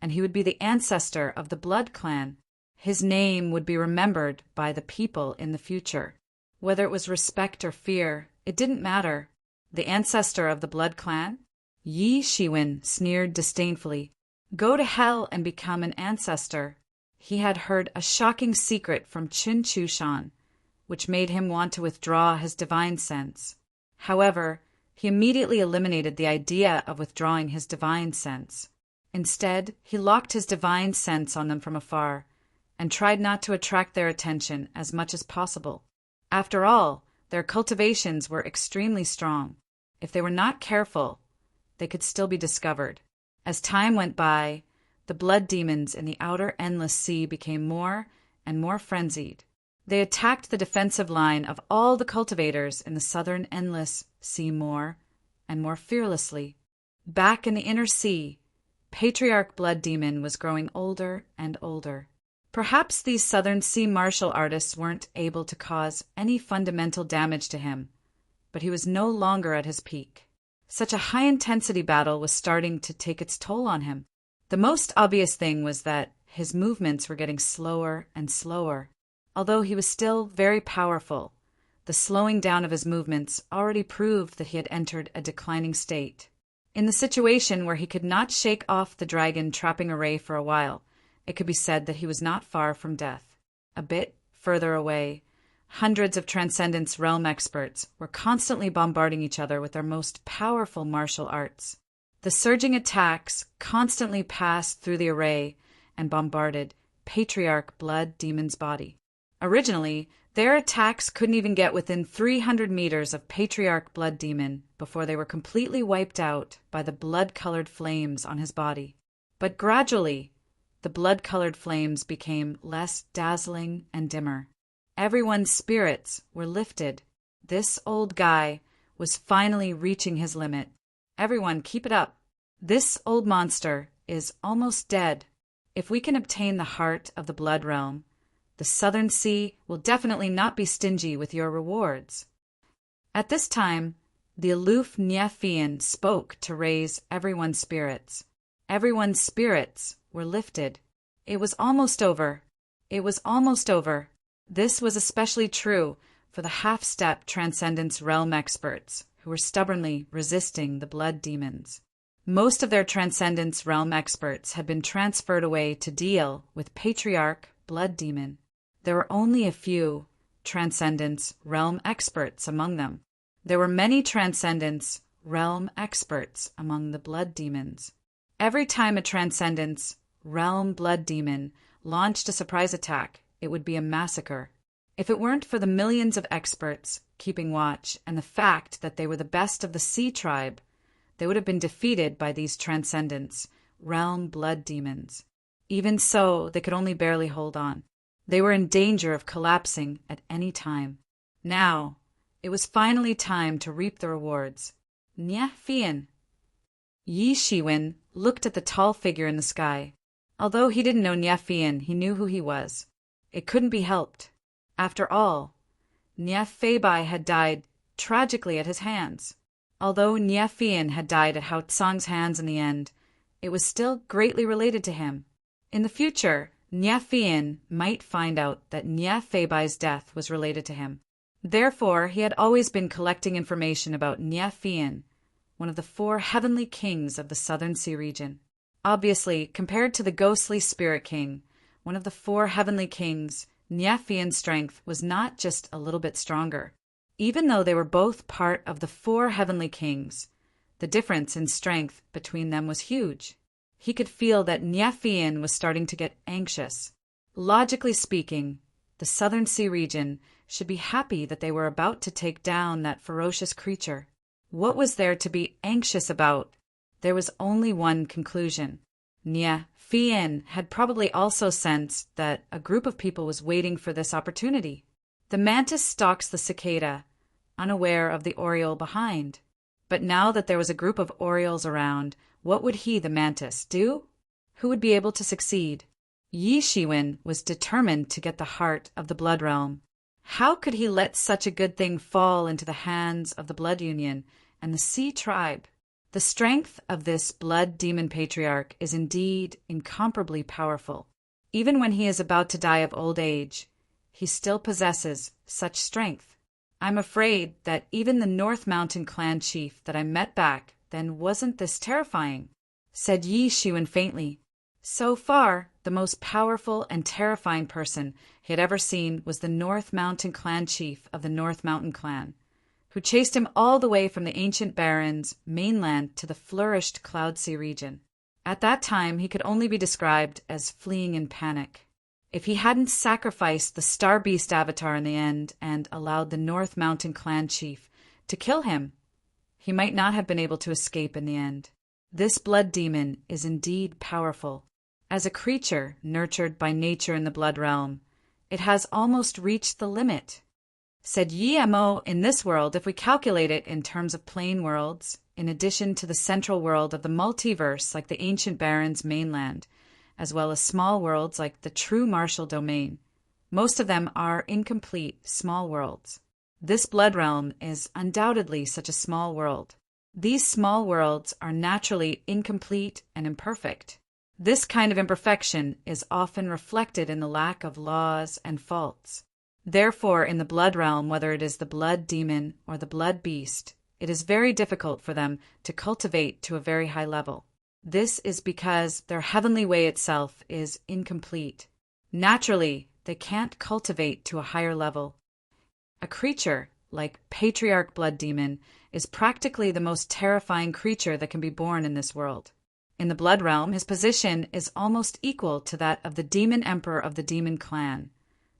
and he would be the ancestor of the blood clan. His name would be remembered by the people in the future. Whether it was respect or fear, it didn't matter. The ancestor of the blood clan? Yi Shiwen sneered disdainfully. Go to hell and become an ancestor. He had heard a shocking secret from Qin Chushan, which made him want to withdraw his divine sense. However, he immediately eliminated the idea of withdrawing his divine sense. Instead, he locked his divine sense on them from afar, and tried not to attract their attention as much as possible. After all, their cultivations were extremely strong. If they were not careful, they could still be discovered. As time went by, the blood demons in the outer endless sea became more and more frenzied. They attacked the defensive line of all the cultivators in the southern endless sea more and more fearlessly. Back in the inner sea, Patriarch Blood Demon was growing older and older. Perhaps these southern sea martial artists weren't able to cause any fundamental damage to him, but he was no longer at his peak. Such a high-intensity battle was starting to take its toll on him. The most obvious thing was that his movements were getting slower and slower. Although he was still very powerful, the slowing down of his movements already proved that he had entered a declining state. In the situation where he could not shake off the dragon trapping array for a while, it could be said that he was not far from death. A bit further away, hundreds of Transcendence Realm experts were constantly bombarding each other with their most powerful martial arts. The surging attacks constantly passed through the array and bombarded Patriarch Blood Demon's body. Originally, their attacks couldn't even get within 300 meters of Patriarch Blood Demon before they were completely wiped out by the blood-colored flames on his body. But gradually, the blood-colored flames became less dazzling and dimmer. Everyone's spirits were lifted. This old guy was finally reaching his limit. Everyone, keep it up. This old monster is almost dead. If we can obtain the heart of the Blood Realm, the Southern Sea will definitely not be stingy with your rewards. At this time, the aloof Niafian spoke to raise everyone's spirits. Everyone's spirits were lifted. It was almost over. It was almost over. This was especially true for the half-step Transcendence Realm experts who were stubbornly resisting the blood demons. Most of their Transcendence Realm experts had been transferred away to deal with Patriarch Blood Demon. There were only a few Transcendence Realm experts among them. There were many Transcendence Realm experts among the blood demons. Every time a Transcendence Realm blood demon launched a surprise attack, it would be a massacre. If it weren't for the millions of experts keeping watch and the fact that they were the best of the Sea Tribe, they would have been defeated by these Transcendence Realm blood demons. Even so, they could only barely hold on. They were in danger of collapsing at any time. Now, it was finally time to reap the rewards. Niafian. Yi Shiwen looked at the tall figure in the sky. Although he didn't know Niafian, he knew who he was. It couldn't be helped. After all, Niafeibai had died tragically at his hands. Although Niafian had died at Hao Tsang's hands in the end, it was still greatly related to him. In the future, Niafian might find out that Niafeibai's death was related to him. Therefore, he had always been collecting information about Niafian, one of the 4 heavenly kings of the Southern Sea region. Obviously, compared to the ghostly Spirit King, one of the 4 heavenly kings, Niafian's strength was not just a little bit stronger. Even though they were both part of the 4 heavenly kings, the difference in strength between them was huge. He could feel that Niafian was starting to get anxious. Logically speaking, the Southern Sea region should be happy that they were about to take down that ferocious creature. What was there to be anxious about? There was only one conclusion. Niafian had probably also sensed that a group of people was waiting for this opportunity. The mantis stalks the cicada, unaware of the oriole behind. But now that there was a group of orioles around, what would he, the mantis, do? Who would be able to succeed? Yi Shiwen was determined to get the heart of the Blood Realm. How could he let such a good thing fall into the hands of the Blood Union and the Sea Tribe? The strength of this Blood Demon Patriarch is indeed incomparably powerful. Even when he is about to die of old age, he still possesses such strength. I'm afraid that even the North Mountain clan chief that I met back then wasn't this terrifying, said Yi Shiwen faintly. So far, the most powerful and terrifying person he had ever seen was the North Mountain clan chief of the North Mountain clan, who chased him all the way from the ancient Barrens mainland to the flourished Cloud Sea region. At that time, he could only be described as fleeing in panic. If he hadn't sacrificed the Star Beast avatar in the end and allowed the North Mountain clan chief to kill him, he might not have been able to escape in the end. This blood demon is indeed powerful. As a creature nurtured by nature in the blood realm, it has almost reached the limit. Said Yi Mo, in this world, if we calculate it in terms of plane worlds, in addition to the central world of the multiverse like the ancient barons mainland, as well as small worlds like the true martial domain, most of them are incomplete small worlds. This blood realm is undoubtedly such a small world. These small worlds are naturally incomplete and imperfect. This kind of imperfection is often reflected in the lack of laws and faults. Therefore, in the blood realm, whether it is the blood demon or the blood beast, it is very difficult for them to cultivate to a very high level. This is because their heavenly way itself is incomplete. Naturally, they can't cultivate to a higher level. A creature like Patriarch Blood Demon is practically the most terrifying creature that can be born in this world. In the blood realm, his position is almost equal to that of the demon emperor of the demon clan,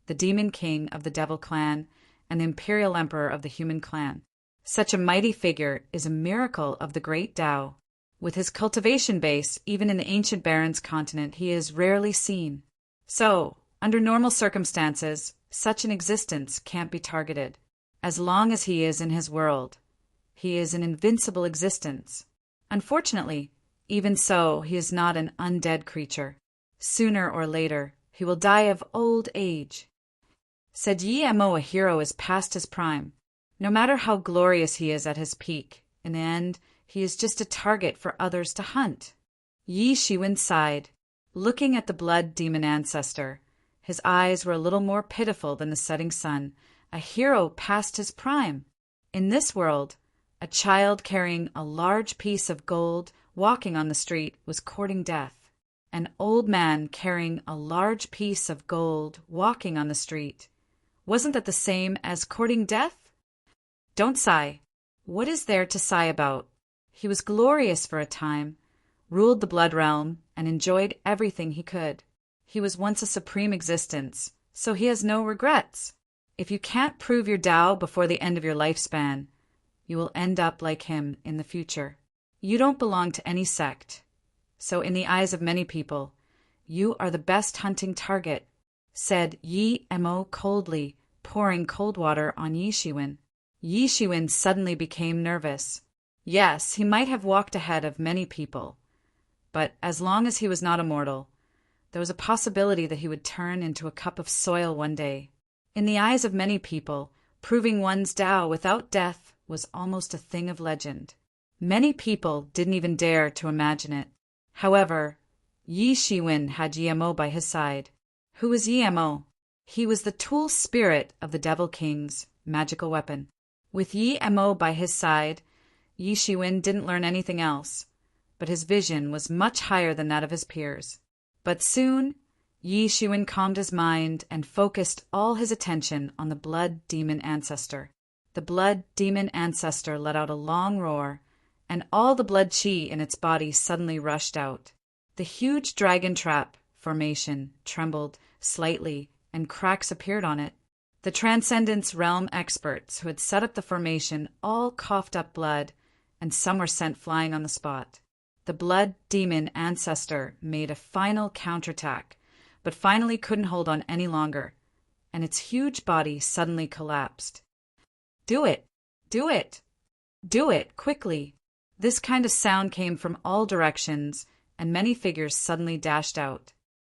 the demon king of the devil clan, and the imperial emperor of the human clan. Such a mighty figure is a miracle of the great Tao. With his cultivation base, even in the ancient barons continent, he is rarely seen. So, under normal circumstances, such an existence can't be targeted. As long as he is in his world, he is an invincible existence. Unfortunately, even so, he is not an undead creature. Sooner or later, he will die of old age. Said Yi Mo, a hero is past his prime. No matter how glorious he is at his peak, in the end, he is just a target for others to hunt. Yi Shiwen sighed. Looking at the blood demon ancestor, his eyes were a little more pitiful than the setting sun. A hero past his prime. In this world, a child carrying a large piece of gold walking on the street was courting death. An old man carrying a large piece of gold walking on the street. Wasn't that the same as courting death? Don't sigh. What is there to sigh about? He was glorious for a time, ruled the blood realm, and enjoyed everything he could. He was once a supreme existence, so he has no regrets. If you can't prove your Tao before the end of your lifespan, you will end up like him in the future. You don't belong to any sect, so in the eyes of many people, you are the best hunting target, said Yi Mo coldly, pouring cold water on Yi Shiwen. Yi Shiwen suddenly became nervous. Yes, he might have walked ahead of many people, but as long as he was not immortal, there was a possibility that he would turn into a cup of soil one day. In the eyes of many people, proving one's Tao without death was almost a thing of legend. Many people didn't even dare to imagine it. However, Yi Shiwen had Yi Mo by his side. Who was Yi Mo? He was the tool spirit of the Devil King's magical weapon. With Yi Mo by his side, Yi Shiwen didn't learn anything else, but his vision was much higher than that of his peers. But soon, Yi Shiwen calmed his mind and focused all his attention on the blood demon ancestor. The blood demon ancestor let out a long roar, and all the blood chi in its body suddenly rushed out. The huge dragon trap formation trembled slightly, and cracks appeared on it. The Transcendence Realm experts who had set up the formation all coughed up blood, and some were sent flying on the spot. The blood demon ancestor made a final counterattack, but finally couldn't hold on any longer, and its huge body suddenly collapsed. Do it! Do it! Do it! Quickly! This kind of sound came from all directions, and many figures suddenly dashed out.